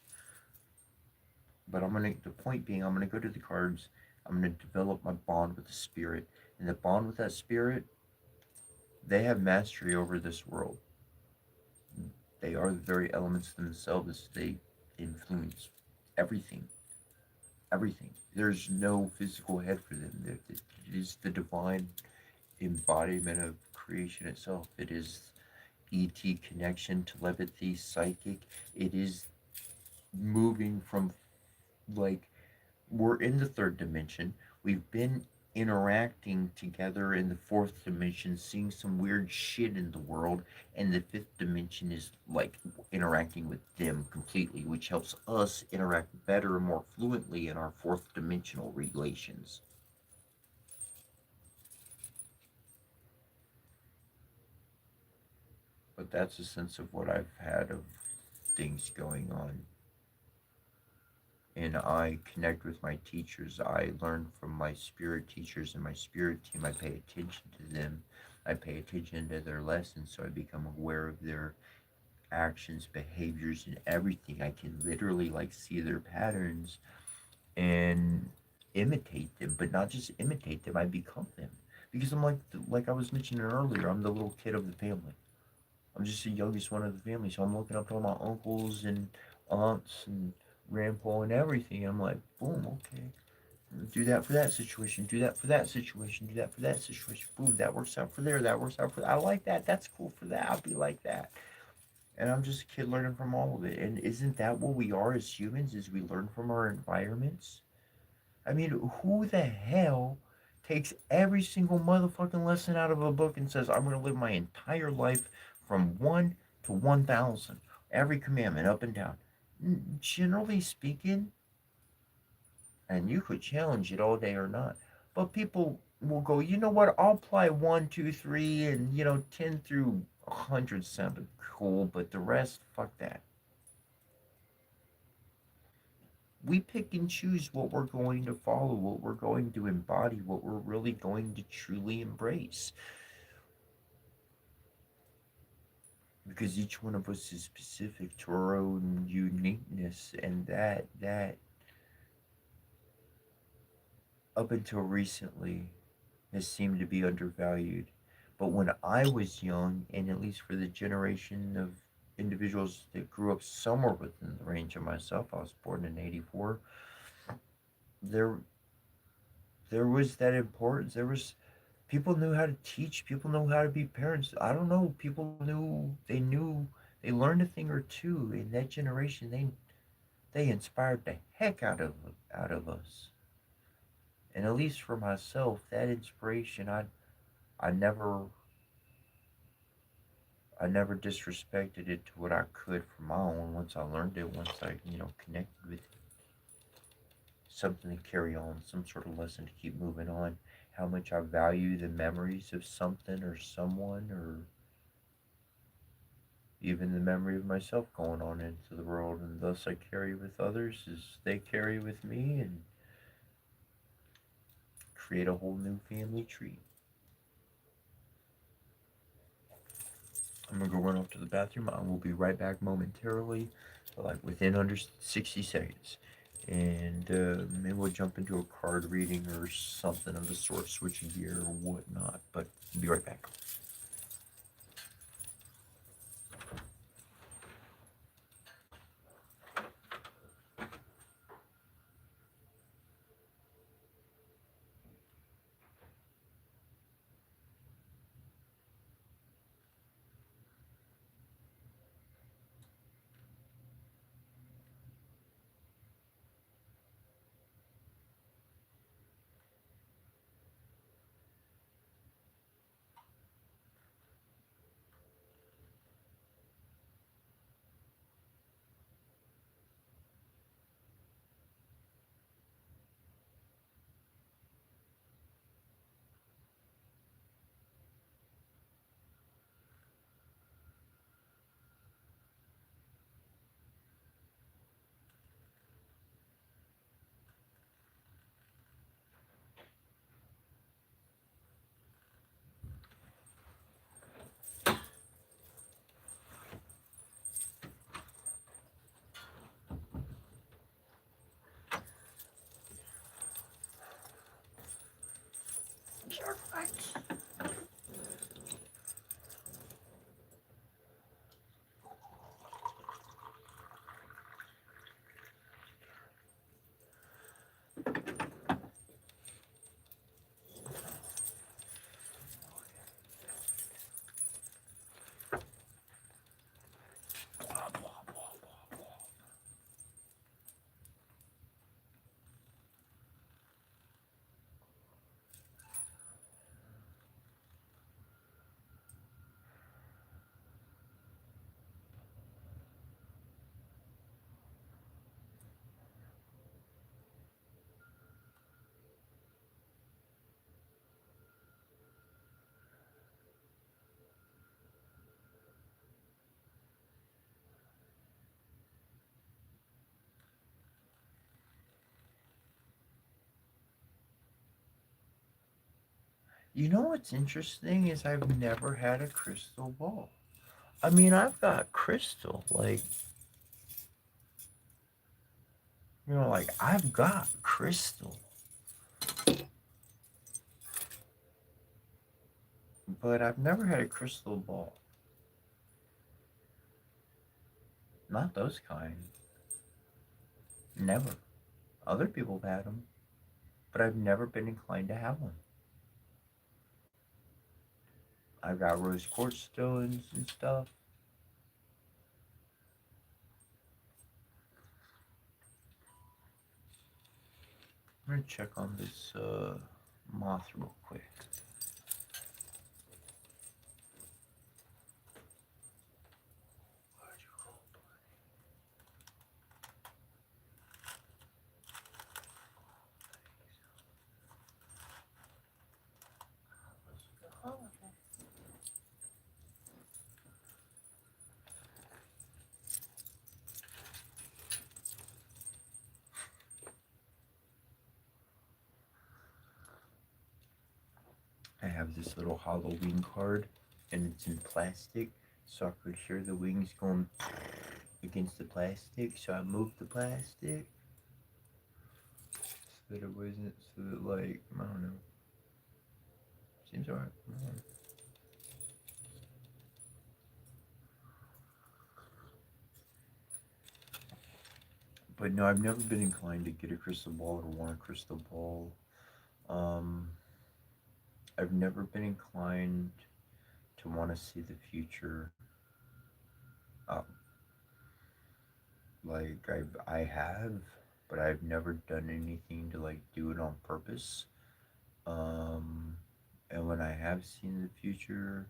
But the point being, I'm gonna go to the cards. I'm gonna develop my bond with the spirit, and the bond with that spirit, they have mastery over this world. They are the very elements themselves. They influence everything, everything. There's no physical head for them. It is the divine embodiment of creation itself. It is ET connection, telepathy, psychic. It is moving from, like, we're in the third dimension. We've been interacting together in the fourth dimension, seeing some weird shit in the world, and the fifth dimension is like interacting with them completely, which helps us interact better and more fluently in our fourth dimensional relations. But that's a sense of what I've had of things going on. And I connect with my teachers. I learn from my spirit teachers and my spirit team. I pay attention to them. I pay attention to their lessons, so I become aware of their actions, behaviors, and everything. I can literally like see their patterns and imitate them, but not just imitate them. I become them because I'm like I was mentioning earlier. I'm the little kid of the family. I'm just the youngest one of the family, so I'm looking up to all my uncles and aunts and grandpa and everything. I'm like, boom, okay. Do that for that situation. Do that for that situation. Do that for that situation. Boom, that works out for there. That works out for that. I like that. That's cool for that. I'll be like that. And I'm just a kid learning from all of it. And isn't that what we are as humans? Is we learn from our environments? I mean, who the hell takes every single motherfucking lesson out of a book and says, I'm going to live my entire life from 1 to 1,000, every commandment up and down? Generally speaking, and you could challenge it all day or not, but people will go, you know what, I'll apply one, two, three, and 10 through 100 sounded cool, but the rest, fuck that. we pick and choose what we're going to follow, what we're going to embody, what we're really going to truly embrace. Because each one of us is specific to our own uniqueness, and that up until recently has seemed to be undervalued. But when I was young, and at least for the generation of individuals that grew up somewhere within the range of myself, I was born in '84. There, there was that importance. There was people knew how to teach. People knew how to be parents. I don't know. People knew they learned a thing or two in that generation. They inspired the heck out of us. And at least for myself, that inspiration, I never I never disrespected it to what I could for my own. Once I learned it, once I connected with it, something to carry on, some sort of lesson to keep moving on. How much I value the memories of something or someone, or even the memory of myself going on into the world, and thus I carry with others as they carry with me, and create a whole new family tree. I'm gonna go run off to the bathroom. I will be right back momentarily, like within under 60 seconds. And maybe we'll jump into a card reading or something of the sort, switching gear or whatnot. But I'll be right back. You know what's interesting is I've never had a crystal ball. I mean, I've got crystal, like, like I've got crystal, but I've never had a crystal ball. Not those kind. Never. Other people have had them, but I've never been inclined to have one. I've got rose quartz stones and stuff. I'm gonna check on this moth real quick. I have this little Halloween card, and it's in plastic, so I could hear the wings going against the plastic. So I moved the plastic so that it wasn't, so that, like, I don't know. Seems alright. But no, I've never been inclined to get a crystal ball or want a crystal ball. Um, I've never been inclined to want to see the future. Uh, I have, but I've never done anything to like do it on purpose. Um, and when I have seen the future,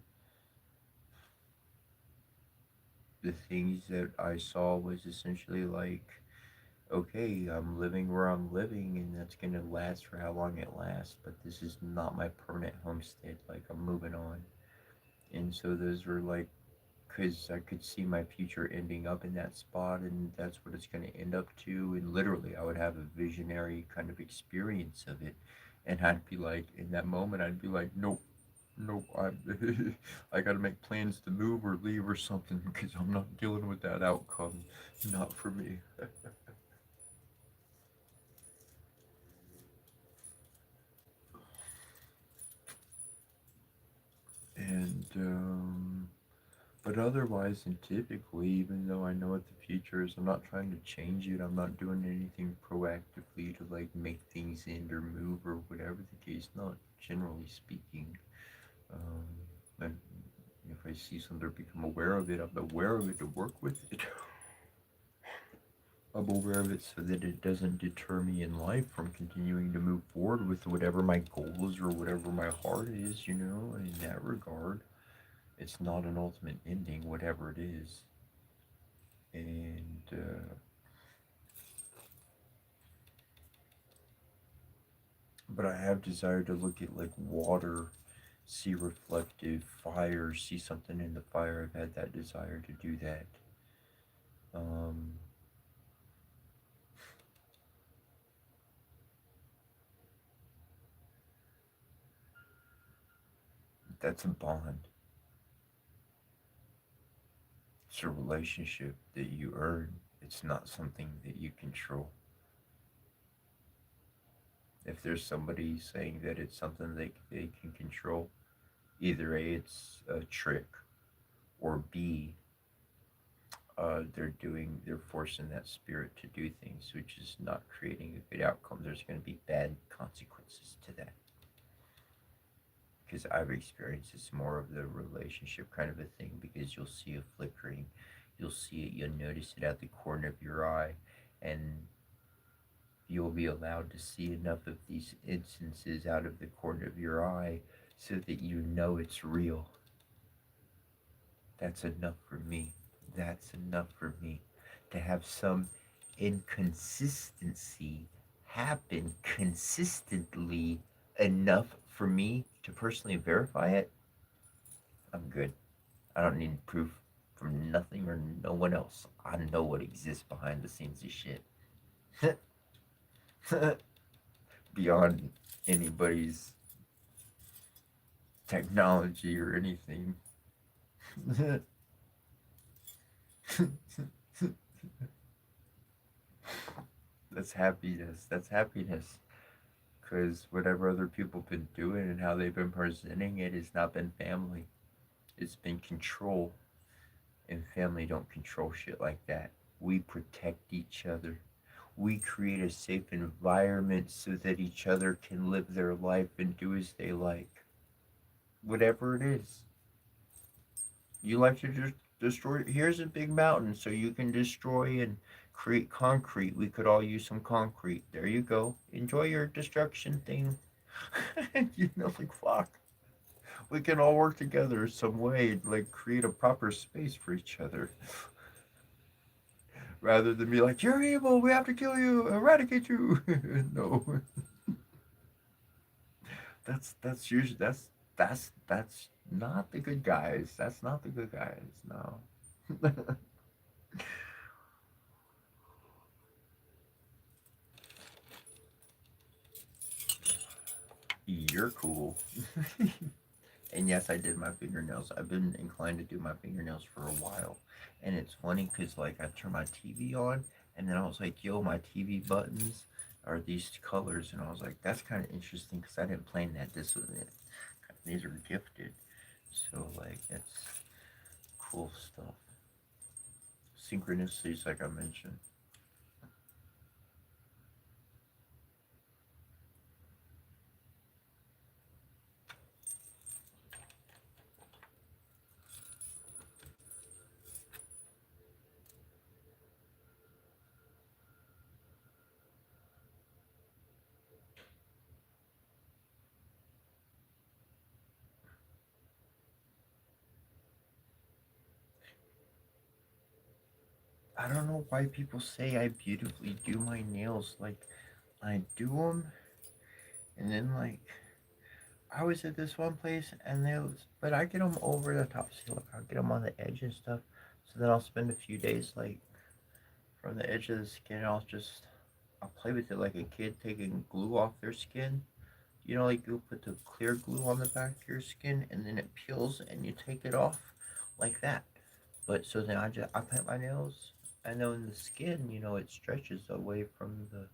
the things that I saw was essentially like, okay, I'm living where I'm living, and that's gonna last for how long it lasts. But this is not my permanent homestead. Like, I'm moving on, and so those were like, because I could see my future ending up in that spot, and that's what it's going to end up to. And literally, I would have a visionary kind of experience of it, and I'd be like, in that moment, I'd be like, nope, nope, I got to make plans to move or leave or something because I'm not dealing with that outcome. Not for me. And but otherwise, and typically, even though I know what the future is, I'm not trying to change it. I'm not doing anything proactively to like make things end or move or whatever the case. Not generally speaking. Um, and if I see something or become aware of it, I'm aware of it to work with it. I'm aware of it so that it doesn't deter me in life from continuing to move forward with whatever my goals or whatever my heart is, in that regard. It's not an ultimate ending, whatever it is. And but I have desire to look at like water, see reflective fire, see something in the fire. I've had that desire to do that. Um, that's a bond. It's a relationship that you earn. It's not something that you control. If there's somebody saying that it's something they can control, either A, it's a trick, or B, they're forcing that spirit to do things, which is not creating a good outcome. There's going to be bad consequences to that. Because I've experienced it's more of the relationship kind of a thing, because you'll see a flickering, you'll notice it at the corner of your eye, and you'll be allowed to see enough of these instances out of the corner of your eye so that you know it's real. That's enough for me. That's enough for me. To have some inconsistency happen consistently enough for me to personally verify it, I'm good. I don't need proof from nothing or no one else. I know what exists behind the scenes of shit. Beyond anybody's technology or anything. That's happiness. That's happiness. Because whatever other people been doing and how they've been presenting it has not been family. It's been control. And family don't control shit like that. We protect each other. We create a safe environment so that each other can live their life and do as they like. Whatever it is. You like to just destroy. Here's a big mountain so you can destroy and create concrete. We could all use some concrete. There you go. Enjoy your destruction thing. Like, fuck. We can all work together some way, like create a proper space for each other. Rather than be like, you're evil, we have to kill you, eradicate you. No. That's usually that's not the good guys. That's not the good guys, no. You're cool. And yes, I did my fingernails. I've been inclined to do my fingernails for a while. And it's funny because, like, I turned my TV on, and then I was like, yo, my TV buttons are these colors. And I was like, that's kind of interesting because I didn't plan that. This was it. These are gifted. So, like, it's cool stuff. Synchronicities, like I mentioned. I don't know why people say I beautifully do my nails. Like, I do them, and then, like, I was at this one place, and they was, but I get them over the top. See, look, I'll get them on the edge and stuff. So then I'll spend a few days, like, from the edge of the skin, I'll play with it like a kid taking glue off their skin. You know, like you put the clear glue on the back of your skin, and then it peels, and you take it off, like that. But so then I paint my nails, and then the skin, it stretches away from the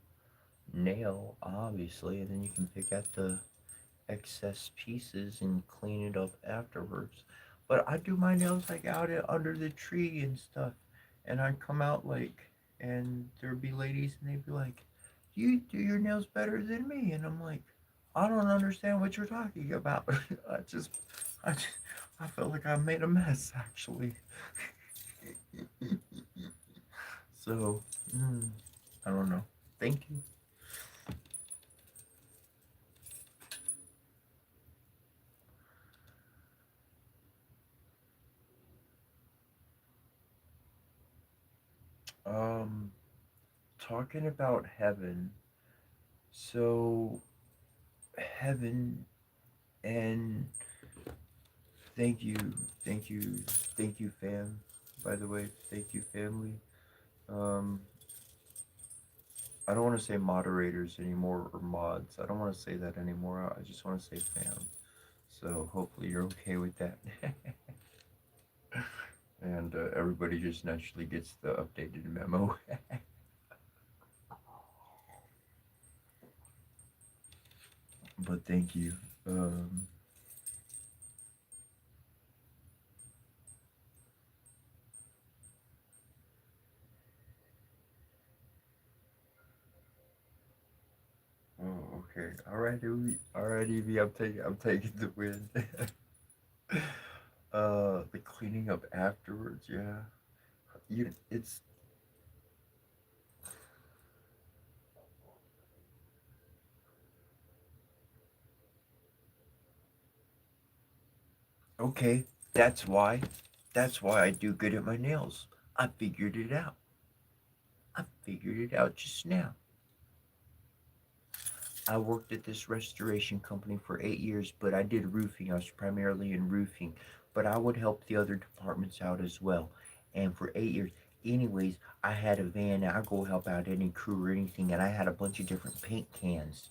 nail, obviously, and then you can pick at the excess pieces and clean it up afterwards. But I do my nails like out under the tree and stuff, and I'd come out like, and there'd be ladies, and they'd be like, "You do your nails better than me," and I'm like, "I don't understand what you're talking about." I just, I just, I felt like I made a mess actually. So, mm, I don't know. Thank you. Um, Talking about heaven. So, heaven and thank you, thank you, thank you, fam. By the way, thank you, family. Um, I don't want to say moderators anymore or mods. I don't want to say that anymore. I just want to say fam. So hopefully you're okay with that. And everybody just naturally gets the updated memo. But thank you. Um, oh, okay. All right, Evie. All right, Evie. I'm taking the win. The cleaning up afterwards. Yeah. It's okay. That's why. That's why I do good at my nails. I figured it out. I figured it out just now. I worked at this restoration company for 8 years, but I did roofing. I was primarily in roofing, but I would help the other departments out as well. And for 8 years, anyways, I had a van. I go help out any crew or anything, and I had a bunch of different paint cans.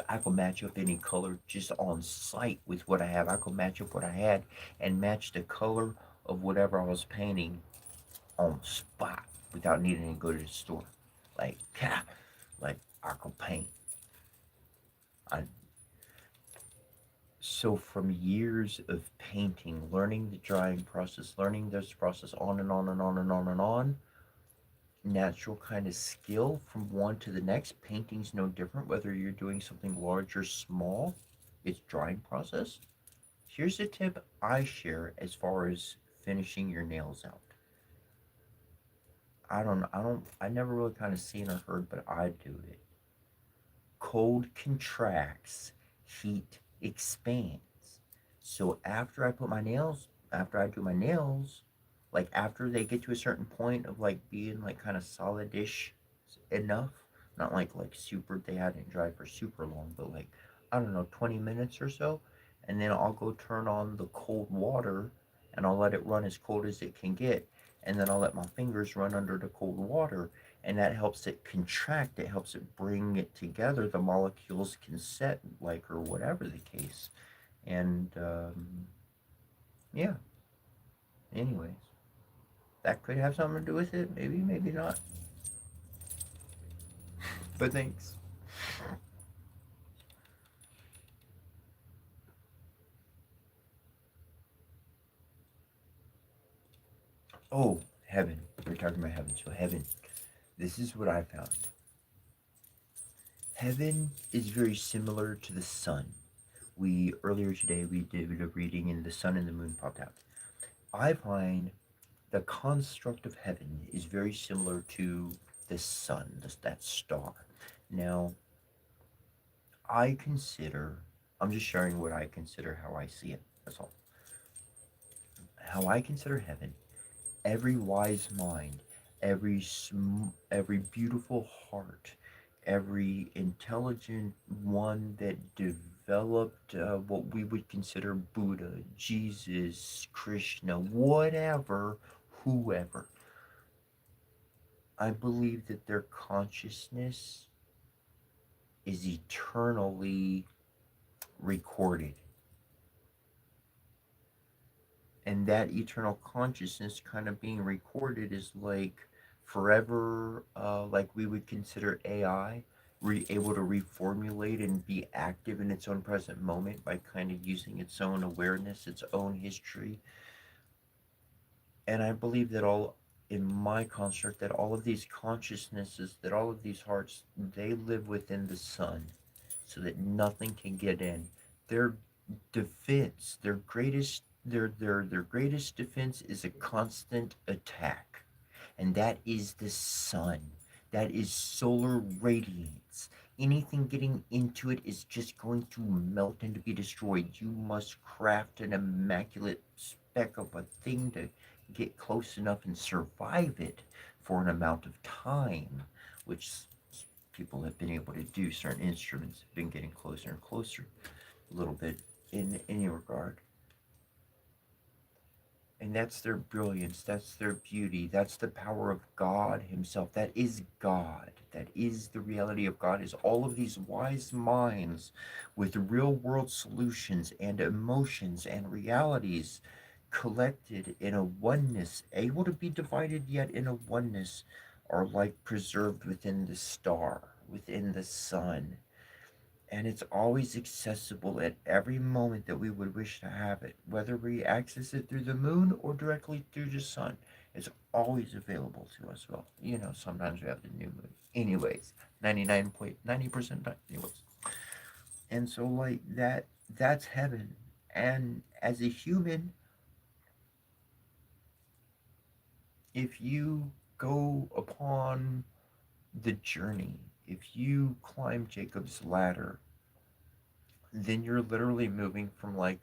I could match up any color just on site with what I have. I could match up what I had and match the color of whatever I was painting on the spot without needing to go to the store. Like, like I could paint. I, so from years of painting, learning the drying process, learning this process on and on and on and on and on, natural kind of skill from one to the next. Painting's no different whether you're doing something large or small. It's drying process. Here's a tip I share as far as finishing your nails out. I never really kind of seen or heard, but I do it. Cold contracts, heat expands. So after I do my nails, like after they get to a certain point of like being like kind of solid-ish enough, not like super, they hadn't dried for super long, but like, I don't know, 20 minutes or so, and then I'll go turn on the cold water, and I'll let it run as cold as it can get, and then I'll let my fingers run under the cold water, and that helps it contract. It helps it bring it together. The molecules can set, like, or whatever the case. And yeah. Anyways, that could have something to do with it. Maybe, maybe not. But thanks. Oh, heaven. We're talking about heaven. So heaven. This is what I found. Heaven is very similar to the sun. We earlier today we did a reading and the sun and the moon popped out. I find the construct of heaven is very similar to the sun, that star. Now, I'm just sharing what I consider, how I see it. That's all. How I consider heaven, every wise mind, every beautiful heart, every intelligent one that developed what we would consider Buddha, Jesus, Krishna, whatever, whoever. I believe that their consciousness is eternally recorded. And that eternal consciousness kind of being recorded is like forever, like we would consider AI, able to reformulate and be active in its own present moment by kind of using its own awareness, its own history. And I believe that in my construct, that all of these consciousnesses, that all of these hearts, they live within the sun so that nothing can get in. Their defense, their greatest defense is a constant attack. And that is the sun. That is solar radiance. Anything getting into it is just going to melt and to be destroyed. You must craft an immaculate speck of a thing to get close enough and survive it for an amount of time, which people have been able to do. Certain instruments have been getting closer and closer a little bit in any regard. And that's their brilliance, that's their beauty, that's the power of God Himself. That is God. That is the reality of God, is all of these wise minds with real world solutions and emotions and realities collected in a oneness, able to be divided yet in a oneness, are like preserved within the star, within the sun. And it's always accessible at every moment that we would wish to have it, whether we access it through the moon or directly through the sun. It's always available to us. Well, sometimes we have the new moon. Anyways, 99.90% anyways. And so like that's heaven. And as a human, if you go upon the journey, if you climb Jacob's ladder, then you're literally moving from like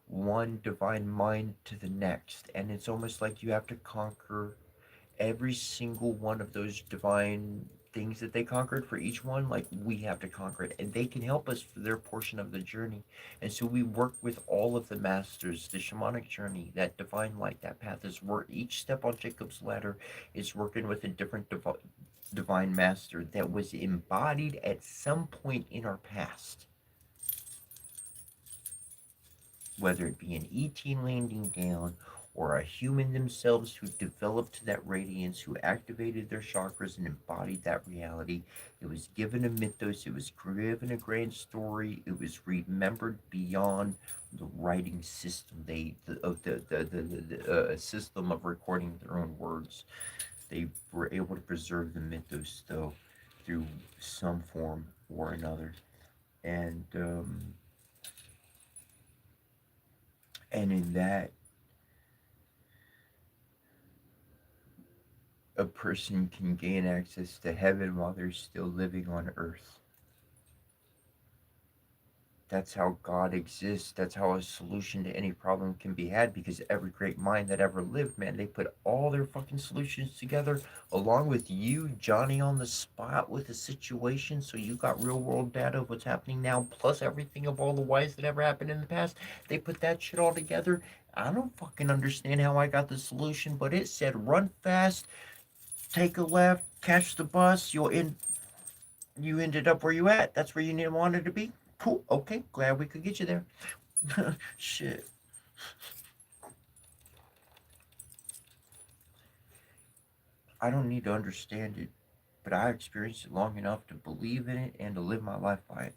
one divine mind to the next. And it's almost like you have to conquer every single one of those divine things that they conquered. For each one, like, we have to conquer it, and they can help us for their portion of the journey. And so we work with all of the masters. The shamanic journey, that divine light, that path is work. Each step on Jacob's ladder is working with a different divine master that was embodied at some point in our past, whether it be an ET landing down or a human themselves who developed that radiance, who activated their chakras and embodied that reality. It was given a mythos, it was given a grand story, it was remembered beyond the writing system, the system of recording their own words. They were able to preserve the mythos, though, through some form or another. And in that, a person can gain access to heaven while they're still living on earth. That's how God exists. That's how a solution to any problem can be had, because every great mind that ever lived, man, they put all their fucking solutions together along with you, Johnny, on the spot with a situation. So you got real world data of what's happening now, plus everything of all the whys that ever happened in the past. They put that shit all together. I don't fucking understand how I got the solution, but it said run fast, take a left, catch the bus. You ended up where you at. That's where you wanted to be. Cool. Okay, glad we could get you there. Shit. I don't need to understand it, but I experienced it long enough to believe in it and to live my life by it.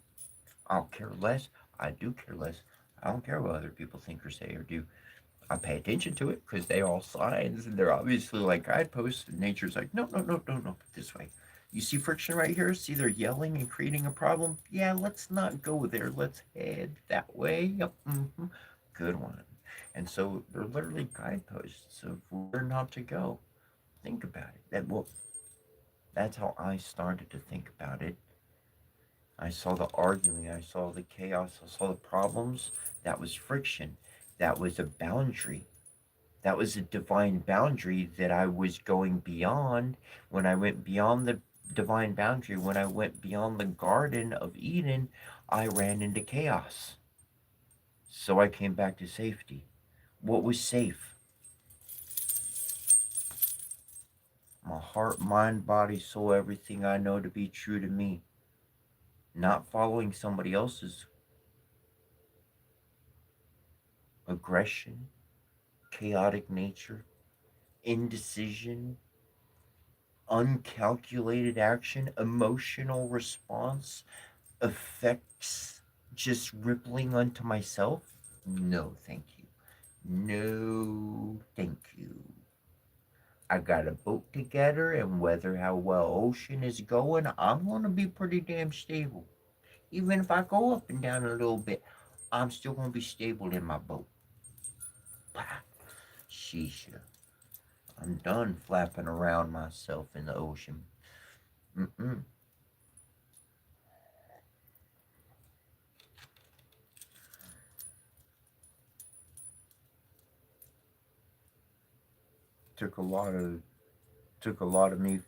I'll care less. I do care less. I don't care what other people think or say or do. I pay attention to it because they're all signs and they're obviously like guideposts. And nature's like, no, no, no, no, no, this way. You see friction right here? See they're yelling and creating a problem? Yeah, let's not go there. Let's head that way. Yep. Good one. And so they're literally guideposts of where not to go. Think about it. That's how I started to think about it. I saw the arguing, I saw the chaos, I saw the problems. That was friction. That was a boundary. That was a divine boundary that I was going beyond. When I went beyond the divine boundary, when I went beyond the Garden of Eden, I ran into chaos. So I came back to safety. What was safe? My heart, mind, body, soul, everything I know to be true to me. Not following somebody else's aggression, chaotic nature, indecision, uncalculated action, emotional response, effects just rippling onto myself. No, thank you. No, thank you. I got a boat together, and whether how well ocean is going, I'm gonna be pretty damn stable. Even if I go up and down a little bit, I'm still gonna be stable in my boat. Pah, shisha. I'm done flapping around myself in the ocean. Mm-mm. Took a lot of me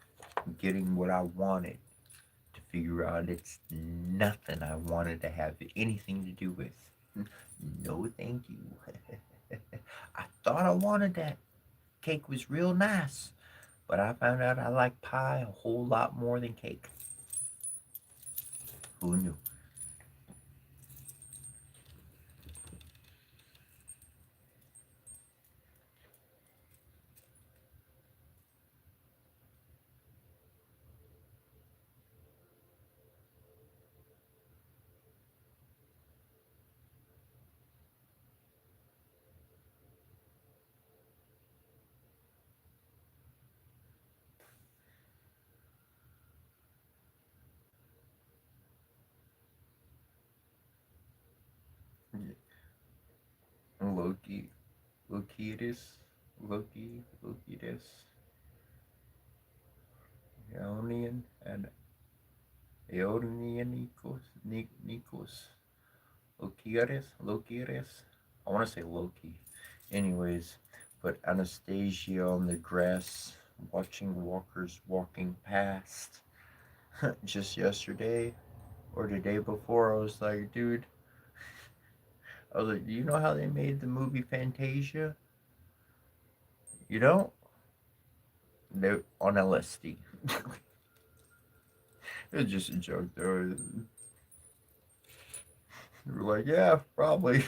getting what I wanted to figure out it's nothing I wanted to have anything to do with. No, thank you. I thought I wanted that. Cake was real nice, but I found out I like pie a whole lot more than cake. Who knew? Loki, Loki it is. Loki it is. Aeonian and Aeonianicos, Nikos, Lokiaris. I want to say Loki. Anyways, but Anastasia on the grass, watching walkers walking past. Just yesterday or the day before, I was like, dude, I was like, do you know how they made the movie Fantasia? You don't? They're on LSD. It's just a joke, though. They were like, yeah, probably.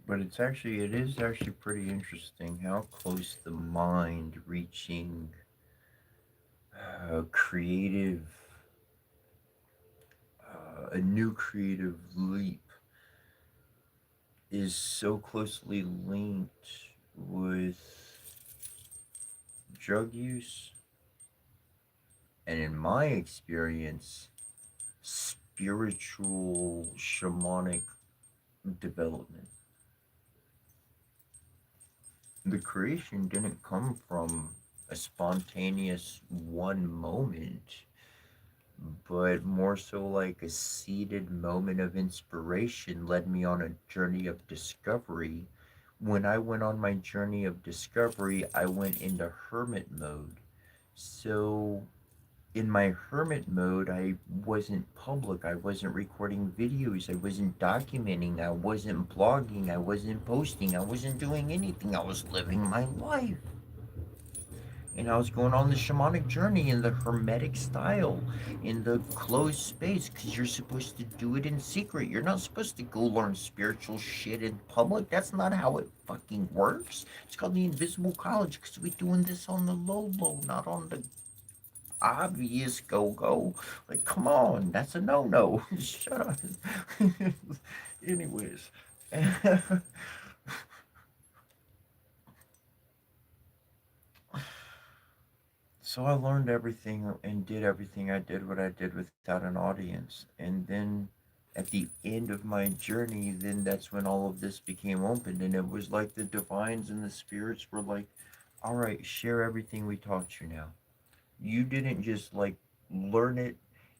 But it is actually pretty interesting how close the mind reaching creative, a new creative leap is so closely linked with drug use, and in my experience, spiritual shamanic development. The creation didn't come from a spontaneous one moment, but more so like a seeded moment of inspiration led me on a journey of discovery. When I went on my journey of discovery, I went into hermit mode. So in my hermit mode, I wasn't public. I wasn't recording videos. I wasn't documenting. I wasn't blogging. I wasn't posting. I wasn't doing anything. I was living my life. And I was going on the shamanic journey in the hermetic style, in the closed space, because you're supposed to do it in secret. You're not supposed to go learn spiritual shit in public. That's not how it fucking works. It's called the Invisible College, because we're doing this on the low, not on the obvious go. Like, come on, that's a no. Shut up. Anyways. So I learned everything and did everything I did what I did without an audience. And then at the end of my journey, then that's when all of this became open. And it was like the divines and the spirits were like, all right, share everything we taught you now. You didn't just like learn it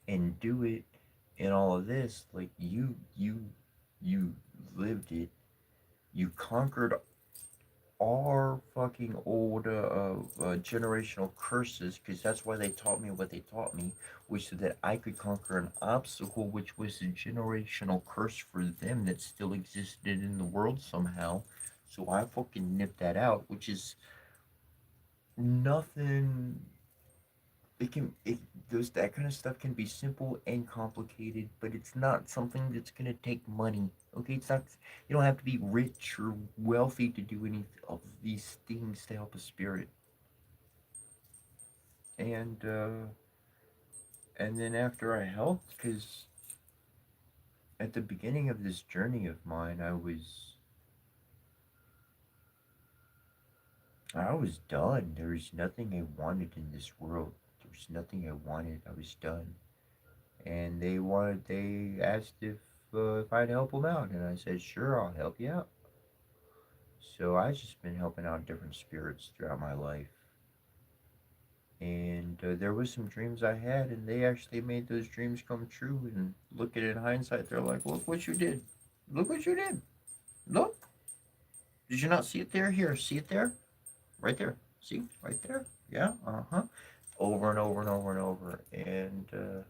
and do it and all of this. Like you lived it. You conquered our fucking old generational curses, because that's why they taught me what they taught me, was so that I could conquer an obstacle, which was a generational curse for them that still existed in the world somehow. So I fucking nipped that out, which is nothing. It can it those that kind of stuff can be simple and complicated, but it's not something that's gonna take money. Okay, it's not. You don't have to be rich or wealthy to do any of these things to help a spirit. And and then after I helped, because at the beginning of this journey of mine, I was done. There was nothing I wanted in this world. There was nothing I wanted. I was done. And they asked if I'd help them out, and I said, sure, I'll help you out. So I just been helping out different spirits throughout my life. And there was some dreams I had, and they actually made those dreams come true. And look at it in hindsight, they're like, look what you did. Look what you did. Look. Did you not see it there? Here, see it there? Right there. See? Right there? Yeah, uh-huh. Over and over and over and over. And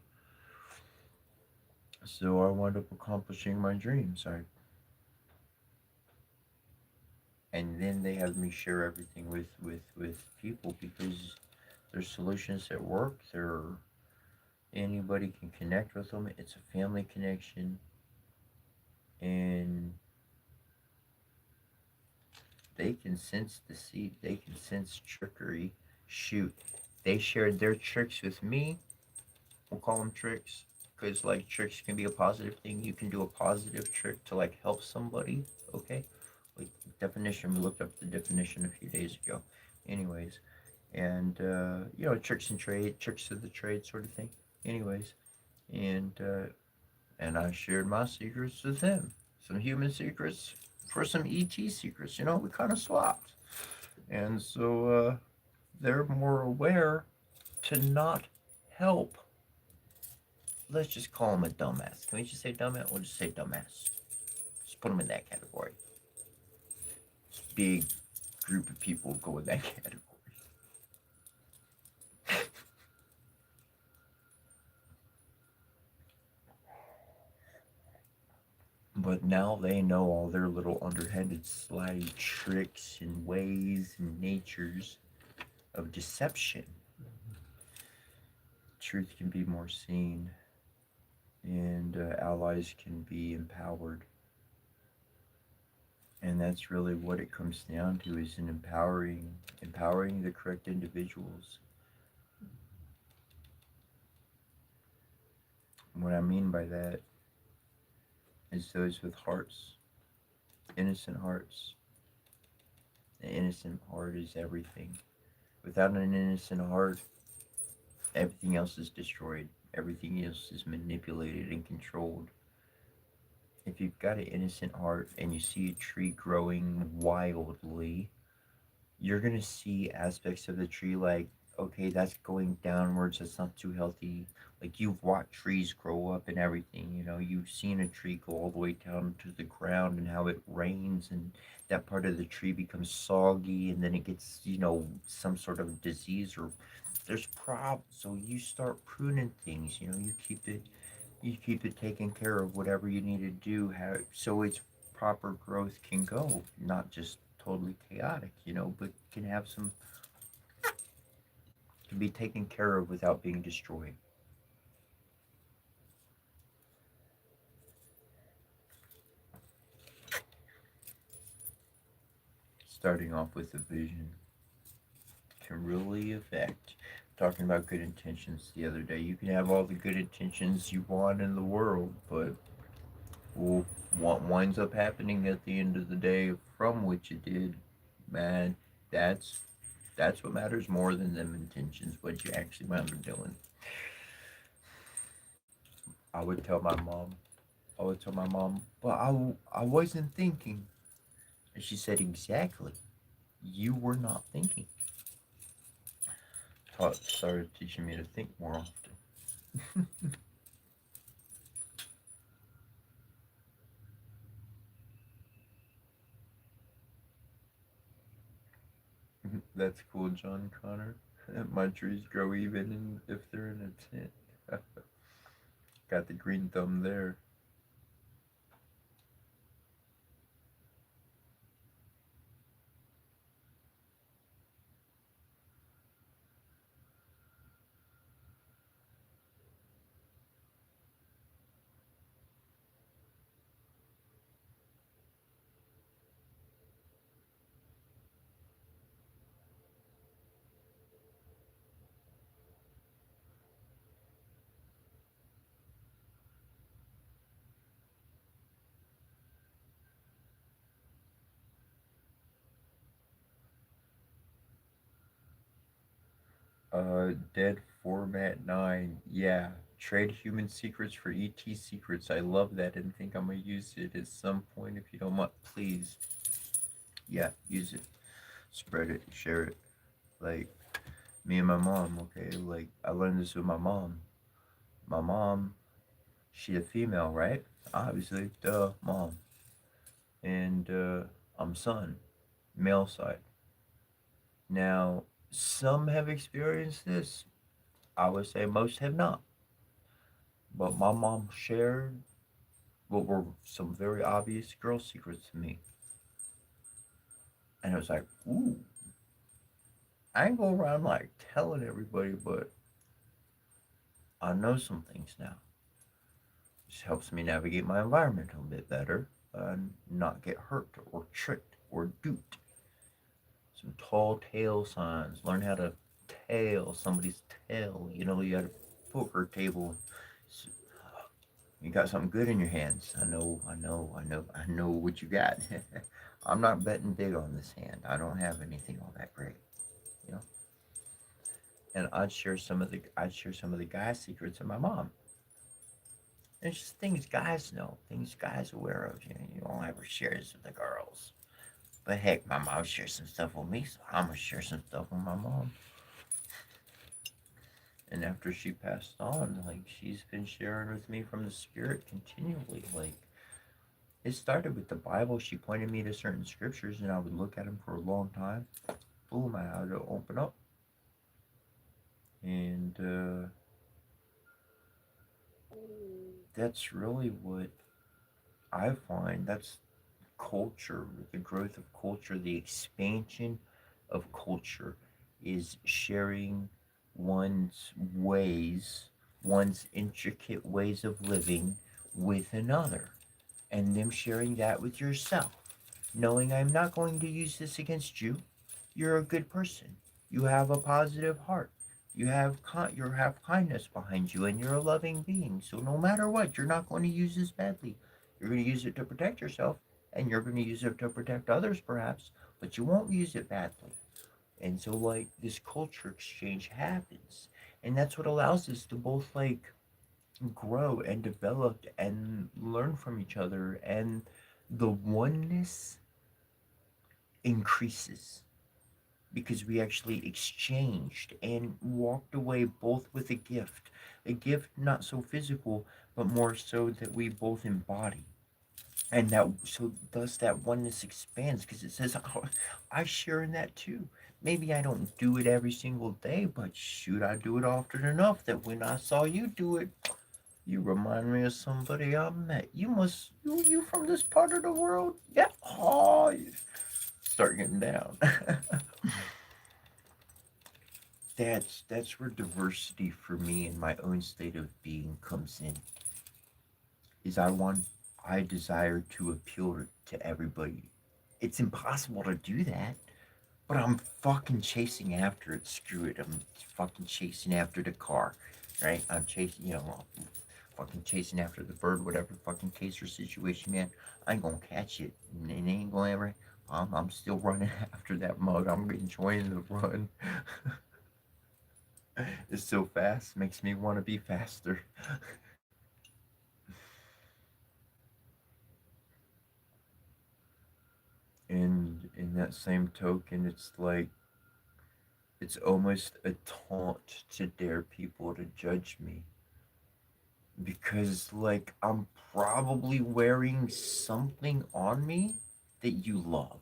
so I wound up accomplishing my dreams. I And then they have me share everything with people, because there's solutions that work. There Anybody can connect with them. It's a family connection, and they can sense deceit. They can sense trickery. Shoot, they shared their tricks with me. We'll call them tricks, because like tricks can be a positive thing. You can do a positive trick to like help somebody. Okay, like definition. We looked up the definition a few days ago. Anyways, and tricks and trade, tricks of the trade, sort of thing. Anyways, and I shared my secrets with him, some human secrets for some ET secrets. We kind of swapped, and so they're more aware to not help. Let's just call him a dumbass. Can we just say dumbass? We'll just say dumbass. Just put him in that category. This big group of people go in that category. But now they know all their little underhanded, sly tricks and ways and natures of deception. Truth can be more seen, and allies can be empowered. And that's really what it comes down to, is in empowering the correct individuals. What I mean by that is those with hearts, innocent hearts. The innocent heart is everything. Without an innocent heart, everything else is destroyed. Everything else is manipulated and controlled. If you've got an innocent heart and you see a tree growing wildly, you're going to see aspects of the tree like, okay, that's going downwards, that's not too healthy. Like, you've watched trees grow up and everything. You've seen a tree go all the way down to the ground, and how it rains and that part of the tree becomes soggy, and then it gets some sort of disease or there's problems. So you start pruning things. You keep it taken care of. Whatever you need to do, so its proper growth can go, not just totally chaotic. But can be taken care of without being destroyed. Starting off with a vision can really affect. Talking about good intentions the other day, you can have all the good intentions you want in the world, but what winds up happening at the end of the day from what you did, man, that's what matters more than them intentions, what you actually wound up doing. I would tell my mom, but I wasn't thinking. And she said, exactly. You were not thinking. Started teaching me to think more often. That's cool, John Connor. My trees grow even if they're in a tent. Got the green thumb there. Dead Format 9. Yeah. Trade human secrets for ET secrets. I love that and think I'm gonna use it at some point if you don't mind. Please. Yeah, use it. Spread it, share it. Like me and my mom, okay? Like I learned this with my mom. My mom, she a female, right? Obviously, duh, mom. And I'm son, male side. Now, some have experienced this. I would say most have not. But my mom shared what were some very obvious girl secrets to me. And it was like, ooh, I ain't go around like telling everybody, but I know some things now. This helps me navigate my environment a bit better and not get hurt or tricked or duped. Some tall tale signs. Learn how to tail somebody's tail. You got a poker table. You got something good in your hands. I know what you got. I'm not betting big on this hand. I don't have anything all that great, you know. And I'd share some of the guy secrets of my mom. It's just things guys know, things guys aware of. You don't ever share this with the girls. But heck, my mom shares some stuff with me, so I'm gonna share some stuff with my mom. And after she passed on, like she's been sharing with me from the spirit continually. Like it started with the Bible. She pointed me to certain scriptures, and I would look at them for a long time. Boom, I had to open up, and that's really what I find. That's culture, the growth of culture, the expansion of culture is sharing one's ways, one's intricate ways of living with another, and them sharing that with yourself, knowing I'm not going to use this against you. You're a good person. You have a positive heart. You have kindness behind you, and you're a loving being. So no matter what, you're not going to use this badly. You're going to use it to protect yourself, and you're going to use it to protect others, perhaps. But you won't use it badly. And so, like, this culture exchange happens, and that's what allows us to both grow and develop and learn from each other, and the oneness increases because we actually exchanged and walked away both with a gift not so physical but more so that we both embody, and that so thus that oneness expands because it says, oh, I share in that too. maybe I don't do it every single day, but shoot, I do it often enough that when I saw you do it, you remind me of somebody I met. You from this part of the world? Yeah. Oh, you start getting down. That's where diversity for me in my own state of being comes in. Is I desire to appeal to everybody. It's impossible to do that, but I'm fucking chasing after it. Screw it. I'm fucking chasing after the car, right? I'm chasing, fucking chasing after the bird, whatever fucking case or situation, man. I ain't gonna catch it. And it ain't gonna ever. I'm still running after that mug. I'm enjoying the run. It's so fast, makes me want to be faster. And in that same token, it's like it's almost a taunt to dare people to judge me because like I'm probably wearing something on me that you love,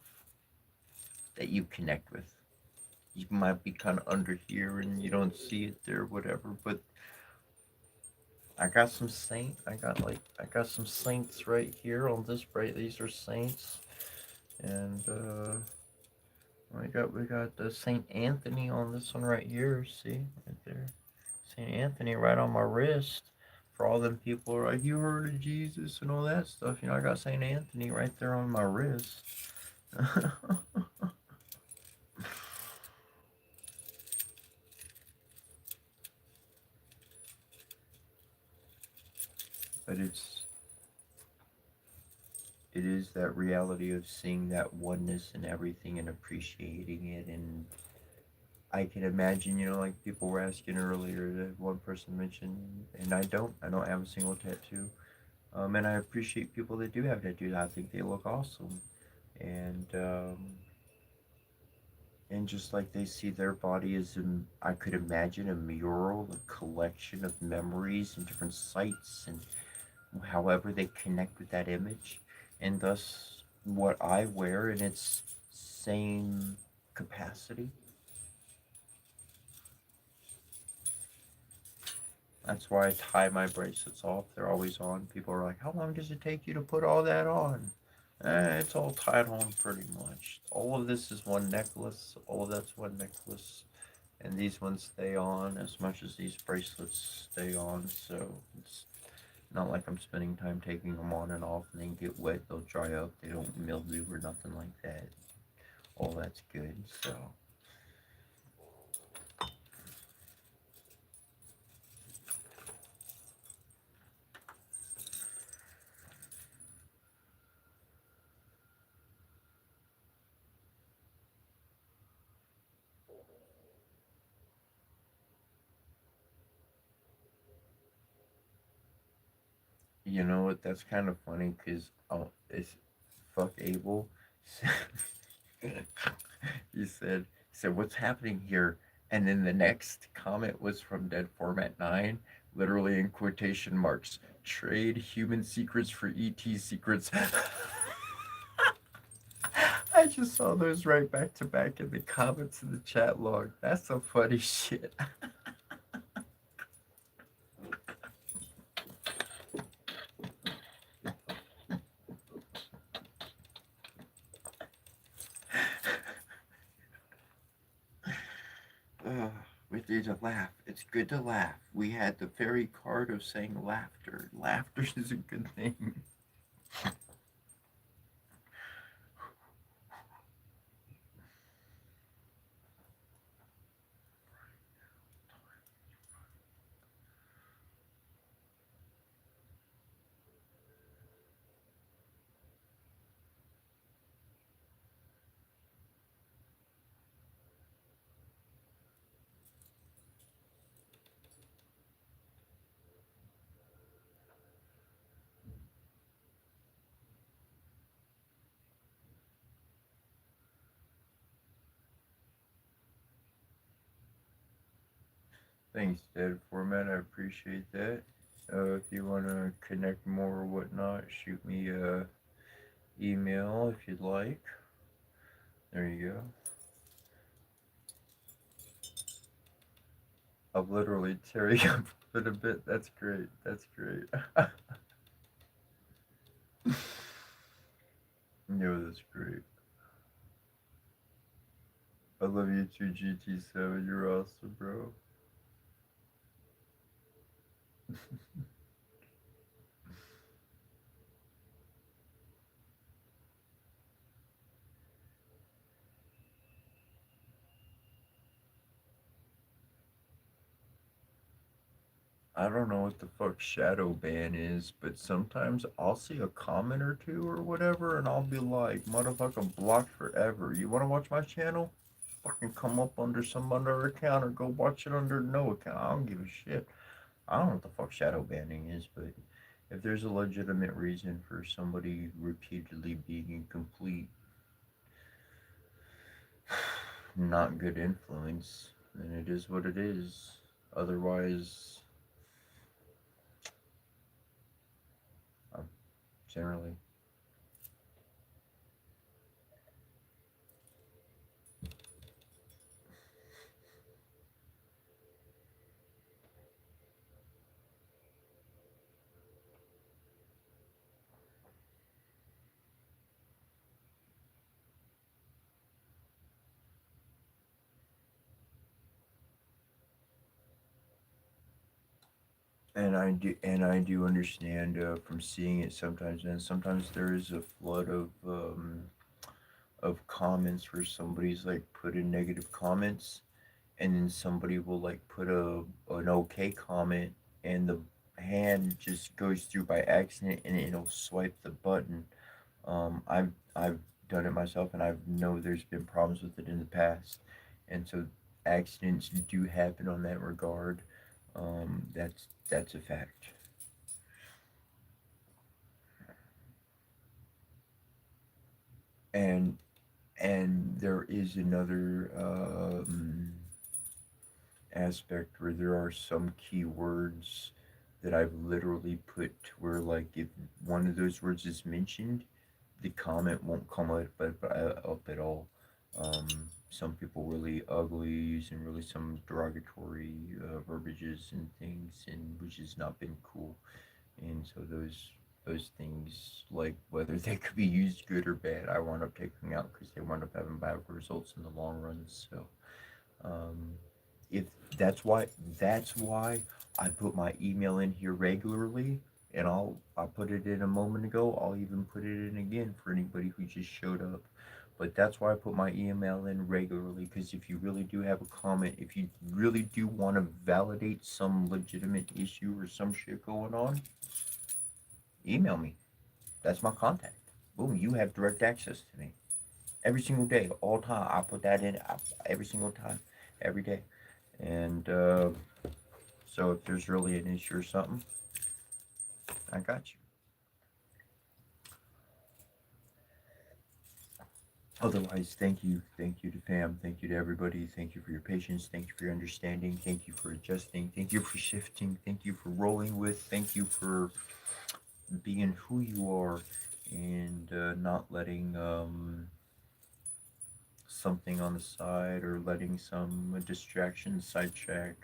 that you connect with. You might be kind of under here and you don't see it there, whatever. But I got some saints right here on this braid. These are saints, and we got the Saint Anthony on this one right here. See right there, Saint Anthony right on my wrist. For all them people are like, you heard of Jesus and all that stuff. You know, I got Saint Anthony right there on my wrist. But it is that reality of seeing that oneness in everything and appreciating it. And I can imagine, like people were asking earlier, that one person mentioned, and I don't have a single tattoo. And I appreciate people that do have tattoos. I think they look awesome. And and just like they see their body as I could imagine a mural, a collection of memories and different sights, and however they connect with that image, and thus what I wear in its same capacity. That's why I tie my bracelets off. They're always on. People are like, how long does it take you to put all that on? It's all tied on pretty much. All of this is one necklace. All of that's one necklace. And these ones stay on as much as these bracelets stay on. So it's not like I'm spending time taking them on and off and they get wet. They'll dry up. They don't mildew or nothing like that. All that's good. So you know what? That's kind of funny because it's fuck Abel. He said, what's happening here? And then the next comment was from Dead Format 9, literally in quotation marks, trade human secrets for ET secrets. I just saw those right back to back in the comments in the chat log. That's some funny shit. We need to laugh. It's good to laugh. We had the fairy card of saying laughter. Laughter is a good thing. Thanks, Dead Format. I appreciate that. If you want to connect more or whatnot, shoot me a email if you'd like. There you go. I'm literally tearing up in a bit. That's great. That's great. No, that's great. I love you too, GT7. You're awesome, bro. I don't know what the fuck shadow ban is, but sometimes I'll see a comment or two or whatever, and I'll be like, motherfucker, blocked forever. You want to watch my channel? Fucking come up under some other account or go watch it under no account. I don't give a shit. I don't know what the fuck shadow banning is, but if there's a legitimate reason for somebody repeatedly being a complete not good influence, then it is what it is. Otherwise, generally. And I do understand from seeing it sometimes, and sometimes there is a flood of comments where somebody's like put in negative comments, and then somebody will like put an okay comment, and the hand just goes through by accident, and it'll swipe the button. I've done it myself, and I know there's been problems with it in the past, and so accidents do happen on that regard. That's a fact. And and there is another aspect where there are some keywords that I've literally put to where like if one of those words is mentioned, the comment won't come up at all. Um, some people really ugly using really some derogatory verbiages and things, and which has not been cool. And so those things, like whether they could be used good or bad, I wound up taking out because they wound up having bad results in the long run. So um, if that's why I put my email in here regularly, and I put it in a moment ago. I'll even put it in again for anybody who just showed up. But that's why I put my email in regularly, because if you really do have a comment, if you really do want to validate some legitimate issue or some shit going on, email me. That's my contact. Boom, you have direct access to me every single day, all time. I put that in every single time, every day. And so if there's really an issue or something, I got you. Otherwise, thank you to fam, thank you to everybody, thank you for your patience, thank you for your understanding, thank you for adjusting, thank you for shifting, thank you for rolling with, thank you for being who you are, and not letting something on the side or letting some distraction sidetrack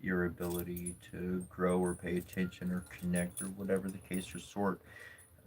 your ability to grow or pay attention or connect or whatever the case or sort.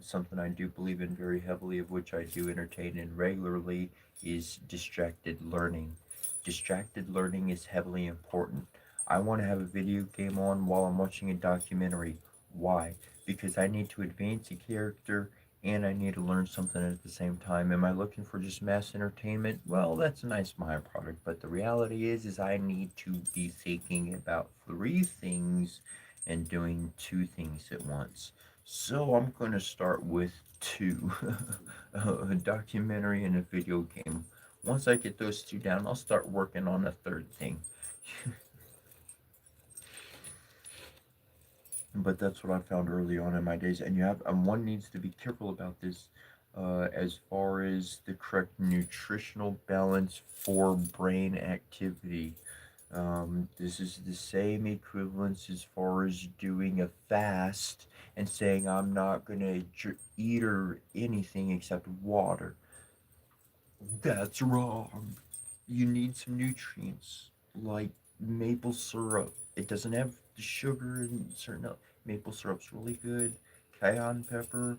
Something I do believe in very heavily, of which I do entertain in regularly, is distracted learning. Distracted learning is heavily important. I want to have a video game on while I'm watching a documentary. Why? Because I need to advance a character and I need to learn something at the same time. Am I looking for just mass entertainment? Well, that's a nice byproduct, but the reality is I need to be thinking about three things and doing two things at once. So I'm going to start with two, a documentary and a video game. Once I get those two down, I'll start working on a third thing. But that's what I found early on in my days. And you have, one needs to be careful about this as far as the correct nutritional balance for brain activity. This is the same equivalence as far as doing a fast and saying I'm not gonna eat or anything except water. That's wrong. You need some nutrients like maple syrup. It doesn't have the sugar and certain maple syrup's really good. Cayenne pepper,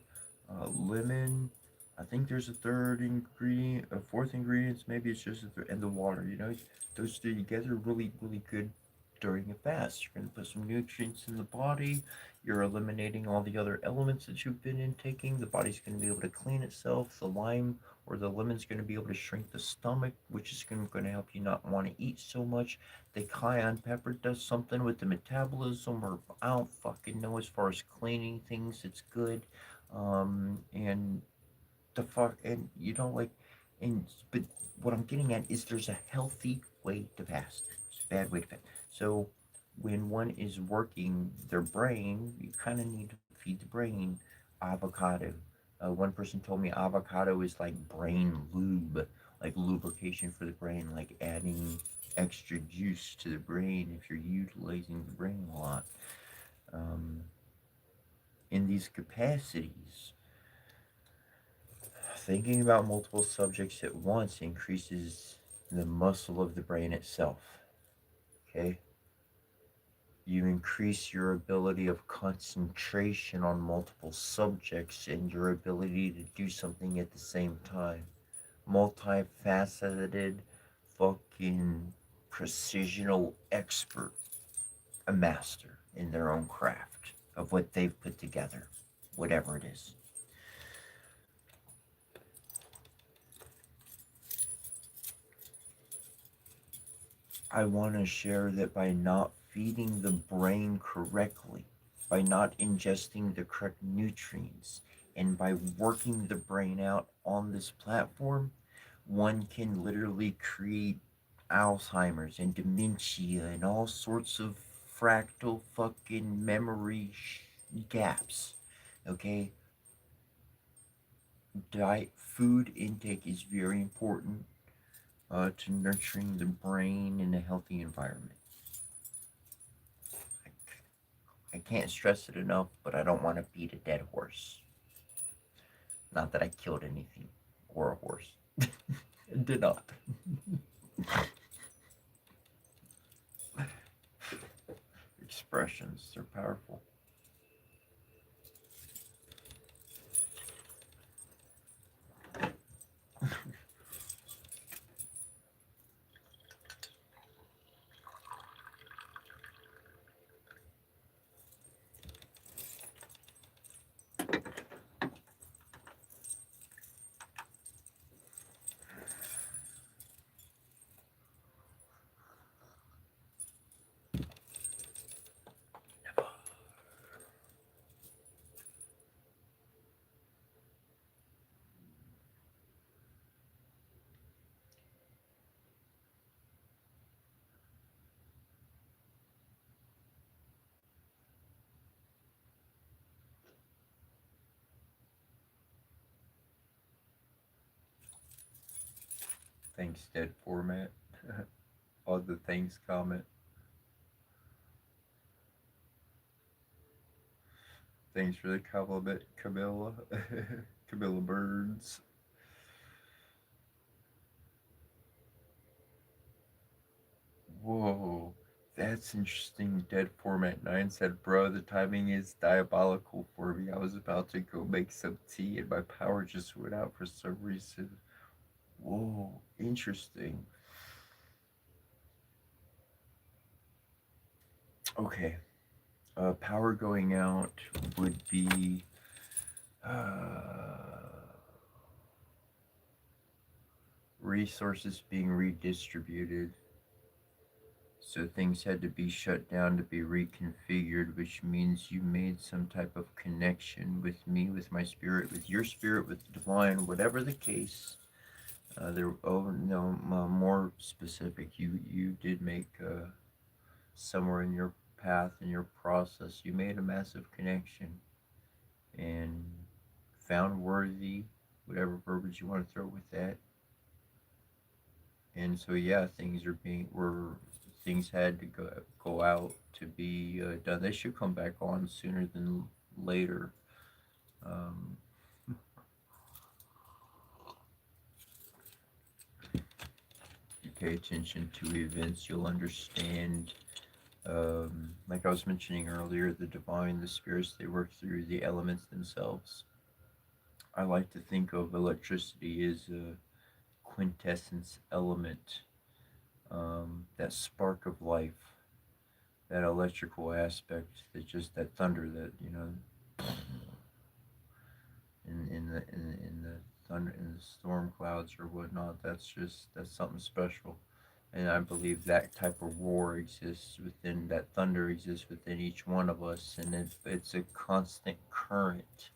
lemon. I think there's a third ingredient, a fourth ingredient. Maybe it's just a third, and the water. You know, those three together are really, really good during a fast. You're going to put some nutrients in the body. You're eliminating all the other elements that you've been intaking. The body's going to be able to clean itself. The lime or the lemon's going to be able to shrink the stomach, which is going to help you not want to eat so much. The cayenne pepper does something with the metabolism, or I don't fucking know, as far as cleaning things. It's good. And the fuck, and you know, like, and but what I'm getting at is there's a healthy way to fast. It's a bad way to fast. So when one is working their brain, you kind of need to feed the brain avocado. One person told me avocado is like brain lube, like lubrication for the brain, like adding extra juice to the brain if you're utilizing the brain a lot. Um, in these capacities, thinking about multiple subjects at once increases the muscle of the brain itself. Okay? You increase your ability of concentration on multiple subjects and your ability to do something at the same time. Multifaceted, fucking precisional expert, a master in their own craft of what they've put together, whatever it is. I want to share that by not feeding the brain correctly, by not ingesting the correct nutrients, and by working the brain out on this platform, one can literally create Alzheimer's and dementia and all sorts of fractal fucking memory gaps. Okay? Diet, food intake is very important to nurturing the brain in a healthy environment. I can't stress it enough, but I don't want to beat a dead horse. Not that I killed anything or a horse. Did not. Expressions, they're powerful. Thanks, dead format. All the thanks comment. Thanks for the compliment, Camilla. Camilla Burns. Whoa, that's interesting. Dead Format 9 said, bro, the timing is diabolical for me. I was about to go make some tea and my power just went out for some reason. Whoa, interesting. Okay, power going out would be resources being redistributed. So things had to be shut down to be reconfigured, which means you made some type of connection with me, with my spirit, with your spirit, with the divine, whatever the case. There, oh no, more specific. You did make somewhere in your path, in your process, you made a massive connection and found worthy, whatever verbiage you want to throw with that. And so yeah, things had to go out to be done. They should come back on sooner than later. Um, pay attention to events, you'll understand. Like I was mentioning earlier, the divine, the spirits, they work through the elements themselves. I like to think of electricity as a quintessence element, that spark of life, that electrical aspect, that just that thunder that in the thunder in the storm clouds or whatnot. That's something special, and I believe that type of roar exists within that thunder exists within each one of us, and it's a constant current,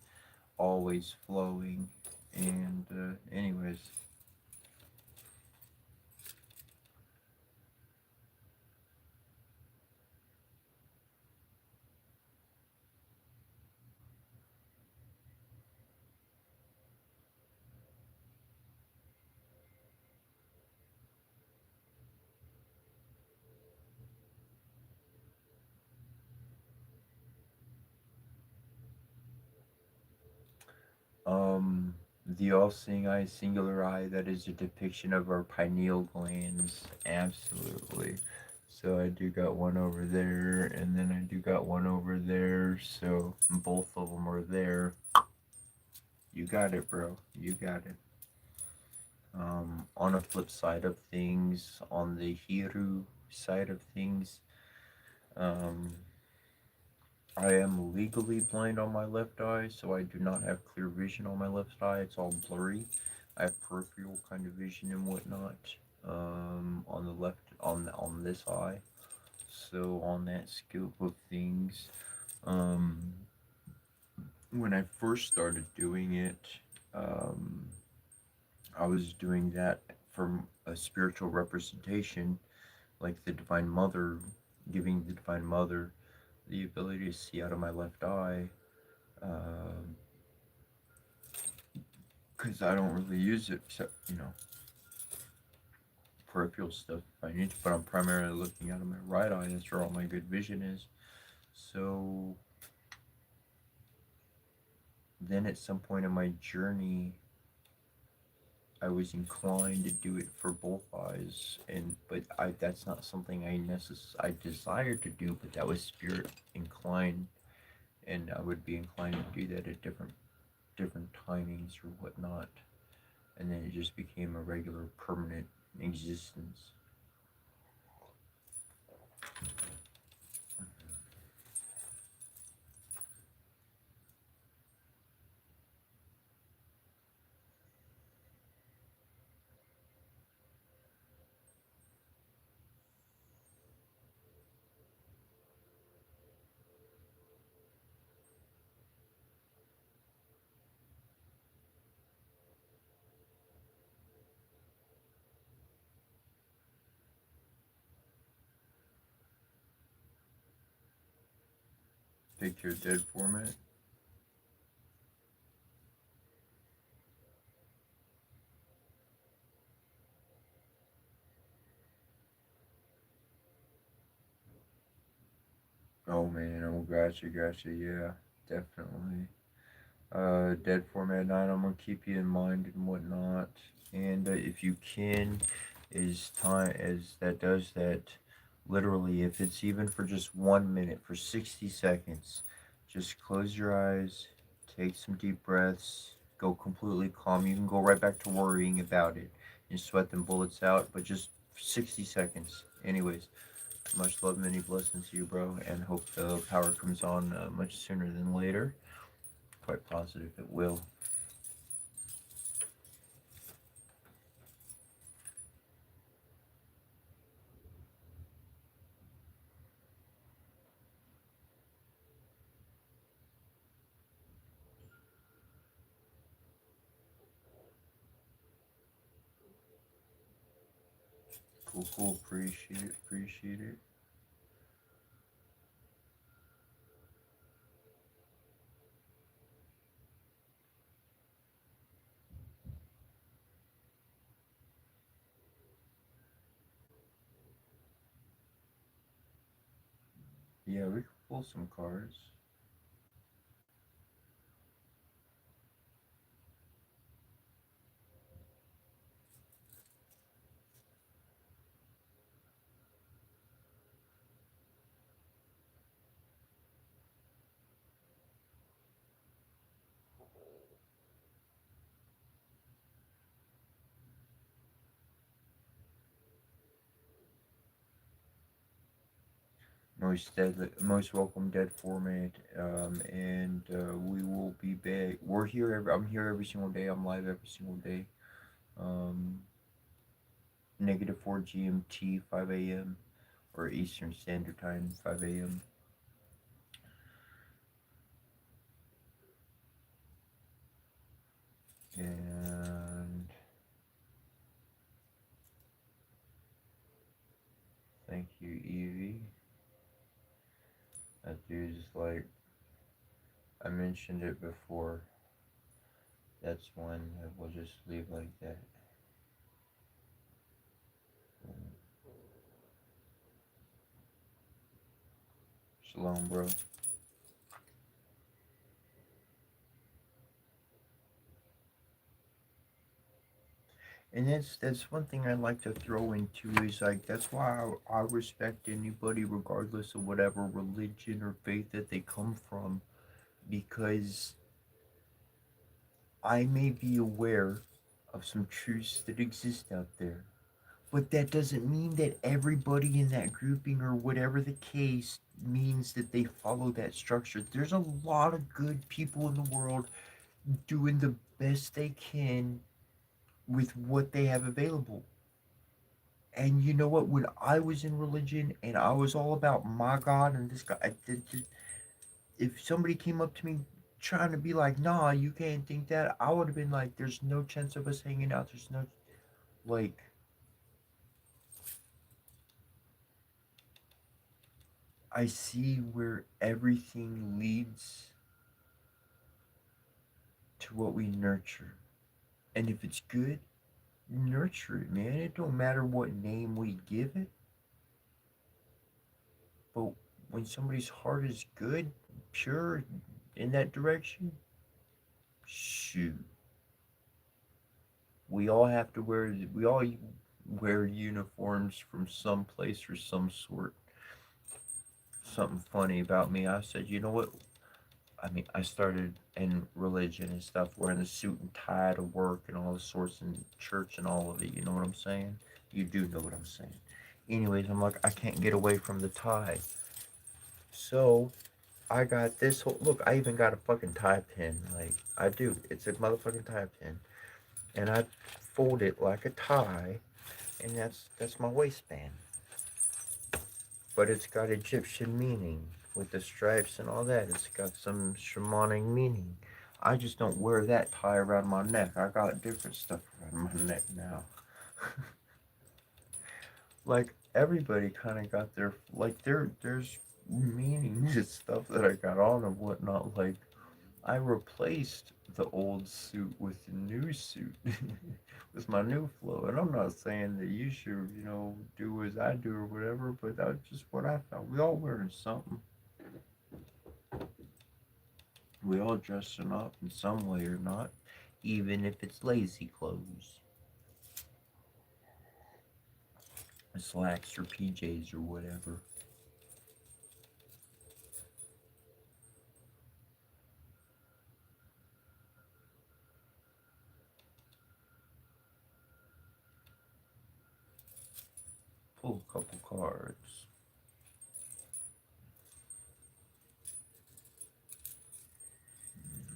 always flowing. And anyways, the all-seeing eye, singular eye, that is a depiction of our pineal glands. Absolutely. So I do got one over there, and then I do got one over there. So both of them are there. You got it, bro. You got it. On a flip side of things, on the Hiru side of things, um, I am legally blind on my left eye, so I do not have clear vision on my left eye. It's all blurry. I have peripheral kind of vision and whatnot, on the left, on this eye. So on that scope of things, um, when I first started doing it, um, I was doing that from a spiritual representation, like the Divine Mother, giving the Divine Mother the ability to see out of my left eye, because I don't really use it except, peripheral stuff if I need to, but I'm primarily looking out of my right eye. That's where all my good vision is. So then at some point in my journey, I was inclined to do it for both eyes, but that's not something I desired to do, but that was spirit inclined, and I would be inclined to do that at different timings or whatnot, and then it just became a regular permanent existence. Picture dead format. Oh man, oh gotcha, yeah, definitely. Dead format 9, I'm gonna keep you in mind and whatnot. And if you can, as that does that, literally, if it's even for just 1 minute, for 60 seconds, just close your eyes, take some deep breaths, go completely calm. You can go right back to worrying about it and sweat them bullets out, but just 60 seconds. Anyways, much love, many blessings to you, bro, and hope the power comes on much sooner than later. Quite positive it will. Cool. Appreciate it. Yeah, we could pull some cards. most welcome dead format, and we will be back. I'm here every single day. I'm live every single day. Um, -4 GMT, 5 a.m. or Eastern Standard Time, 5 a.m. And thank you, Evie. That dude's like, I mentioned it before. That's one that we'll just leave like that. Shalom, bro. And that's one thing I'd like to throw into is like that's why I respect anybody regardless of whatever religion or faith that they come from, because I may be aware of some truths that exist out there, but that doesn't mean that everybody in that grouping or whatever the case means that they follow that structure. There's a lot of good people in the world doing the best they can with what they have available. And you know what? When I was in religion and I was all about my God and this guy, if somebody came up to me trying to be like, nah, you can't think that, I would have been like, there's no chance of us hanging out. There's no, like, I see where everything leads to what we nurture. And if it's good, nurture it, man. It don't matter what name we give it. But when somebody's heart is good, pure in that direction, shoot. We all wear uniforms from some place or some sort. Something funny about me, I said, you know what? I mean, I started in religion and stuff, wearing the suit and tie to work and all the sorts in church and all of it. You know what I'm saying? You do know what I'm saying. Anyways, I'm like, I can't get away from the tie. So I got this whole look. I even got a fucking tie pin. Like I do. It's a motherfucking tie pin, and I fold it like a tie, and that's my waistband. But it's got Egyptian meaning with the stripes and all that. It's got some shamanic meaning. I just don't wear that tie around my neck. I got different stuff around my neck now. Like everybody kind of got their like there's meanings and stuff that I got on and whatnot. Like I replaced the old suit with the new suit with my new flow. And I'm not saying that you should, do as I do or whatever, but that's just what I thought. We all wearing something. We all dressing up in some way or not, even if it's lazy clothes. Slacks or PJs or whatever. Pull a couple cards.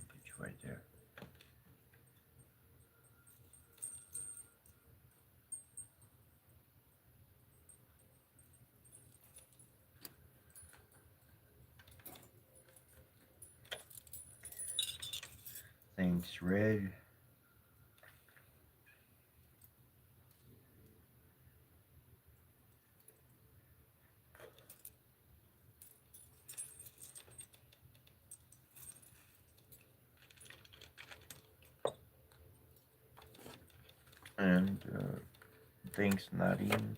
Put you right there. Thanks, Red. And thanks, Nadine.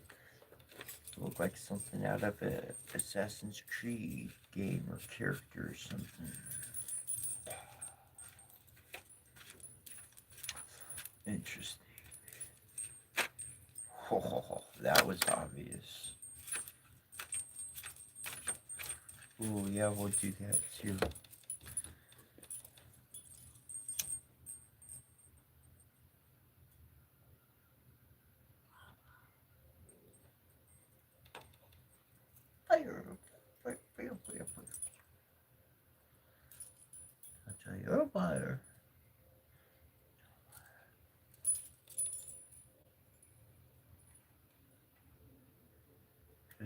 Look like something out of a Assassin's Creed game or character or something. Interesting. Oh, that was obvious. Oh yeah, we'll do that too. Fire,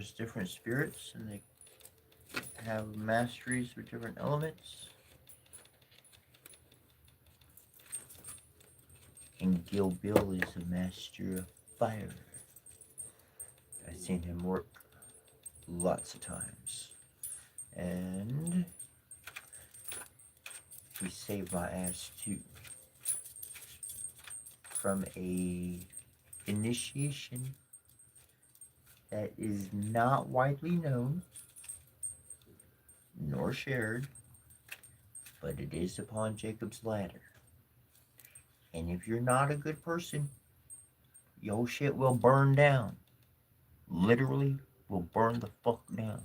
there's different spirits and they have masteries with different elements. And Gil Bill is a master of fire. I've seen him work lots of times. And he saved my ass too. From a initiation that is not widely known nor shared, but it is upon Jacob's ladder. And if you're not a good person, your shit will burn down. Literally will burn the fuck down.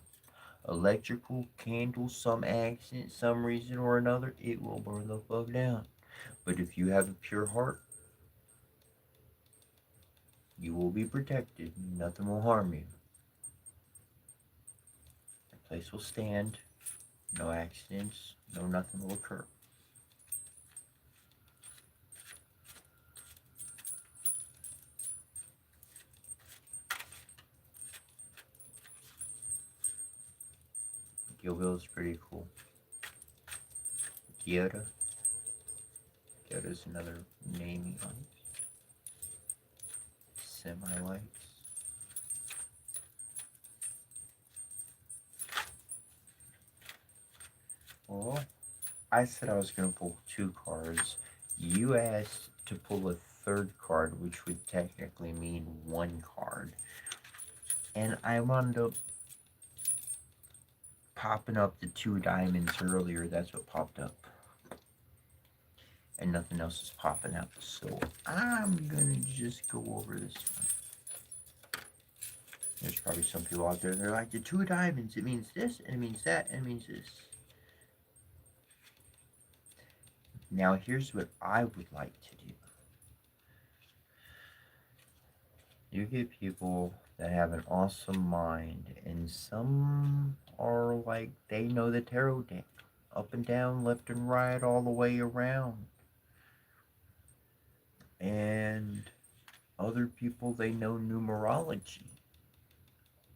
Electrical, candles, some accident, some reason or another, it will burn the fuck down. But if you have a pure heart, you will be protected. Nothing will harm you. The place will stand. No accidents. No nothing will occur. Gilville is pretty cool. Kyoto. Kyoto's another namey light. Semi-lights. Well, I said I was going to pull 2 cards. You asked to pull a 3rd card, which would technically mean 1 card. And I wound up popping up the 2 diamonds earlier. That's what popped up. And nothing else is popping up. So I'm going to just go over this one. There's probably some people out there, they're like, the 2 diamonds, it means this, and it means that, and it means this. Now here's what I would like to do. You get people that have an awesome mind, and some are like, they know the tarot deck. Up and down, left and right, all the way around. And other people, they know numerology.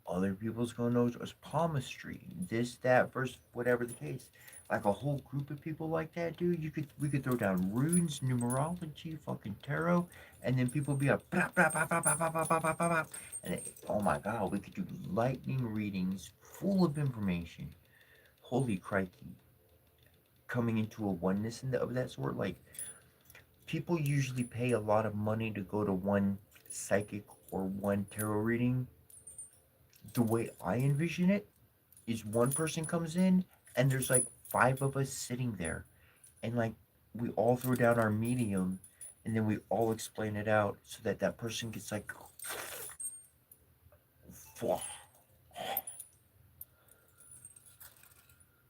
Other people's gonna know palmistry, this, that, verse, whatever the case. Like a whole group of people like that, dude. We could throw down runes, numerology, fucking tarot, and then people be like, blah, blah, blah, blah, blah, blah, blah, blah, blah, blah. And oh my god, we could do lightning readings full of information. Holy crikey. Coming into a oneness and of that sort, like people usually pay a lot of money to go to one psychic or one tarot reading. The way I envision it is one person comes in and there's like 5 of us sitting there, and like we all throw down our medium and then we all explain it out so that that person gets like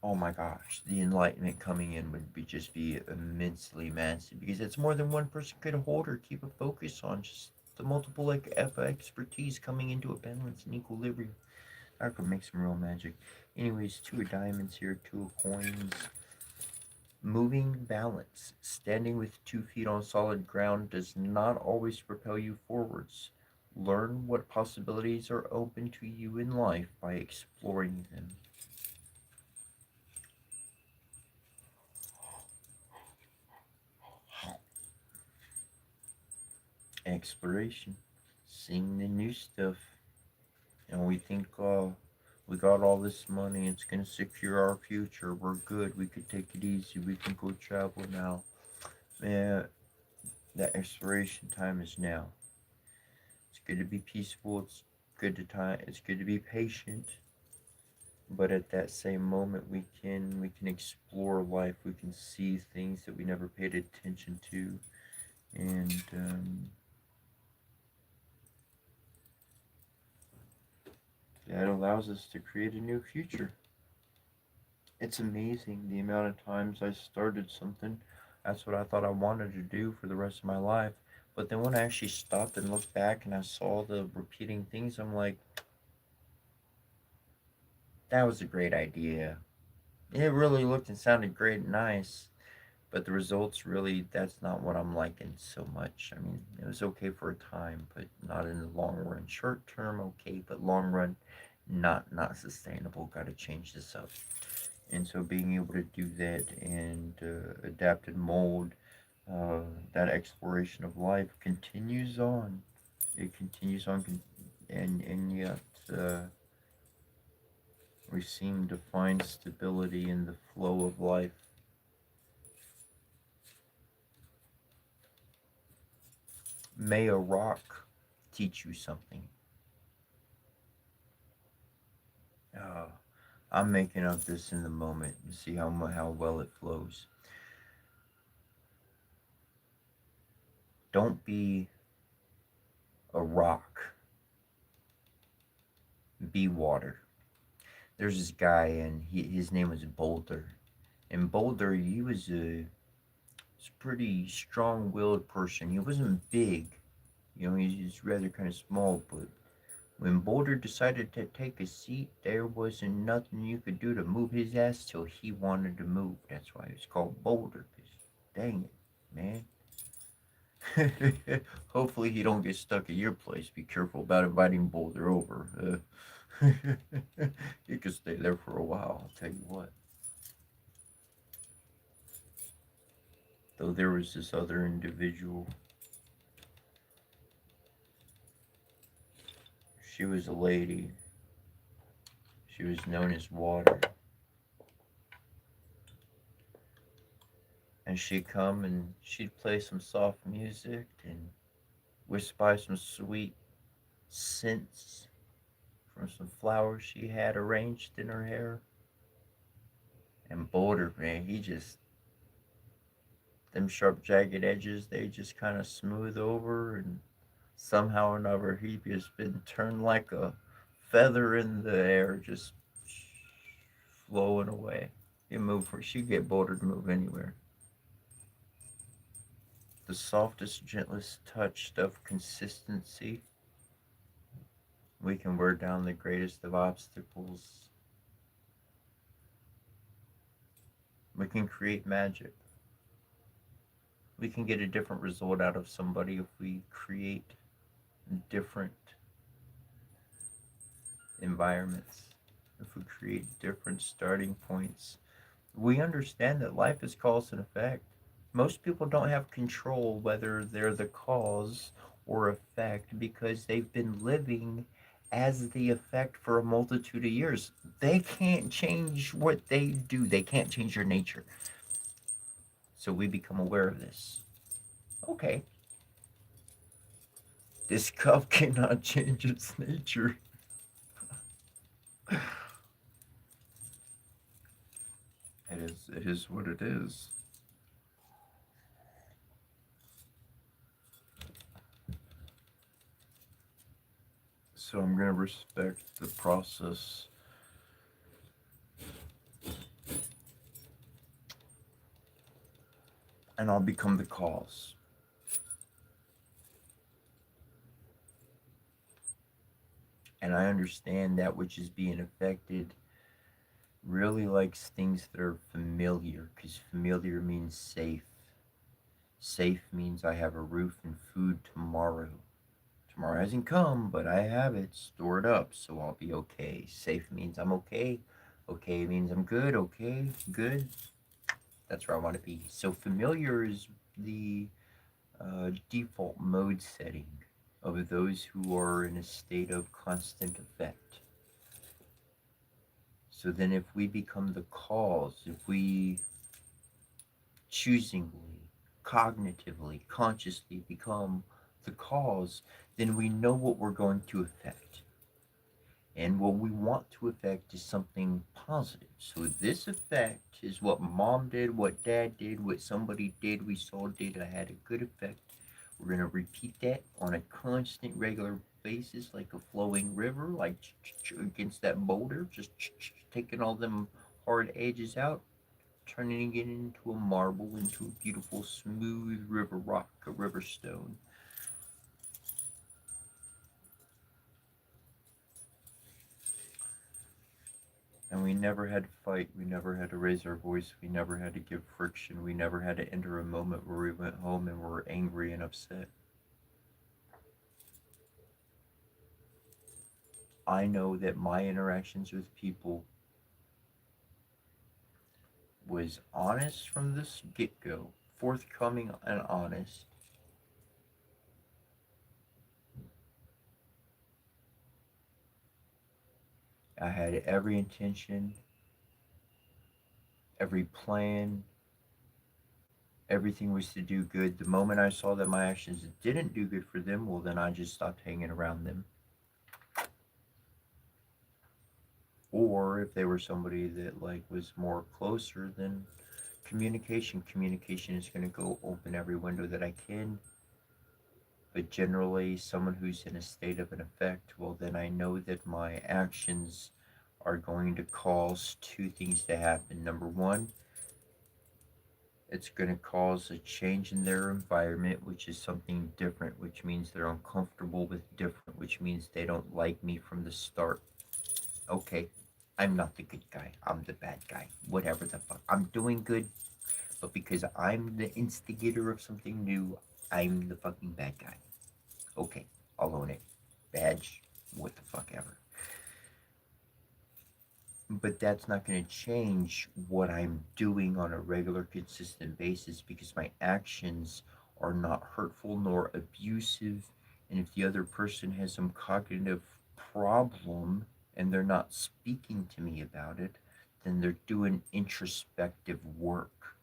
oh my gosh, the enlightenment coming in would just be immensely massive, because it's more than one person could hold or keep a focus on. Just the multiple like expertise coming into a balance and equilibrium. I could make some real magic. Anyways, 2 of diamonds here, 2 of coins. Moving balance. Standing with 2 feet on solid ground does not always propel you forwards. Learn what possibilities are open to you in life by exploring them. Exploration. Seeing the new stuff. And we think, we got all this money, it's going to secure our future, we're good, we could take it easy, we can go travel now. Man, that exploration time is now. It's good to be peaceful, it's good to be patient, but at that same moment we can explore life, we can see things that we never paid attention to, and that allows us to create a new future. It's amazing the amount of times I started something. That's what I thought I wanted to do for the rest of my life. But then when I actually stopped and looked back and I saw the repeating things, I'm like, that was a great idea. It really looked and sounded great and nice. But the results really, that's not what I'm liking so much. I mean, it was okay for a time, but not in the long run. Short term, okay, but long run, not sustainable. Got to change this up. And so being able to do that and adapt and mold uh, that exploration of life continues on. It continues on, and yet we seem to find stability in the flow of life. May a rock teach you something. Uh, I'm making up this in the moment and see how well it flows. Don't be a rock. Be water. There's this guy, and his name was Boulder. And Boulder, he was a pretty strong-willed person. He wasn't big, he's rather kind of small. But when Boulder decided to take a seat, there wasn't nothing you could do to move his ass till he wanted to move. That's why it's called Boulder. 'Cause dang it, man. Hopefully he don't get stuck at your place. Be careful about inviting Boulder over. He could stay there for a while, I'll tell you what. Though there was this other individual. She was a lady. She was known as Water. And she'd come and she'd play some soft music and whisper some sweet scents from some flowers she had arranged in her hair. And Boulder, man, them sharp, jagged edges, they just kind of smooth over, and somehow or another, he just been turned like a feather in the air, just flowing away. She'd get Boulder to move anywhere. The softest, gentlest touch of consistency, we can wear down the greatest of obstacles. We can create magic. We can get a different result out of somebody if we create different environments, if we create different starting points. We understand that life is cause and effect. Most people don't have control whether they're the cause or effect because they've been living as the effect for a multitude of years. They can't change what they do, they can't change their nature. So we become aware of this. Okay, this cup cannot change its nature. It is what it is. So I'm going to respect the process. And I'll become the cause. And I understand that which is being affected really likes things that are familiar, because familiar means safe. Safe means I have a roof and food tomorrow. Tomorrow hasn't come, but I have it stored up, so I'll be okay. Safe means I'm okay. Okay means I'm good. Okay, good. That's where I want to be. So familiar is the default mode setting of those who are in a state of constant effect. So then if we become the cause, if we choosingly, cognitively, consciously become the cause, then we know what we're going to affect. And what we want to affect is something positive. So this effect is what mom did, what dad did, what somebody did, we saw did, I had a good effect. We're going to repeat that on a constant, regular basis, like a flowing river, like against that boulder, just taking all them hard edges out, turning it into a marble, into a beautiful, smooth river rock, a river stone. And we never had to fight, we never had to raise our voice, we never had to give friction, we never had to enter a moment where we went home and were angry and upset. I know that my interactions with people was honest from this get-go, forthcoming and honest. I had every intention, every plan, everything was to do good. The moment I saw that my actions didn't do good for them, well, then I just stopped hanging around them. Or if they were somebody that like was more closer, then communication is going to go open every window that I can. But generally, someone who's in a state of an effect, well, then I know that my actions are going to cause two things to happen. Number one, it's going to cause a change in their environment, which is something different, which means they're uncomfortable with different, which means they don't like me from the start. Okay, I'm not the good guy. I'm the bad guy. Whatever the fuck. I'm doing good, but because I'm the instigator of something new, I'm the fucking bad guy. Okay, I'll own it. Badge, what the fuck ever. But that's not going to change what I'm doing on a regular, consistent basis because my actions are not hurtful nor abusive. And if the other person has some cognitive problem and they're not speaking to me about it, then they're doing introspective work.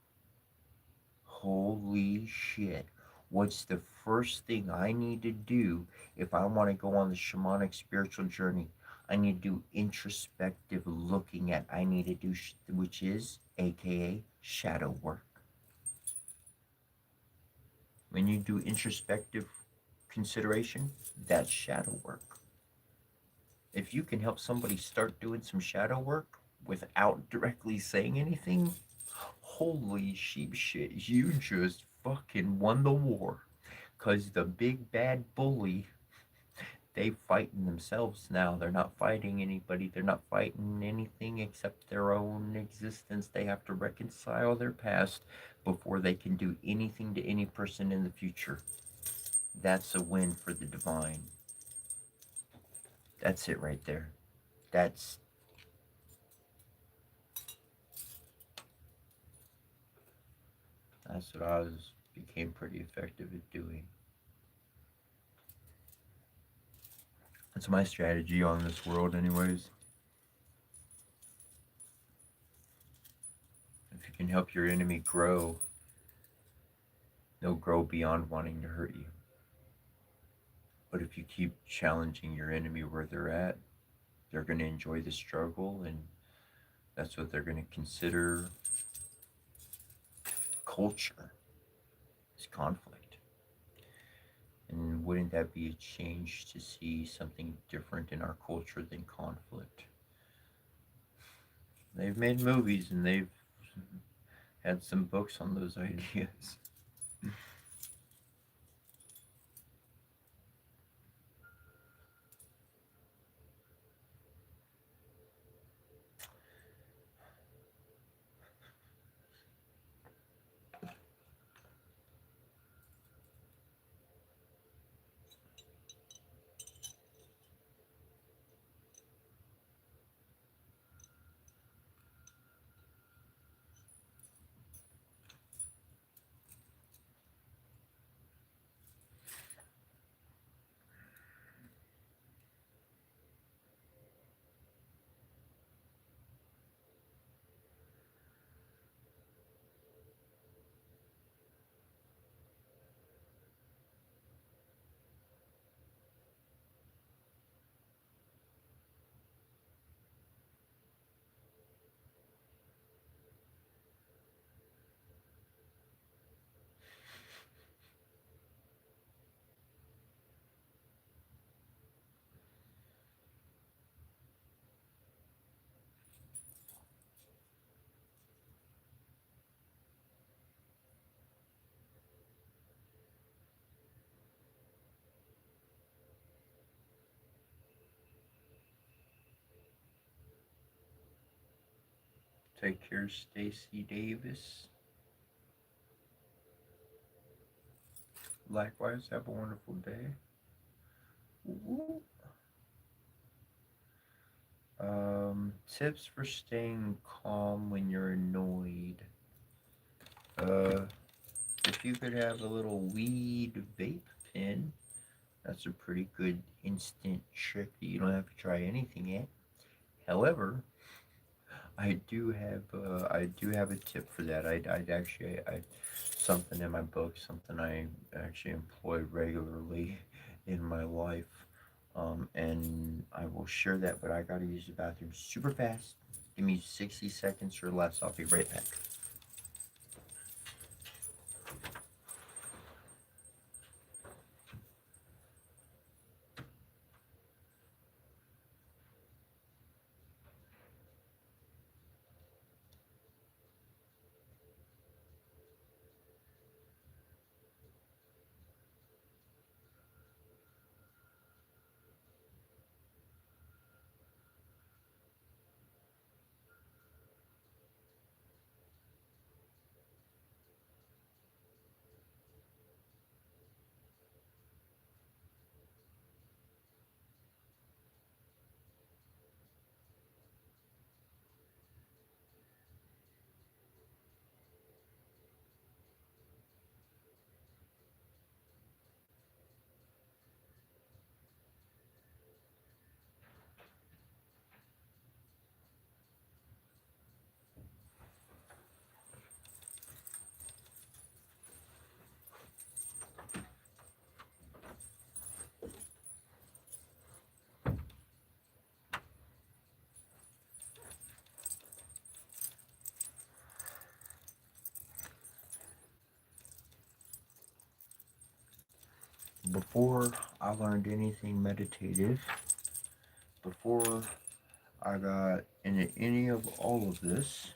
Holy shit. What's the first thing I need to do if I want to go on the shamanic spiritual journey? I need to do introspective looking at. I need to do, which is AKA shadow work. When you do introspective consideration, that's shadow work. If you can help somebody start doing some shadow work without directly saying anything, holy sheep shit, you just fucking won the war. Because the big bad bully, they fighting themselves now. They're not fighting anybody. They're not fighting anything except their own existence. They have to reconcile their past before they can do anything to any person in the future. That's a win for the divine. That's it right there. That's what I became pretty effective at doing. That's my strategy on this world, anyways. If you can help your enemy grow, they'll grow beyond wanting to hurt you. But if you keep challenging your enemy where they're at, they're going to enjoy the struggle, and that's what they're going to consider culture, is conflict. And wouldn't that be a change to see something different in our culture than conflict? They've made movies and they've had some books on those ideas. Take care, Stacy Davis. Likewise, have a wonderful day. Ooh. Tips for staying calm when you're annoyed. Uh, if you could have a little weed vape pen, that's a pretty good instant trick that you don't have to try anything yet. However, I do have a tip for that. I'd actually I something in my book, something I actually employ regularly in my life, and I will share that. But I gotta use the bathroom super fast. Give me 60 seconds or less. I'll be right back. Before I learned anything meditative, before I got into any of all of this,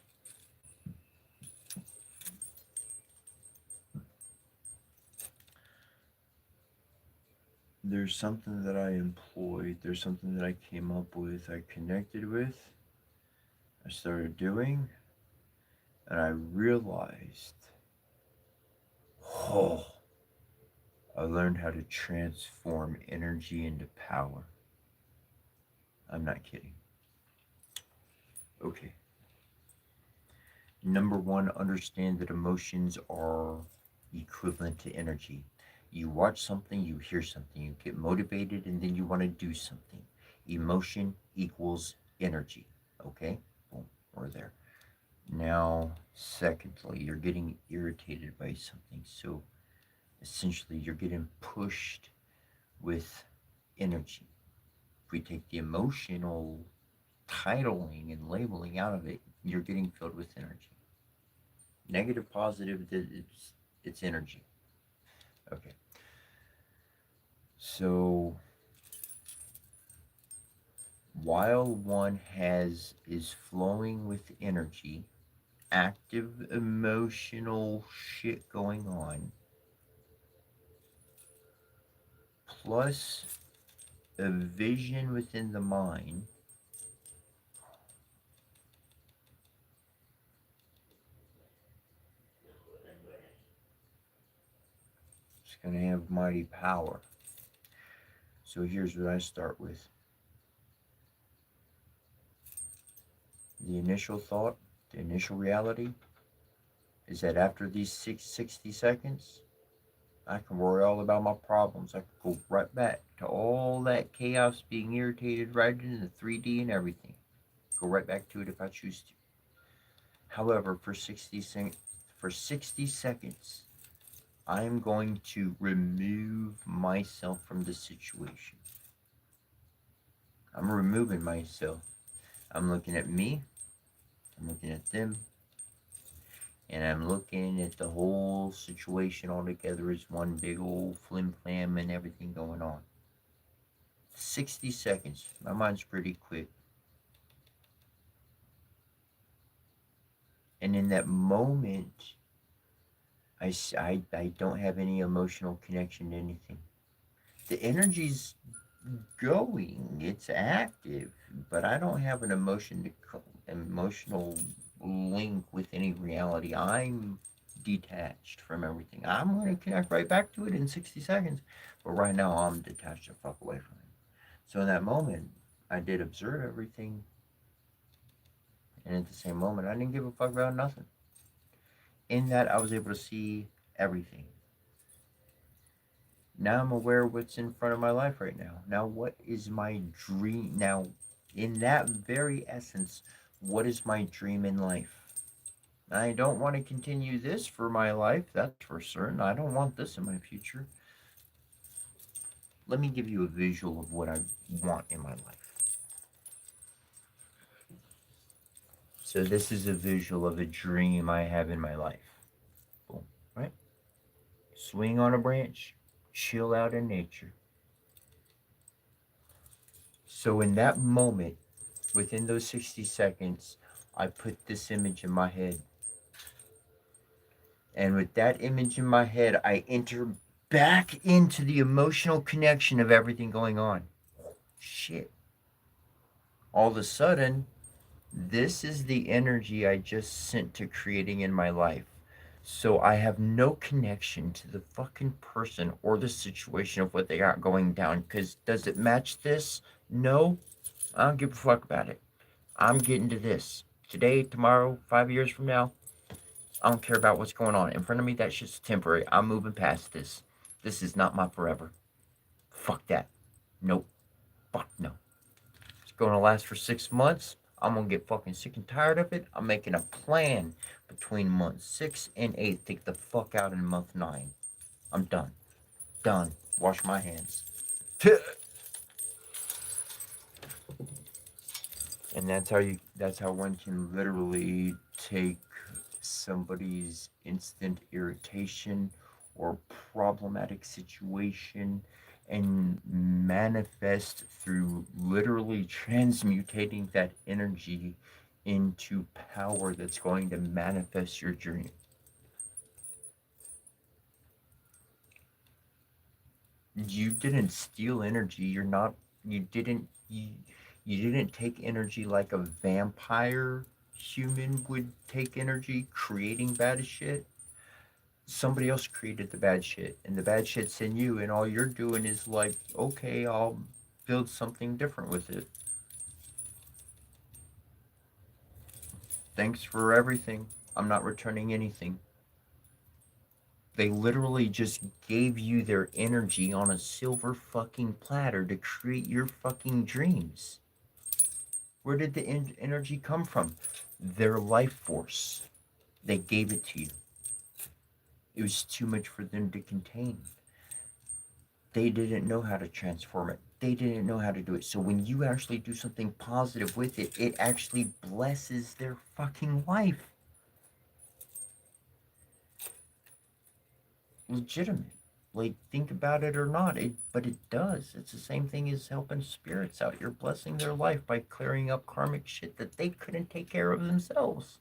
there's something that I employed, there's something that I came up with, I connected with, I started doing, and I realized, oh, I learned how to transform energy into power. I'm not kidding. Okay. Number one, understand that emotions are equivalent to energy. You watch something, you hear something, you get motivated, and then you want to do something. Emotion equals energy. Okay? Boom, we're there. Now, secondly, you're getting irritated by something. So essentially, you're getting pushed with energy. If we take the emotional titling and labeling out of it, you're getting filled with energy. Negative, positive, it's energy. Okay. So while one has is flowing with energy, active emotional shit going on, plus a vision within the mind, it's going to have mighty power. So here's what I start with. The initial thought, the initial reality is that after these 60 seconds, I can worry all about my problems. I can go right back to all that chaos, being irritated, right into the 3D and everything. Go right back to it if I choose to. However, for 60 seconds, I'm going to remove myself from the situation. I'm removing myself. I'm looking at me. I'm looking at them. And I'm looking at the whole situation all together as one big old flim flam and everything going on. 60 seconds. My mind's pretty quick. And in that moment, I don't have any emotional connection to anything. The energy's going, it's active, but I don't have an emotional link with any reality. I'm detached from everything. I'm going to connect right back to it in 60 seconds, but right now I'm detached the fuck away from it. So in that moment, I did observe everything, And at the same moment, I didn't give a fuck about nothing. In that, I was able to see everything. Now I'm aware of what's in front of my life right now. Now, what is my dream? Now, in that very essence, what is my dream in life? I don't want to continue this for my life, that's for certain. I don't want this in my future. Let me give you a visual of what I want in my life. So, this is a visual of a dream I have in my life. Boom, right? Swing on a branch, chill out in nature. So, in that moment, within those 60 seconds, I put this image in my head. And with that image in my head, I enter back into the emotional connection of everything going on. Shit. All of a sudden, this is the energy I just sent to creating in my life. So I have no connection to the fucking person or the situation of what they got going down. Because does it match this? No. I don't give a fuck about it. I'm getting to this. Today, tomorrow, 5 years from now, I don't care about what's going on. In front of me, that shit's temporary. I'm moving past this. This is not my forever. Fuck that. Nope. Fuck no. It's going to last for 6 months. I'm going to get fucking sick and tired of it. I'm making a plan between month 6 and 8. Take the fuck out in month 9. I'm done. Done. Wash my hands. And that's how one can literally take somebody's instant irritation or problematic situation and manifest through literally transmutating that energy into power that's going to manifest your dream. You didn't steal energy. You didn't take energy like a vampire human would take energy creating bad shit. Somebody else created the bad shit, and the bad shit's in you, and all you're doing is like, okay, I'll build something different with it. Thanks for everything. I'm not returning anything. They literally just gave you their energy on a silver fucking platter to create your fucking dreams. Where did the energy come from? Their life force. They gave it to you. It was too much for them to contain. They didn't know how to transform it. They didn't know how to do it. So when you actually do something positive with it, it actually blesses their fucking life. Legitimate. Like, think about it or not, but it does. It's the same thing as helping spirits out. You're blessing their life by clearing up karmic shit that they couldn't take care of themselves.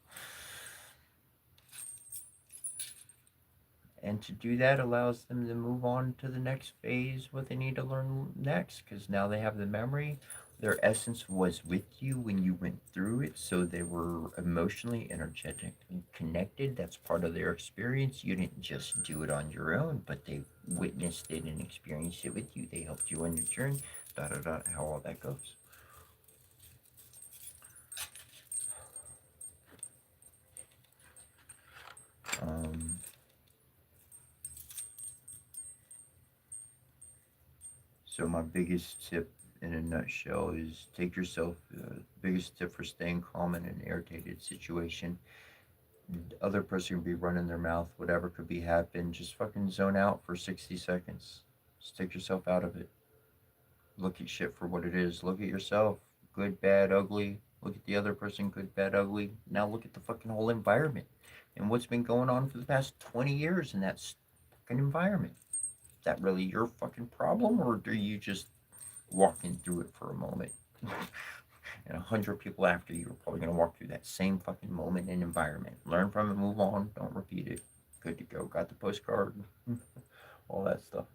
And to do that allows them to move on to the next phase, what they need to learn next, because now they have the memory. Their essence was with you when you went through it, so they were emotionally, energetically connected. That's part of their experience. You didn't just do it on your own, but they witnessed it and experienced it with you. They helped you on your journey, how all that goes. So my biggest tip in a nutshell is take yourself, biggest tip for staying calm in an irritated situation. The other person could be running their mouth, whatever could be happening. Just fucking zone out for 60 seconds. Just take yourself out of it. Look at shit for what it is. Look at yourself. Good, bad, ugly. Look at the other person, good, bad, ugly. Now look at the fucking whole environment and what's been going on for the past 20 years in that fucking environment. Is that really your fucking problem, or do you just walking through it for a moment? And 100 people after you are probably going to walk through that same fucking moment and environment. Learn from it, move on, don't repeat it. Good to go. Got the postcard, all that stuff.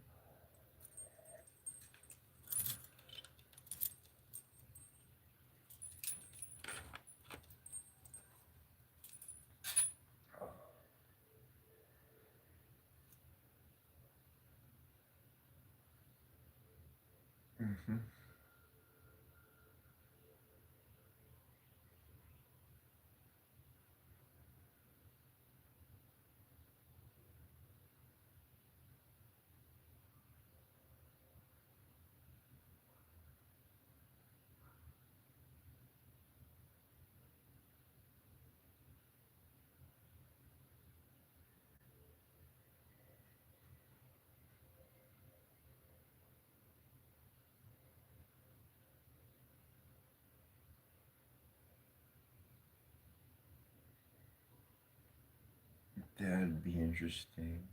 Mm-hmm. That'd be interesting.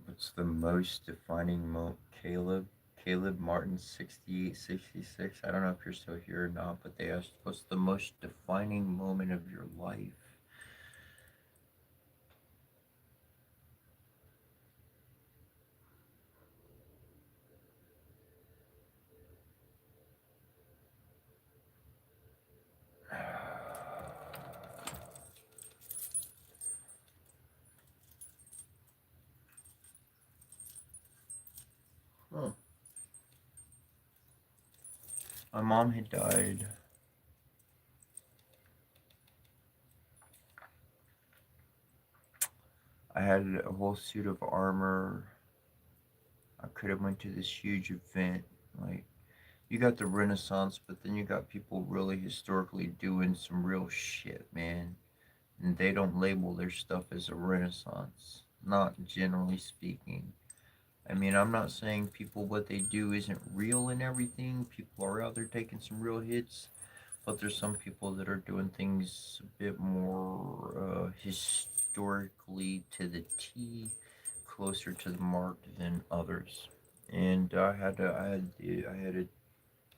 What's the most defining moment? Caleb Martin 6866. I don't know if you're still here or not, but they asked, what's the most defining moment of your life? Huh. My mom had died. I had a whole suit of armor. I could have went to this huge event. Like, you got the Renaissance, but then you got people really historically doing some real shit, man. And they don't label their stuff as a Renaissance. Not generally speaking. I mean, I'm not saying people what they do isn't real and everything. People are out there taking some real hits, but there's some people that are doing things a bit more historically to the T, closer to the mark than others. And I had the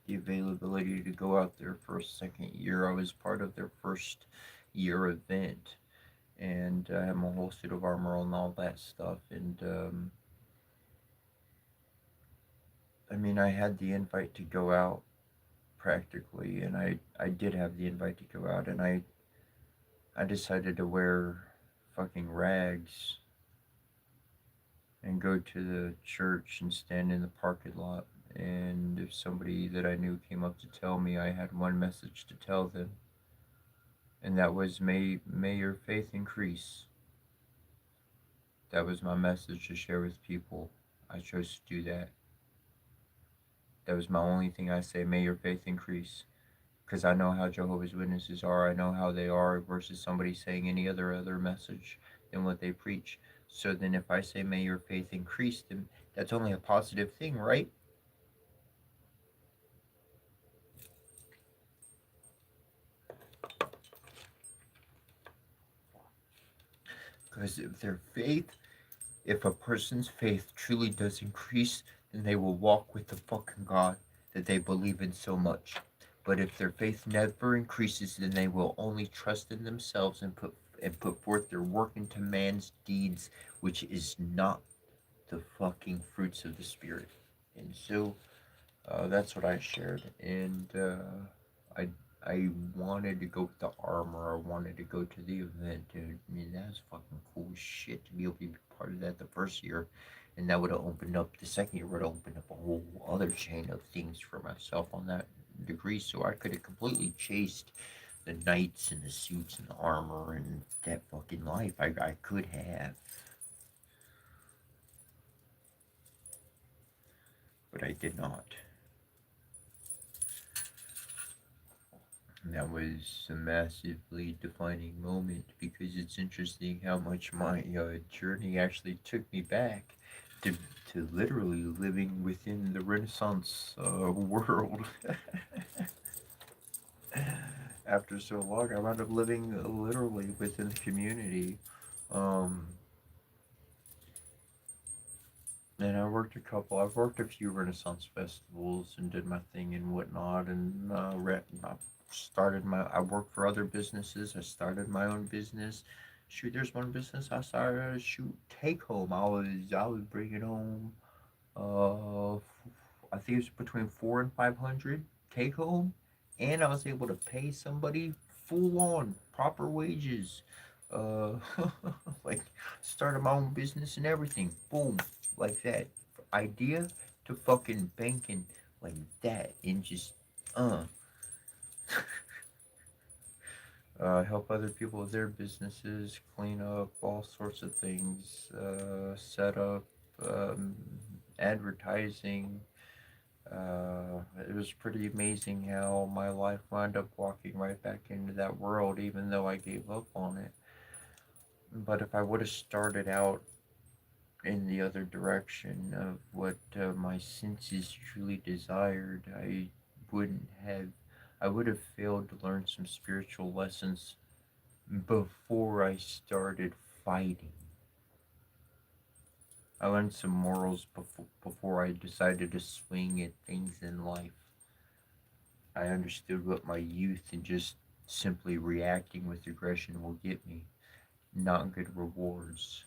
availability to go out there for a second year. I was part of their first year event, and I had my whole suit of armor and all that stuff. And I mean, I had the invite to go out practically, and I did have the invite to go out, and I decided to wear fucking rags and go to the church and stand in the parking lot. And if somebody that I knew came up to tell me, I had one message to tell them, and that was may your faith increase. That was my message to share with people. I chose to do that. That was my only thing I say. May your faith increase, because I know how Jehovah's Witnesses are. I know how they are versus somebody saying any other message than what they preach. So then, if I say may your faith increase, then that's only a positive thing, right? Because if a person's faith truly does increase, then they will walk with the fucking God that they believe in so much. But if their faith never increases, then they will only trust in themselves and put forth their work into man's deeds, which is not the fucking fruits of the spirit. And so that's what I shared. And I I wanted to go with the armor. I wanted to go to the event, dude. I mean, that's fucking cool as shit to be able to be part of that the first year. And that would have opened up, the second year would have opened up a whole other chain of things for myself on that degree. So I could have completely chased the knights and the suits and the armor and that fucking life. I could have, but I did not. And that was a massively defining moment because it's interesting how much my journey actually took me back to, to literally living within the Renaissance world. After so long, I wound up living literally within the community. Um, and I've worked a few Renaissance festivals and did my thing and whatnot, and I worked for other businesses. I started my own business. Shoot, there's one business I started. Shoot, take home. I was bringing home. I think it was between 400 and 500 take home, and I was able to pay somebody full on proper wages. Uh, like started my own business and everything. Boom, like that. Idea to fucking banking like that, and just uh help other people with their businesses, clean up all sorts of things, set up, um, advertising. It was pretty amazing how my life wound up walking right back into that world, even though I gave up on it. But if I would have started out in the other direction of what my senses truly desired, wouldn't have. I would have failed to learn some spiritual lessons before I started fighting. I learned some morals before I decided to swing at things in life. I understood what my youth and just simply reacting with aggression will get me. Not good rewards.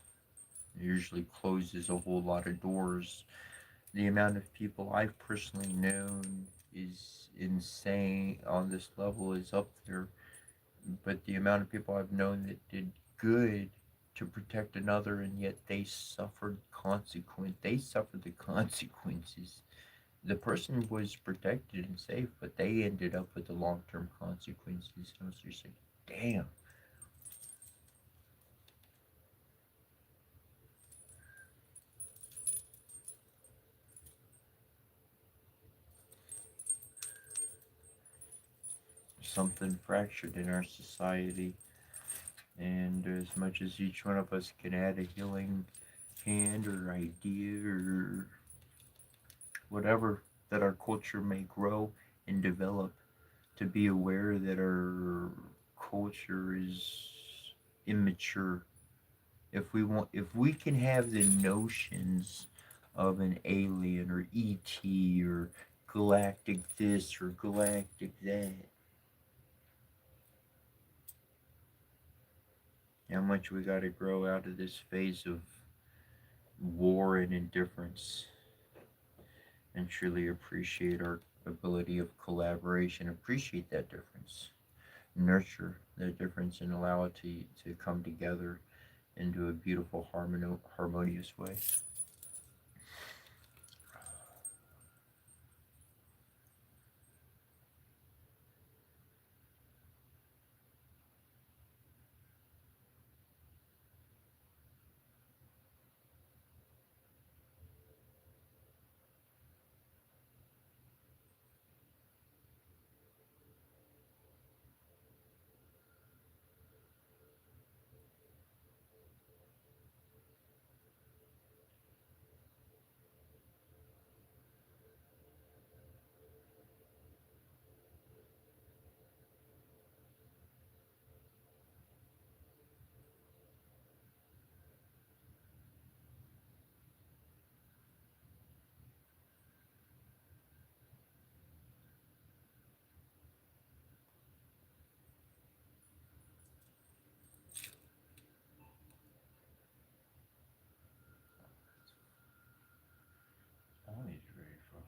It usually closes a whole lot of doors. The amount of people I've personally known is insane on this level, is up there. But the amount of people I've known that did good to protect another and yet they suffered the consequences. The person was protected and safe, but they ended up with the long-term consequences. And I was just like, damn. Something fractured in our society. And as much as each one of us can add a healing hand or idea or whatever that our culture may grow and develop, to be aware that our culture is immature. If we can have the notions of an alien or ET or galactic this or galactic that, how much we got to grow out of this phase of war and indifference and truly appreciate our ability of collaboration, appreciate that difference, nurture that difference, and allow it to come together into a beautiful, harmonious way. Always ready for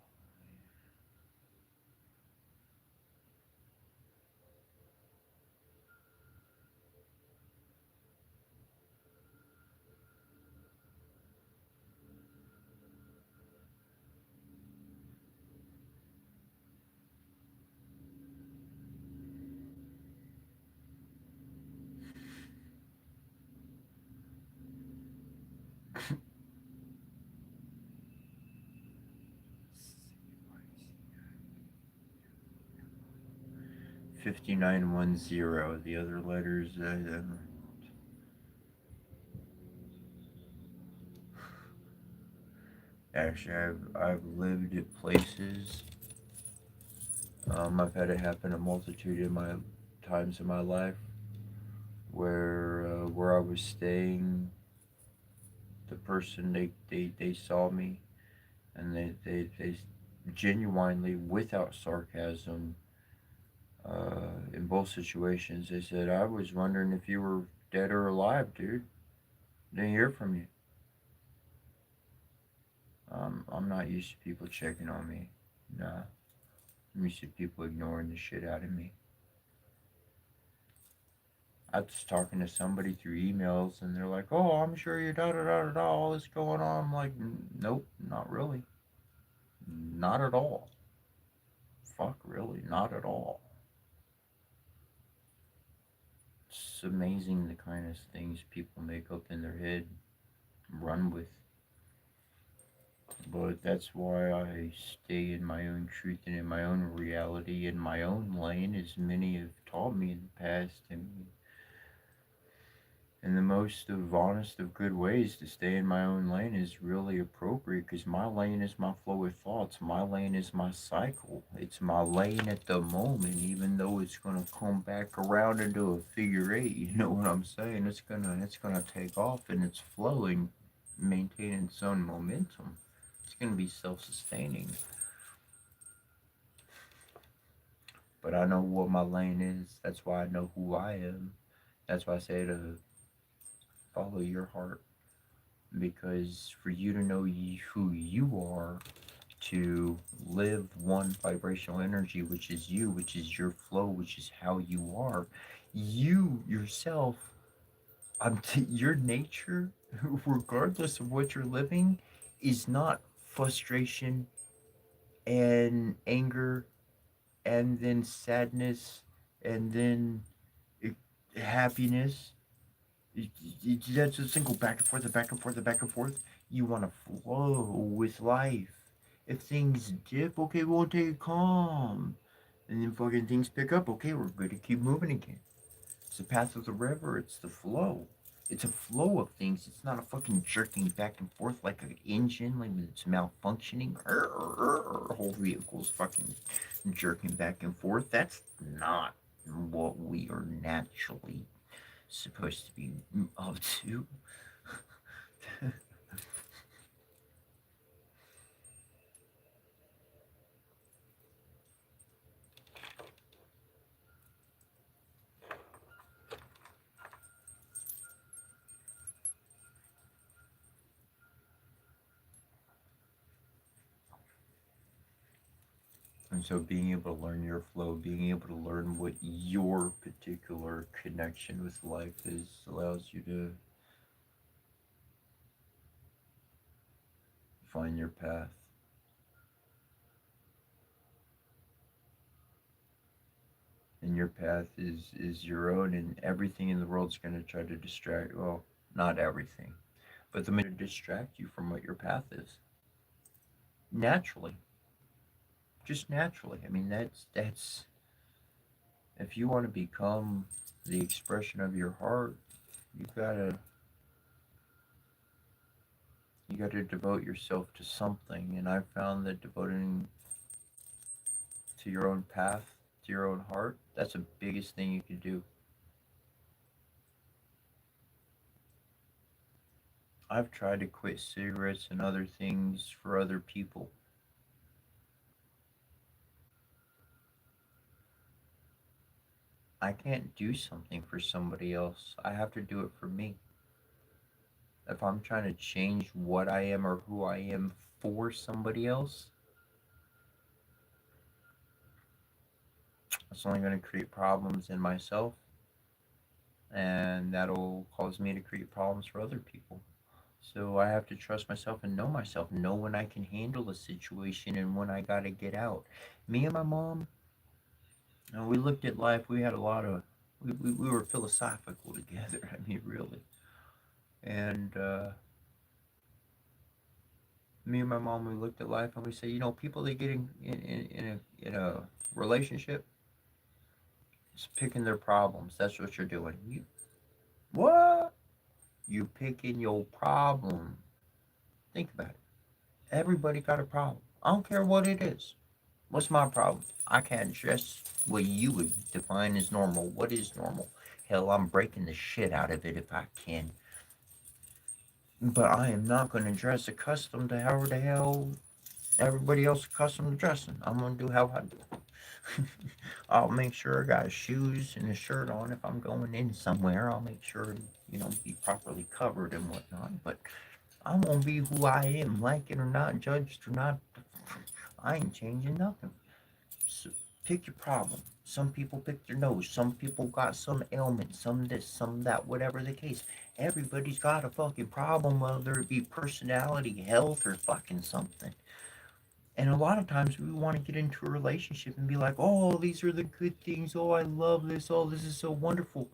5910. The other letters, actually, I've lived at places. I've had it happen a multitude of my times in my life where I was staying, the person they saw me, and they genuinely, without sarcasm, in both situations, they said, "I was wondering if you were dead or alive, dude. Didn't hear from you." I'm not used to people checking on me. Nah, I'm used to people ignoring the shit out of me. I was talking to somebody through emails, and they're like, "Oh, I'm sure you da da da da da, all this going on." I'm like, "Nope, not really, not at all. Fuck, really, not at all." It's amazing the kind of things people make up in their head, run with. But that's why I stay in my own truth and in my own reality, in my own lane, as many have taught me in the past. And And the most of honest of good ways to stay in my own lane is really appropriate because my lane is my flow of thoughts. My lane is my cycle. It's my lane at the moment, even though it's gonna come back around into a figure eight. You know what I'm saying? It's gonna take off and it's flowing, maintaining its own momentum. It's gonna be self-sustaining. But I know what my lane is. That's why I know who I am. That's why I say to follow your heart. Because for you to know who you are, to live one vibrational energy, which is you, which is your flow, which is how you are, you yourself, your nature, regardless of what you're living, is not frustration and anger and then sadness and then happiness. That's a single back and forth and back and forth and back and forth. You want to flow with life. If things dip, okay, we'll take it calm. And then fucking things pick up, okay, we're good to keep moving again. It's the path of the river, it's the flow. It's a flow of things. It's not a fucking jerking back and forth like an engine, like it's malfunctioning. Whole vehicle's fucking jerking back and forth. That's not what we are naturally supposed to be up to. And so being able to learn your flow, being able to learn what your particular connection with life is, allows you to find your path. And your path is your own, and everything in the world's going to try to distract, well, not everything, but the majority to distract you from what your path is. Naturally. Just naturally. I mean, that's if you want to become the expression of your heart, you gotta you got to devote yourself to something. And I found that devoting to your own path, to your own heart, that's the biggest thing you can do. I've tried to quit cigarettes and other things for other people. I can't do something for somebody else. I have to do it for me. If I'm trying to change what I am or who I am for somebody else, it's only going to create problems in myself, and that'll cause me to create problems for other people. So I have to trust myself and know when I can handle a situation and when I gotta get out. Me and my mom, we looked at life. We had a lot of, we were philosophical together. I mean, really. And me and my mom, we looked at life and we said, people that get in a relationship, is picking their problems. That's what you're doing. What? You picking your problem. Think about it. Everybody got a problem. I don't care what it is. What's my problem? I can't dress what you would define as normal. What is normal? Hell, I'm breaking the shit out of it if I can. But I am not going to dress accustomed to however the hell everybody else is accustomed to dressing. I'm going to do how I do. I'll make sure I got shoes and a shirt on if I'm going in somewhere. I'll make sure, be properly covered and whatnot. But I'm going to be who I am, like it or not, judged or not. I ain't changing nothing. So pick your problem. Some people pick their nose. Some people got some ailment. Some this, some that, whatever the case. Everybody's got a fucking problem, whether it be personality, health, or fucking something. And a lot of times we want to get into a relationship and be like, oh, these are the good things. Oh, I love this. Oh, this is so wonderful.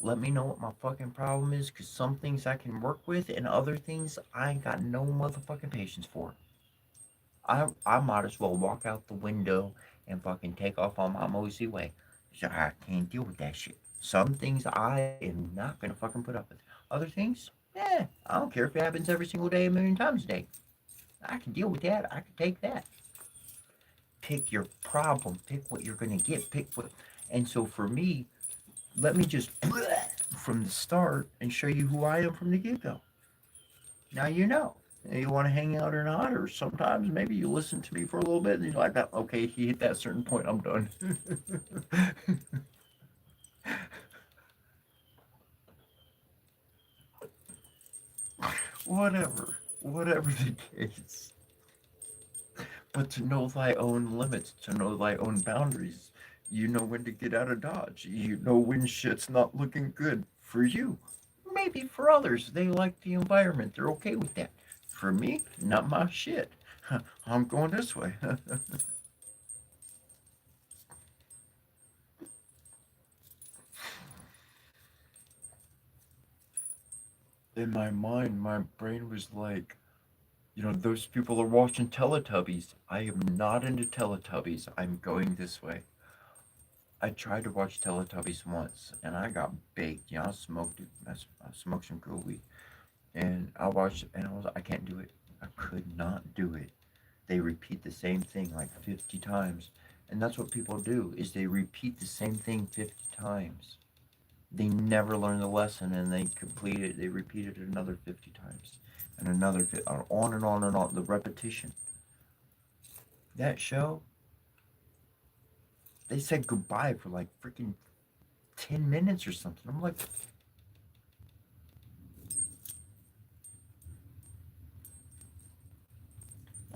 Let me know what my fucking problem is, because some things I can work with and other things I ain't got no motherfucking patience for. I might as well walk out the window and fucking take off on my mosey way. So I can't deal with that shit. Some things I am not gonna fucking put up with. Other things, I don't care if it happens every single day, a million times a day. I can deal with that. I can take that. Pick your problem. Pick what you're gonna get. Pick what. And so for me, let me just from the start and show you who I am from the get go. Now you know. You want to hang out or not, or sometimes maybe you listen to me for a little bit and you're like, okay, he hit that certain point, I'm done. Whatever the case. But to know thy own limits, to know thy own boundaries, you know when to get out of Dodge. You know when shit's not looking good for you. Maybe for others, they like the environment, they're okay with that. For me, not my shit. I'm going this way. In my mind, my brain was like, those people are watching Teletubbies. I am not into Teletubbies. I'm going this way. I tried to watch Teletubbies once, and I got baked. I smoked it. I smoked some good weed, and I watched it, and I can't do it. I could not do it. They repeat the same thing like 50 times, and that's what people do. Is they repeat the same thing 50 times. They never learn the lesson, and they complete it. They repeat it another 50 times, and another, on and on and on. The repetition. That show, they said goodbye for like freaking 10 minutes or something. I'm like,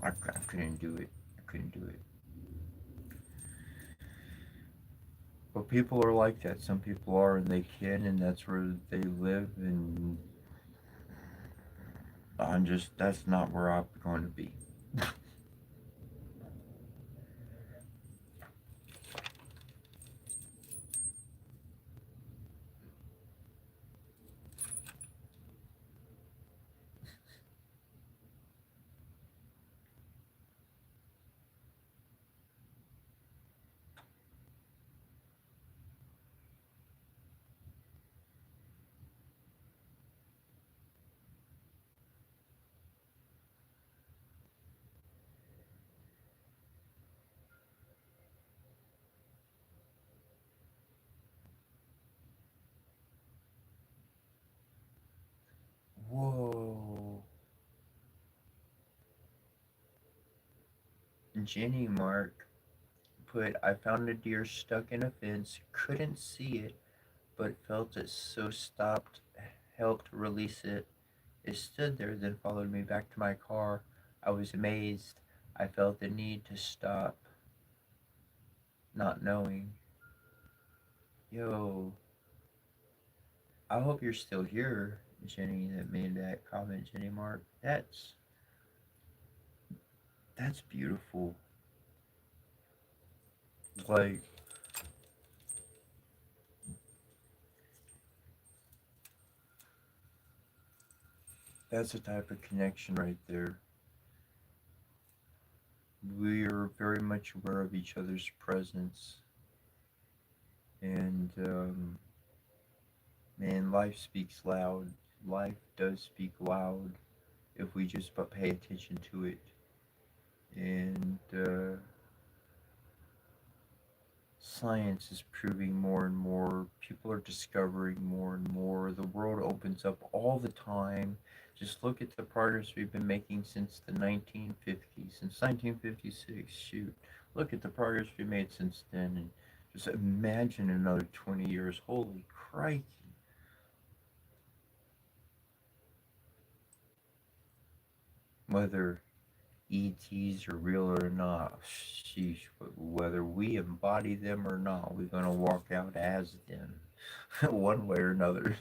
I couldn't do it. I couldn't do it. But people are like that. Some people are, and they can, and that's where they live. And that's not where I'm going to be. Whoa. Jenny Mark put, I found a deer stuck in a fence, couldn't see it, but felt it, so stopped, helped release it. It stood there, then followed me back to my car. I was amazed. I felt the need to stop, not knowing. Yo, I hope you're still here, Jenny, that made that comment, Jenny Mark. That's beautiful. Like, that's the type of connection right there. We are very much aware of each other's presence, and man, life speaks loud. Life does speak loud if we just but pay attention to it. And science is proving more and more. People are discovering more and more. The world opens up all the time. Just look at the progress we've been making since the 1950s, since 1956. Shoot, look at the progress we made since then, and just imagine another 20 years. Holy crikey! Whether ETs are real or not, sheesh, whether we embody them or not, we're gonna walk out as them, one way or another.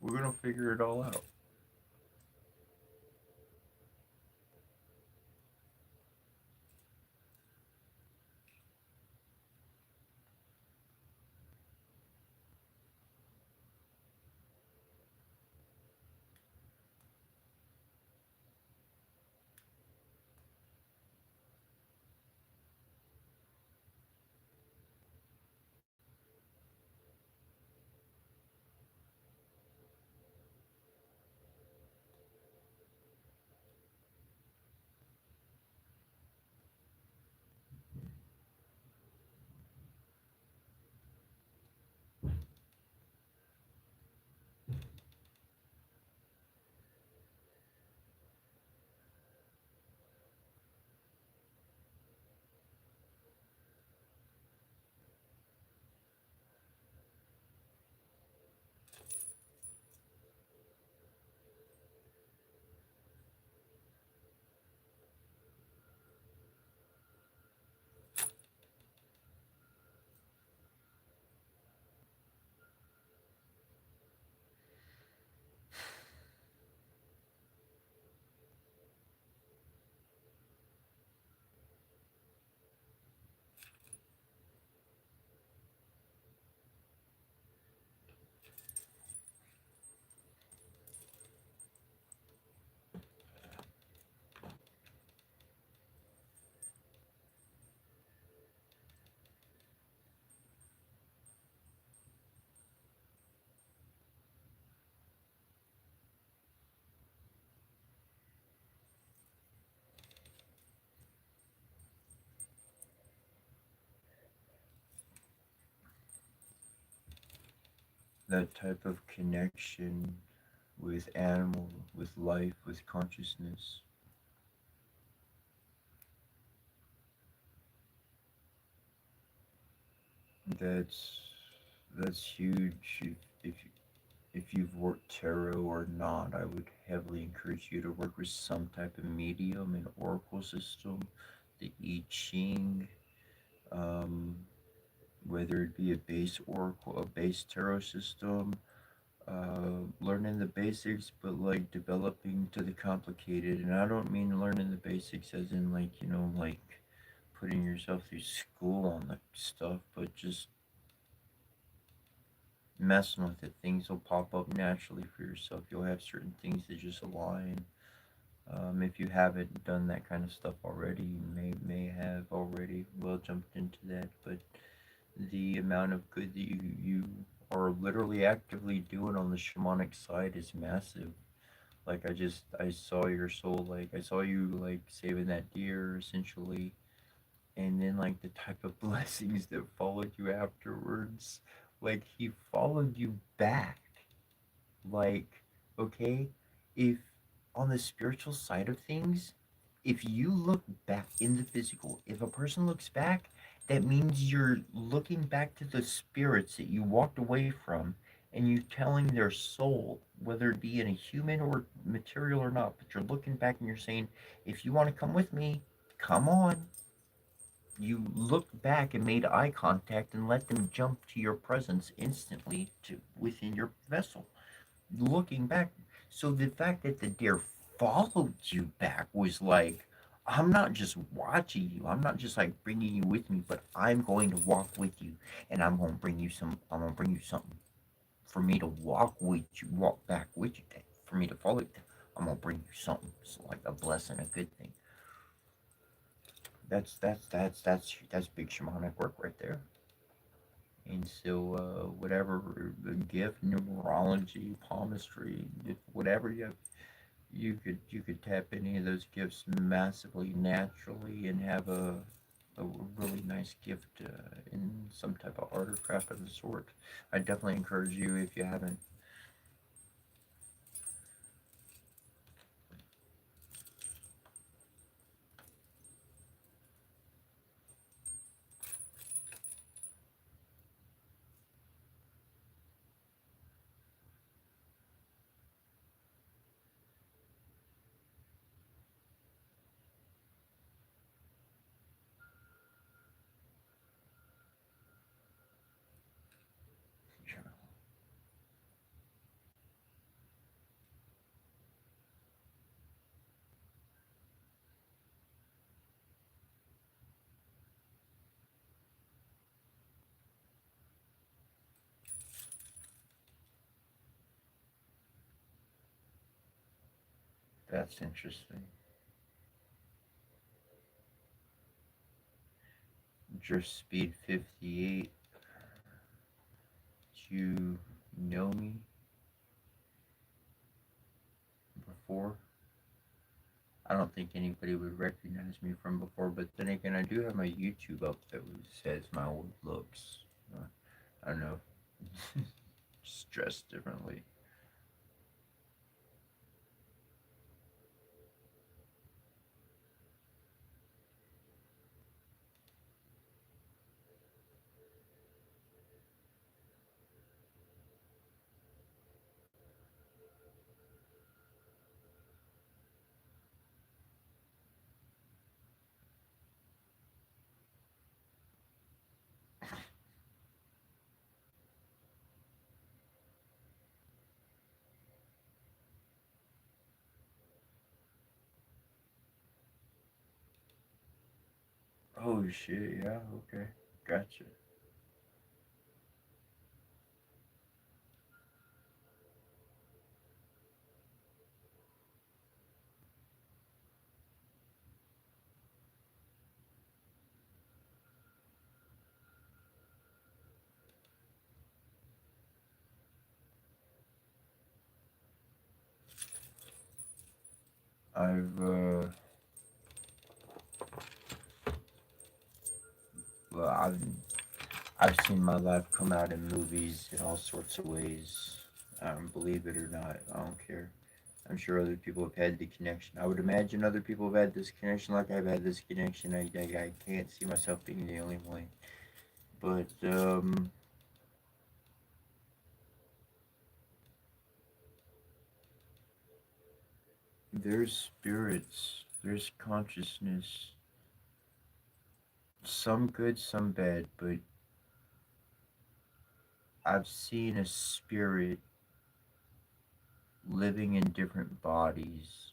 We're gonna figure it all out. that type of connection with animal, with life, with consciousness. That's that's huge. If if you've worked tarot or not, I would heavily encourage you to work with some type of medium, an oracle system, the I Ching, um, whether it be a base oracle, a base tarot system, learning the basics, but like developing to the complicated. And I don't mean learning the basics as in like, like putting yourself through school on the stuff, but just messing with it. Things will pop up naturally for yourself. You'll have certain things that just align. If you haven't done that kind of stuff already, you may have already well jumped into that, but the amount of good that you are literally actively doing on the shamanic side is massive. Like I saw your soul, like I saw you like saving that deer essentially, and then like the type of blessings that followed you afterwards. Like he followed you back. Like, okay, if on the spiritual side of things, if you look back in the physical, if a person looks back, that means you're looking back to the spirits that you walked away from and you're telling their soul, whether it be in a human or material or not, but you're looking back and you're saying, if you want to come with me, come on. You looked back and made eye contact and let them jump to your presence instantly to within your vessel looking back. So the fact that the deer followed you back was like, I'm not just watching you. I'm not just like bringing you with me, but I'm going to walk with you, and I'm going to bring you some. I'm going to bring you something for me to walk with you, walk back with you. For me to follow you, I'm going to bring you something. It's like a blessing, a good thing. That's big shamanic work right there. And so, whatever the gift, numerology, palmistry, whatever you could tap any of those gifts massively naturally and have a really nice gift in some type of art or craft of the sort. I definitely encourage you if you haven't. That's interesting. Drift Speed 58. Do you know me before? I don't think anybody would recognize me from before, but then again, I do have my YouTube up that says my old looks. I don't know, just dressed differently. Oh shit! Yeah. Okay. Gotcha. I've well, I've seen my life come out in movies in all sorts of ways. Believe it or not, I don't care. I'm sure other people have had the connection. I would imagine other people have had this connection like I've had this connection. I can't see myself being the only one. But, there's spirits, there's consciousness, some good, some bad, but I've seen a spirit living in different bodies.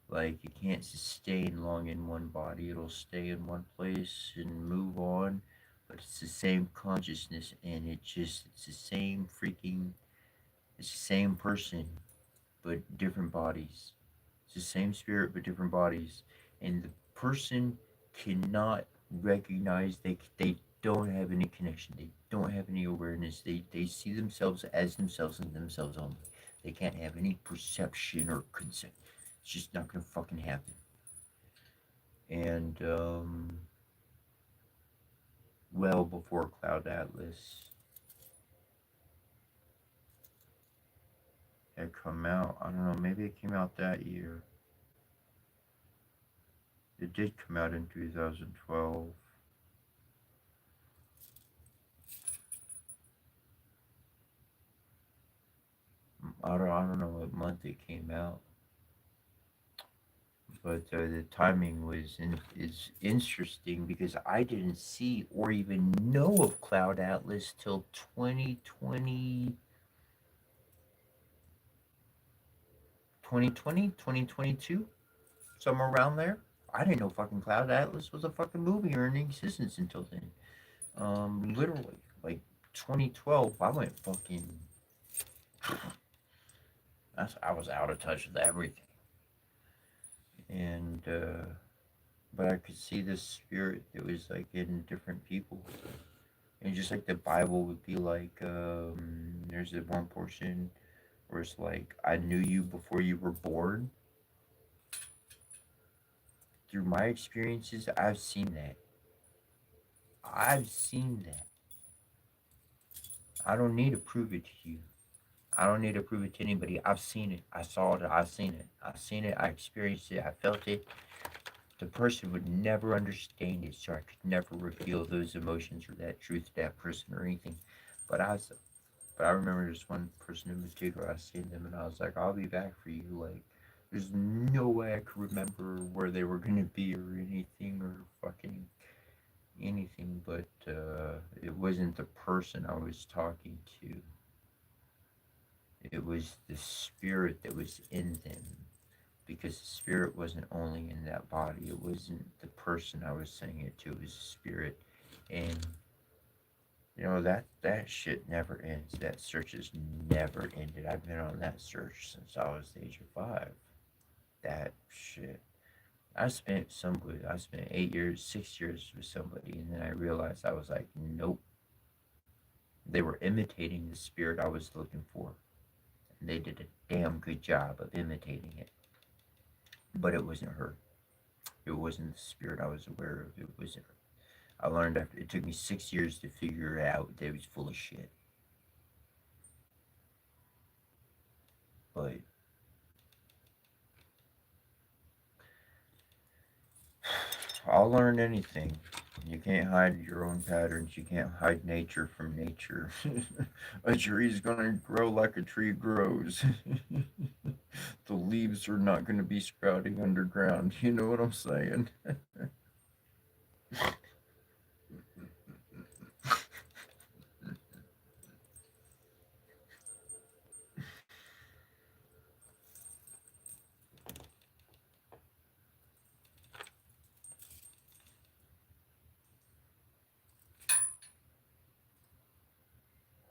Like, it can't sustain long in one body, it'll stay in one place and move on, but it's the same consciousness, and it's the same freaking, it's the same person, but different bodies. It's the same spirit, but different bodies. And the person cannot recognize, they don't have any connection, they don't have any awareness, they see themselves as themselves and themselves only. They can't have any perception or concept. It's just not gonna fucking happen. And well before Cloud Atlas had come out, I don't know, maybe it came out that year. It did come out in 2012. I don't know what month it came out, but the timing is interesting because I didn't see or even know of Cloud Atlas till 2020, 2020, 2022, somewhere around there. I didn't know fucking Cloud Atlas was a fucking movie or in existence until then. Literally, like 2012, I went fucking. I was out of touch with everything, and but I could see this spirit that was like in different people. And just like the Bible would be like, there's a one portion where it's like, I knew you before you were born. Through my experiences, I've seen that. I've seen that. I don't need to prove it to you. I don't need to prove it to anybody. I've seen it. I saw it. I've seen it. I've seen it. I experienced it. I felt it. The person would never understand it, so I could never reveal those emotions or that truth to that person or anything. But I was, but I remember there's one person in particular. I seen them and I was like, I'll be back for you. Like, there's no way I could remember where they were gonna be or anything or fucking anything. But it wasn't the person I was talking to. It was the spirit that was in them, because the spirit wasn't only in that body. It wasn't the person I was saying it to. It was the spirit, and that shit never ends. That search has never ended. I've been on that search since I was the age of 5. That shit. I spent 8 years, 6 years with somebody, and then I realized I was like, nope. They were imitating the spirit I was looking for, and they did a damn good job of imitating it. But it wasn't her. It wasn't the spirit I was aware of. It wasn't her. I learned after it took me 6 years to figure out that it was full of shit. But I'll learn anything. You can't hide your own patterns. You can't hide nature from nature. A tree's gonna grow like a tree grows. The leaves are not gonna be sprouting underground. You know what I'm saying?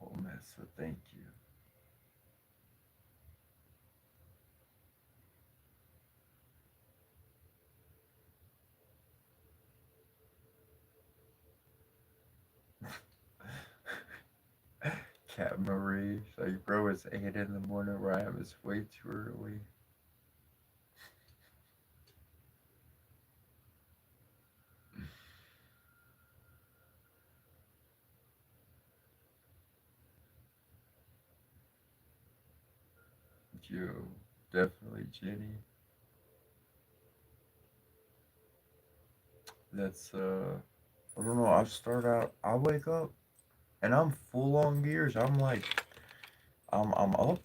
Oh, Massa, thank you. Cat Marie, like, bro, it's 8 in the morning where I am. It's way too early. you. Definitely, Jenny. That's I don't know. I start out. I wake up and I'm full on gears. I'm like, I'm up.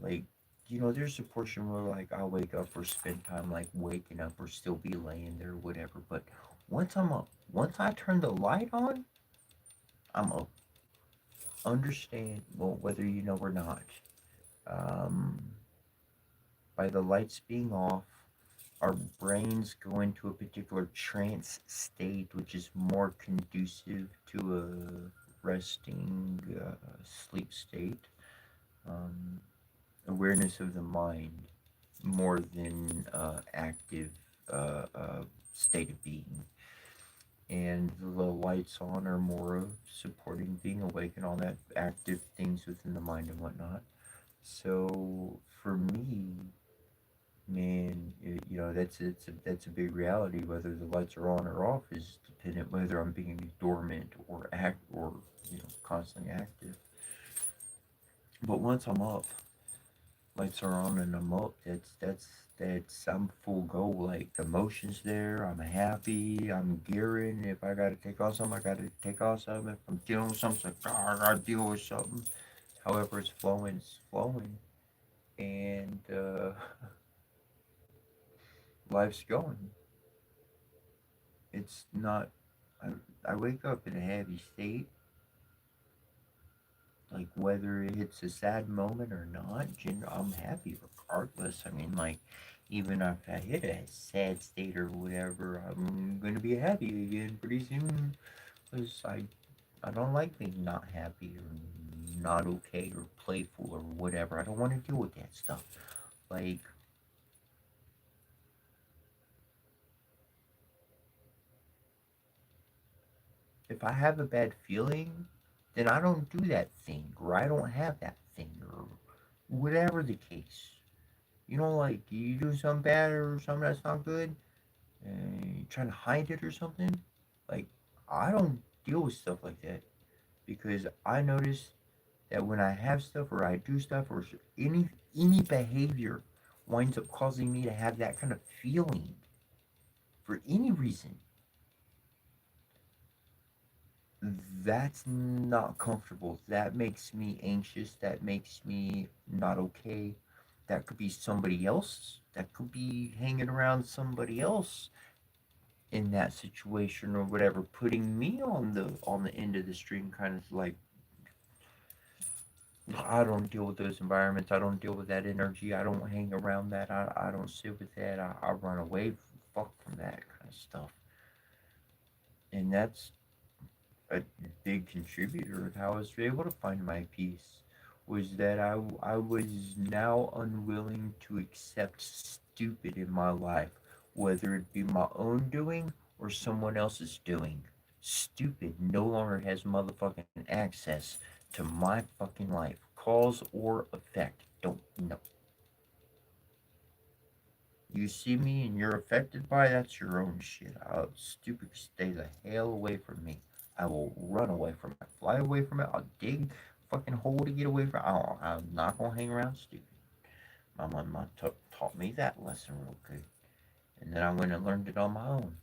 Like, there's a portion where like I'll wake up or spend time like waking up or still be laying there, whatever. But once I'm up, once I turn the light on, I'm up. Understand? Well, whether you know or not, um, by the lights being off, our brains go into a particular trance state, which is more conducive to a resting sleep state. Um, Awareness of the mind more than active state of being. And the lights on are more of supporting being awake and all that active things within the mind and whatnot. So for me, man, that's a big reality. Whether the lights are on or off is dependent whether I'm being dormant or constantly active. But once I'm up, lights are on and I'm up. That's I'm full go. Like the emotions there. I'm happy. I'm gearing. If I gotta take off something, I gotta take off something. If I'm dealing with something, it's like, I gotta deal with something. However, it's flowing. It's flowing, and life's going. It's not. I, I wake up in a happy state. Like whether it's a sad moment or not, I'm happy regardless. I mean, like even if I hit a sad state or whatever, I'm gonna be happy again pretty soon. Cause I don't like being not happy or not okay or playful or whatever. I don't want to deal with that stuff. Like if I have a bad feeling, then I don't do that thing or I don't have that thing or whatever the case. Like you do something bad or something that's not good, and you trying to hide it or something. Like I don't deal with stuff like that because I notice that when I have stuff or I do stuff or any behavior winds up causing me to have that kind of feeling for any reason, that's not comfortable. That makes me anxious. That makes me not okay. That could be somebody else. That could be hanging around somebody else in that situation or whatever, putting me on the end of the stream, kind of like I don't deal with those environments. I don't deal with that energy. I don't hang around that. I don't sit with that. I run away fuck from that kind of stuff. And that's a big contributor of how I was able to find my peace was that I was now unwilling to accept stupid in my life, whether it be my own doing or someone else's doing. Stupid no longer has motherfucking access to my fucking life, cause or effect. Don't know. You see me and you're affected by it, that's your own shit. Stupid, stay the hell away from me. I will run away from it, fly away from it. I'll dig a fucking hole to get away from it. I'm not gonna hang around stupid. My mom taught me that lesson real good, and then I went and learned it on my own.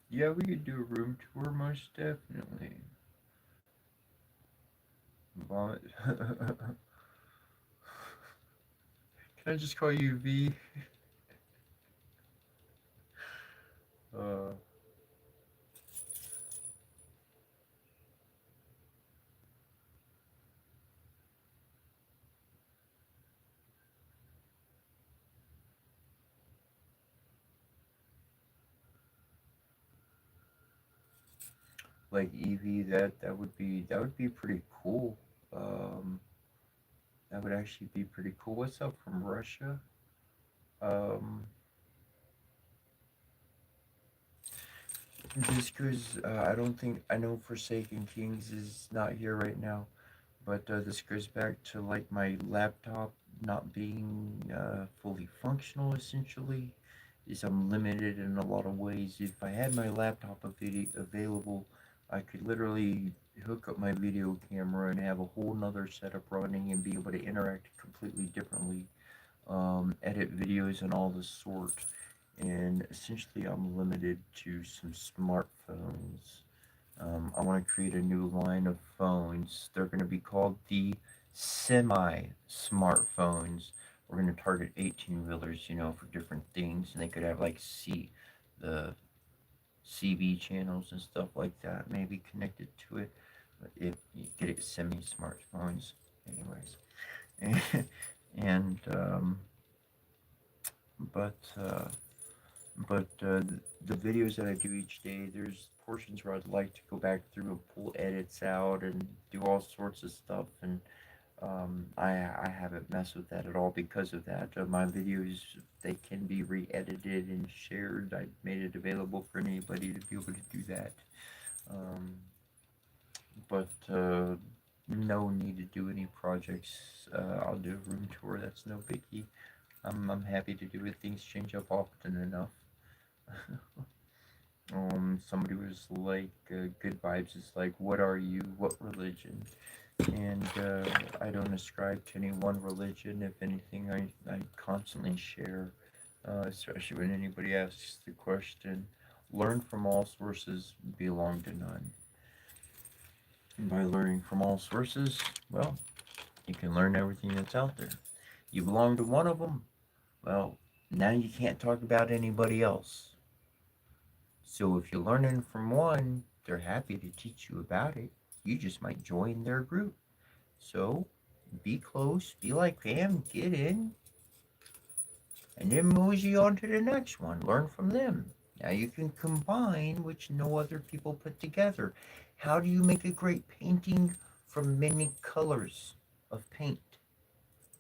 Yeah, we could do a room tour most definitely. Vomit. Can I just call you V? Uh, like Eevee, that would be pretty cool. Um, that would actually be pretty cool. What's up from Russia? Um, just because I don't think I know Forsaken Kings is not here right now, but this goes back to like my laptop not being fully functional. Essentially, is I'm limited in a lot of ways. If I had my laptop available, I could literally hook up my video camera and have a whole nother setup running and be able to interact completely differently, edit videos and all this sort. And essentially, I'm limited to some smartphones. I want to create a new line of phones. They're going to be called the semi smartphones. We're going to target 18 wheelers, for different things, and they could have like the CB channels and stuff like that, maybe connected to it. But if you get it semi smartphones, anyways, and but the videos that I do each day, there's portions where I'd like to go back through and pull edits out and do all sorts of stuff, and I haven't messed with that at all because of that. My videos, they can be re-edited and shared. I made it available for anybody to be able to do that. Um, but no need to do any projects. I'll do a room tour. That's no biggie. I'm happy to do it. Things change up often enough. Somebody was like, good vibes is like, what are you? What religion? And I don't ascribe to any one religion. If anything, I constantly share, especially when anybody asks the question, learn from all sources, belong to none. And by learning from all sources, well, you can learn everything that's out there. You belong to one of them, well, now you can't talk about anybody else. So if you're learning from one, they're happy to teach you about it. You just might join their group. So be close, be like them, get in, and then mosey on to the next one. Learn from them. Now you can combine which no other people put together. How do you make a great painting from many colors of paint?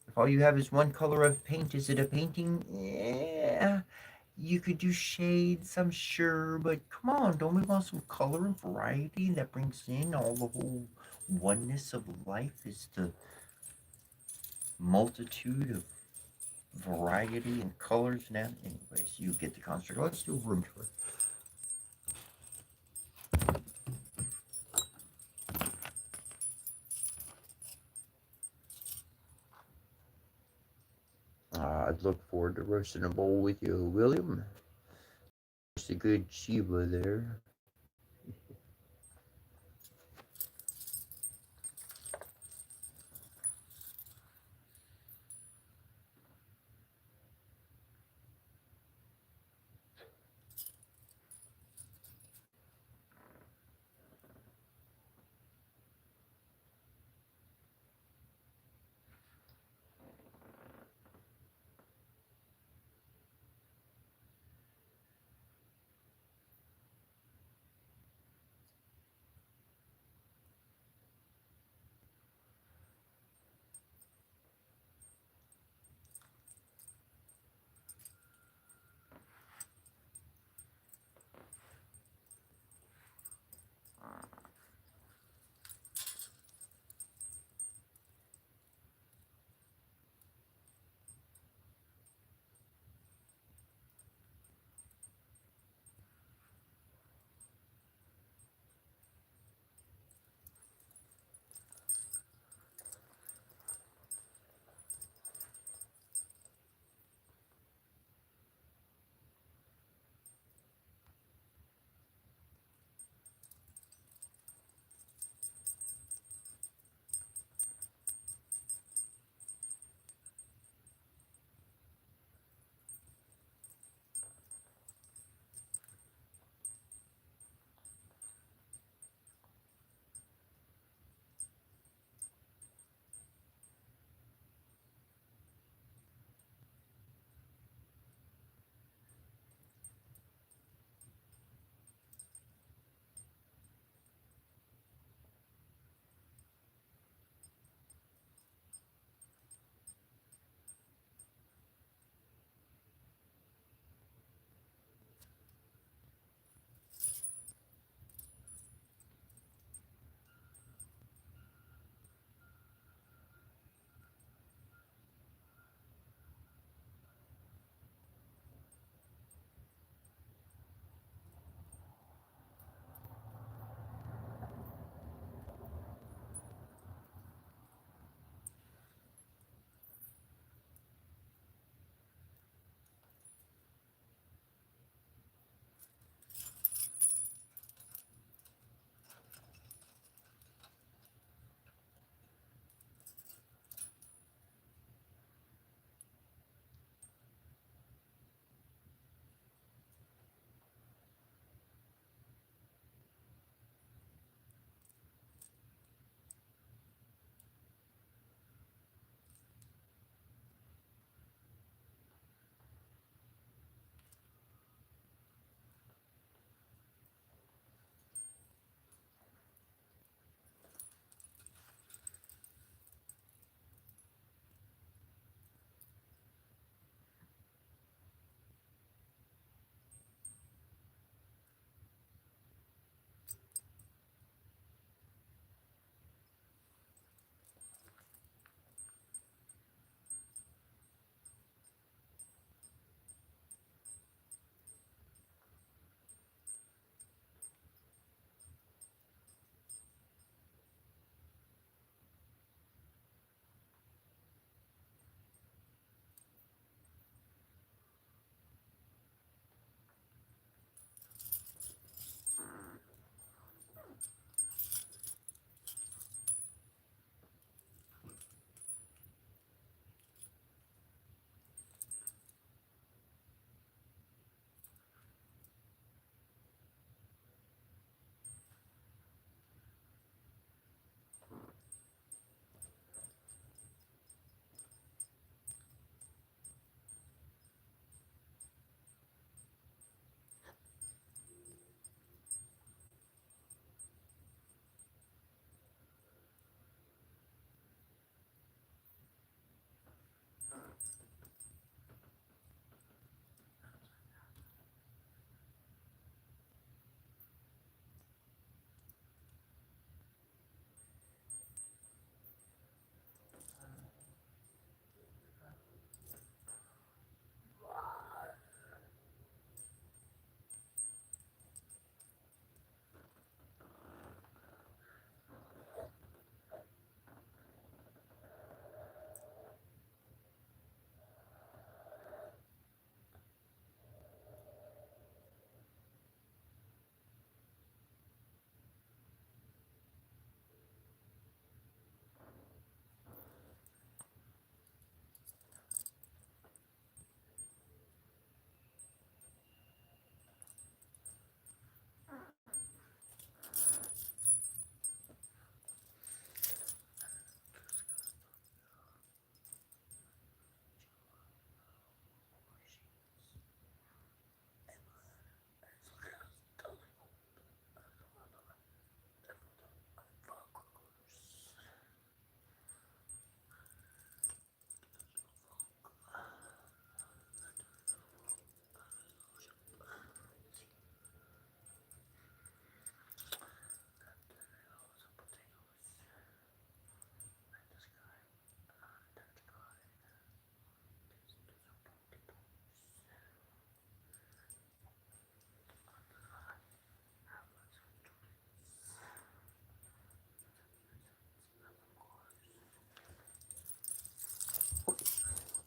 If all you have is one color of paint, is it a painting? Yeah. You could do shades, I'm sure, but come on, don't we want some color and variety that brings in all the whole oneness of life is the multitude of variety and colors now? Anyways, you get the construct. Let's do a room tour. I'd look forward to roasting a bowl with you, William. There's a good Chiba there.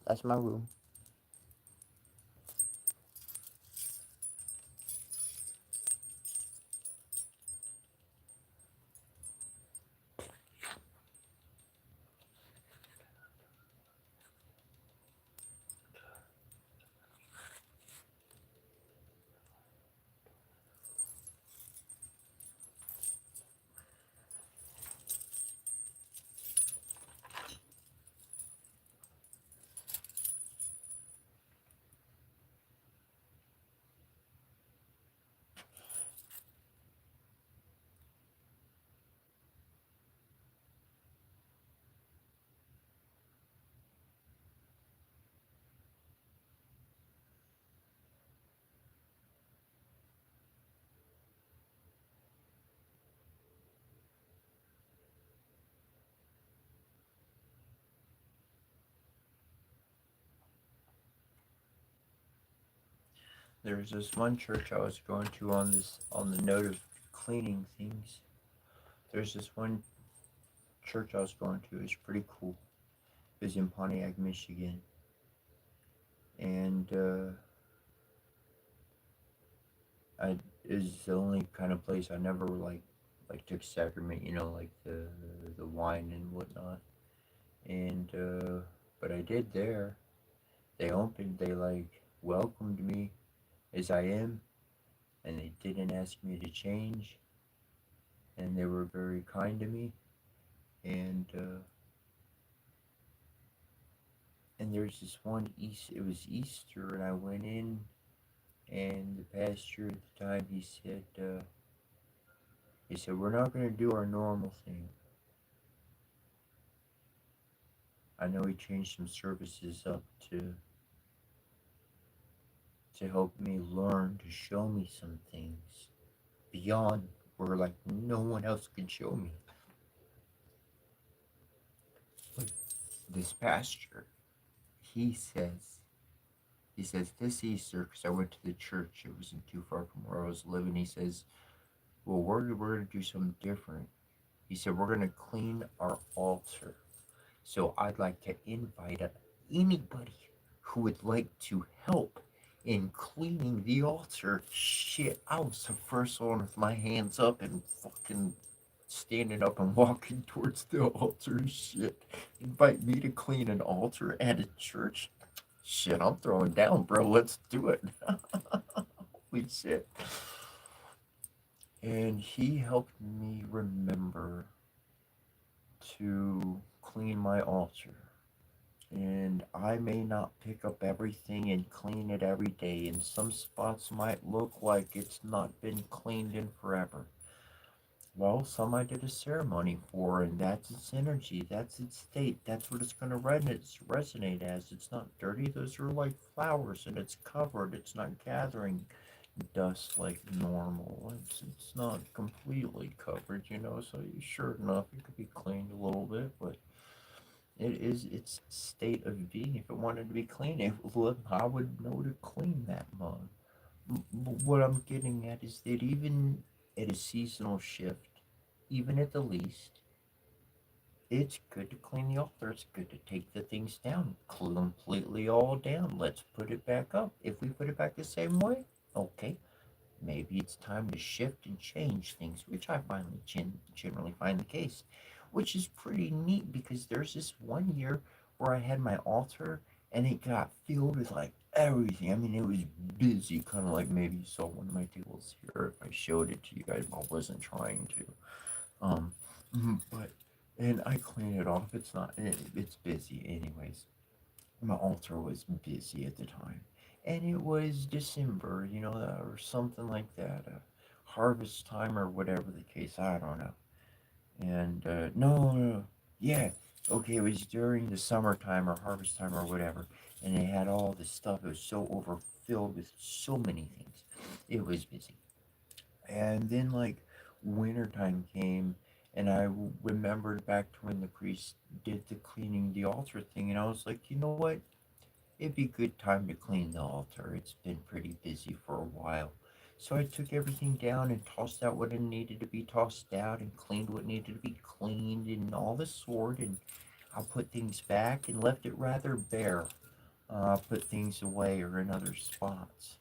That's my room. There's this one church I was going to on the note of cleaning things. There's this one church I was going to. It's pretty cool. It was in Pontiac, Michigan, and I is the only kind of place I never like took sacrament. You know, like the wine and whatnot. And but I did there. They like welcomed me as I am, and they didn't ask me to change, and they were very kind to me, and there's this one it was Easter, and I went in, and the pastor at the time, he said, we're not going to do our normal thing. I know he changed some services up to help me learn, to show me some things beyond where like no one else could show me. But this pastor, he says this Easter, because I went to the church, it wasn't too far from where I was living, he says, well, we're going to do something different. He said, we're going to clean our altar. So I'd like to invite anybody who would like to help in cleaning the altar. Shit, I was the first one with my hands up and fucking standing up and walking towards the altar. Shit, invite me to clean an altar at a church? Shit, I'm throwing down, bro. Let's do it. Holy shit. And he helped me remember to clean my altar. And I may not pick up everything and clean it every day, and some spots might look like it's not been cleaned in forever. Well, some I did a ceremony for, and that's its energy, that's its state, that's what it's going to resonate as. It's not dirty, those are like flowers, and it's covered, it's not gathering dust like normal. It's not completely covered, you know, so sure enough, it could be cleaned a little bit, but it is its state of being. If it wanted to be clean, I would know to clean that mug. What I'm getting at is that even at a seasonal shift, even at the least, it's good to clean the altar. It's good to take the things down, completely all down. Let's put it back up. If we put it back the same way, okay, maybe it's time to shift and change things, which I finally generally find the case, which is pretty neat because there's this one year where I had my altar and it got filled with like everything. I mean, it was busy, kind of like maybe you saw one of my tables here. If I showed it to you guys, I wasn't trying to. Um, but and I clean it off. It's busy anyways. My altar was busy at the time, and it was December, you know, or something like that, harvest time or whatever the case. I don't know. And no, yeah, okay, it was during the summertime or harvest time or whatever, and they had all this stuff. It was so overfilled with so many things. It was busy, and then like wintertime came, and I remembered back to when the priest did the cleaning the altar thing, and I was like, you know what? It'd be a good time to clean the altar. It's been pretty busy for a while. So I took everything down and tossed out what it needed to be tossed out and cleaned what needed to be cleaned and all the sort, and I put things back and left it rather bare. put things away or in other spots.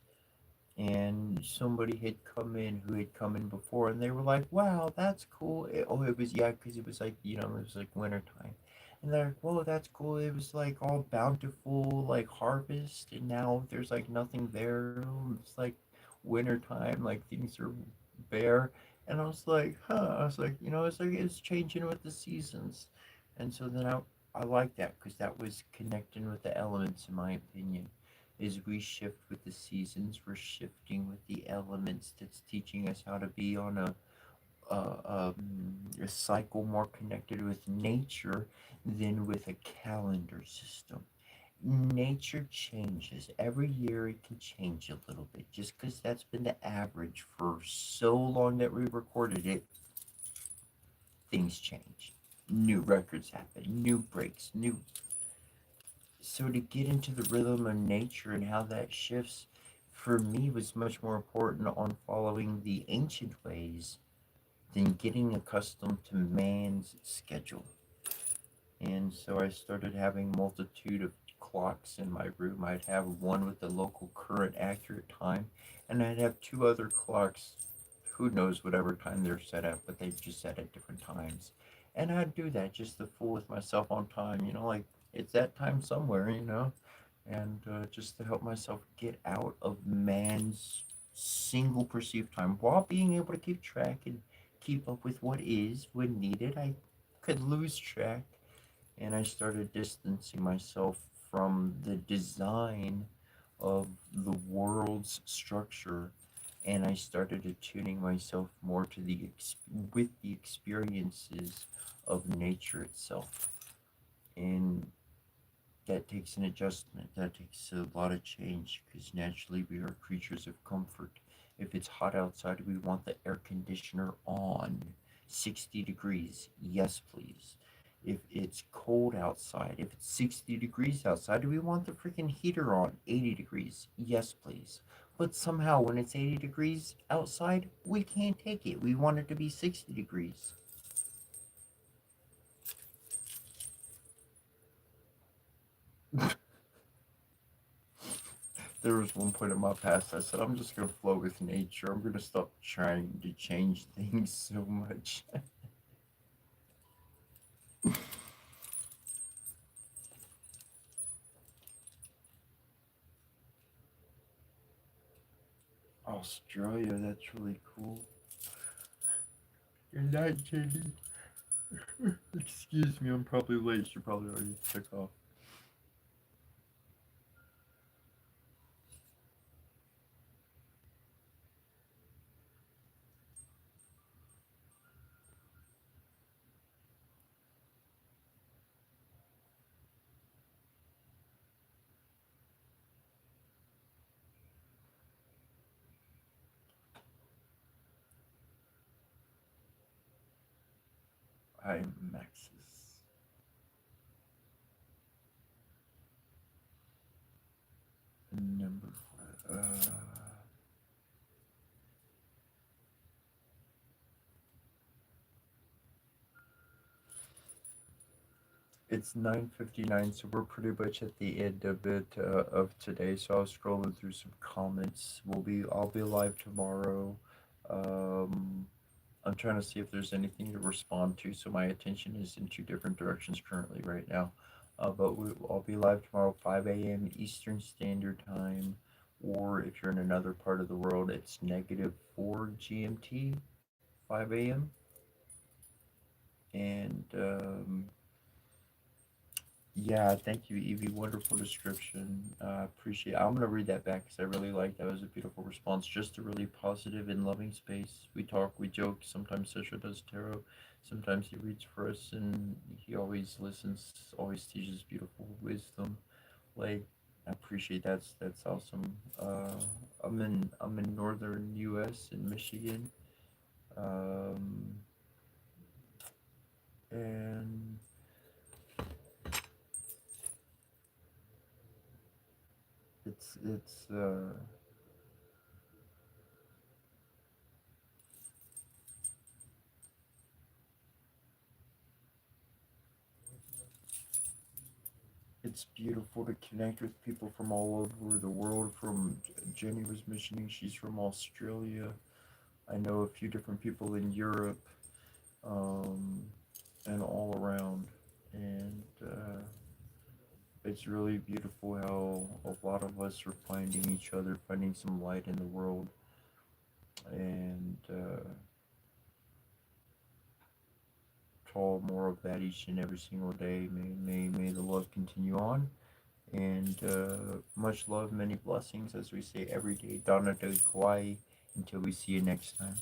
And somebody had come in who had come in before, and they were like, "Wow, that's cool." It was, yeah, because it was like, it was like wintertime. And they're like, "Whoa, that's cool. It was like all bountiful, like harvest, and now there's like nothing there. It's like wintertime, like things are bare." And I was like, "Huh." I was like, it's like it's changing with the seasons. And so then I like that because that was connecting with the elements, in my opinion. As we shift with the seasons, we're shifting with the elements. That's teaching us how to be on a cycle more connected with nature than with a calendar system. Nature changes. Every year it can change a little bit. Just because that's been the average for so long that we recorded it, things change. New records happen, new breaks, new. So to get into the rhythm of nature and how that shifts, for me, was much more important on following the ancient ways than getting accustomed to man's schedule. And so I started having multitude of clocks in my room. I'd have one with the local current accurate time, and I'd have two other clocks, who knows whatever time they're set at, but they just set at different times. And I'd do that just to fool with myself on time, like it's that time somewhere, and just to help myself get out of man's single perceived time while being able to keep track and keep up with what is when needed. I could lose track, and I started distancing myself from the design of the world's structure, and I started attuning myself more to with the experiences of nature itself. And that takes an adjustment. That takes a lot of change because naturally we are creatures of comfort. If it's hot outside, we want the air conditioner on. 60 degrees, yes, please. If it's cold outside, if it's 60 degrees outside, do we want the freaking heater on? 80 degrees, yes, please. But somehow, when it's 80 degrees outside, we can't take it. We want it to be 60 degrees. There was one point in my past I said, I'm just going to flow with nature. I'm going to stop trying to change things so much. Australia, that's really cool. You're not kidding. Excuse me, I'm probably late. She probably already took off. I'm Maxis. Number five. It's 9:59, so we're pretty much at the end of it of today. So I was scrolling through some comments. I'll be live tomorrow. Um, I'm trying to see if there's anything to respond to. So my attention is in two different directions currently right now. I'll be live tomorrow, 5 a.m. Eastern Standard Time, or if you're in another part of the world, it's -4 GMT, 5 a.m. And yeah, thank you, Evie. Wonderful description. Appreciate. I'm gonna read that back because I really like that. It was a beautiful response. Just a really positive and loving space. We talk, we joke. Sometimes Sasha does tarot. Sometimes he reads for us, and he always listens. Always teaches beautiful wisdom. Like, I appreciate that's awesome. I'm in northern U.S. in Michigan, um, and it's. it's beautiful to connect with people from all over the world. From Jenny was mentioning, she's from Australia. I know a few different people in Europe, um, and all around. And it's really beautiful how a lot of us are finding each other, finding some light in the world, and tall more of that each and every single day. May the love continue on. And much love, many blessings, as we say every day. Donna de Kauai. Until we see you next time.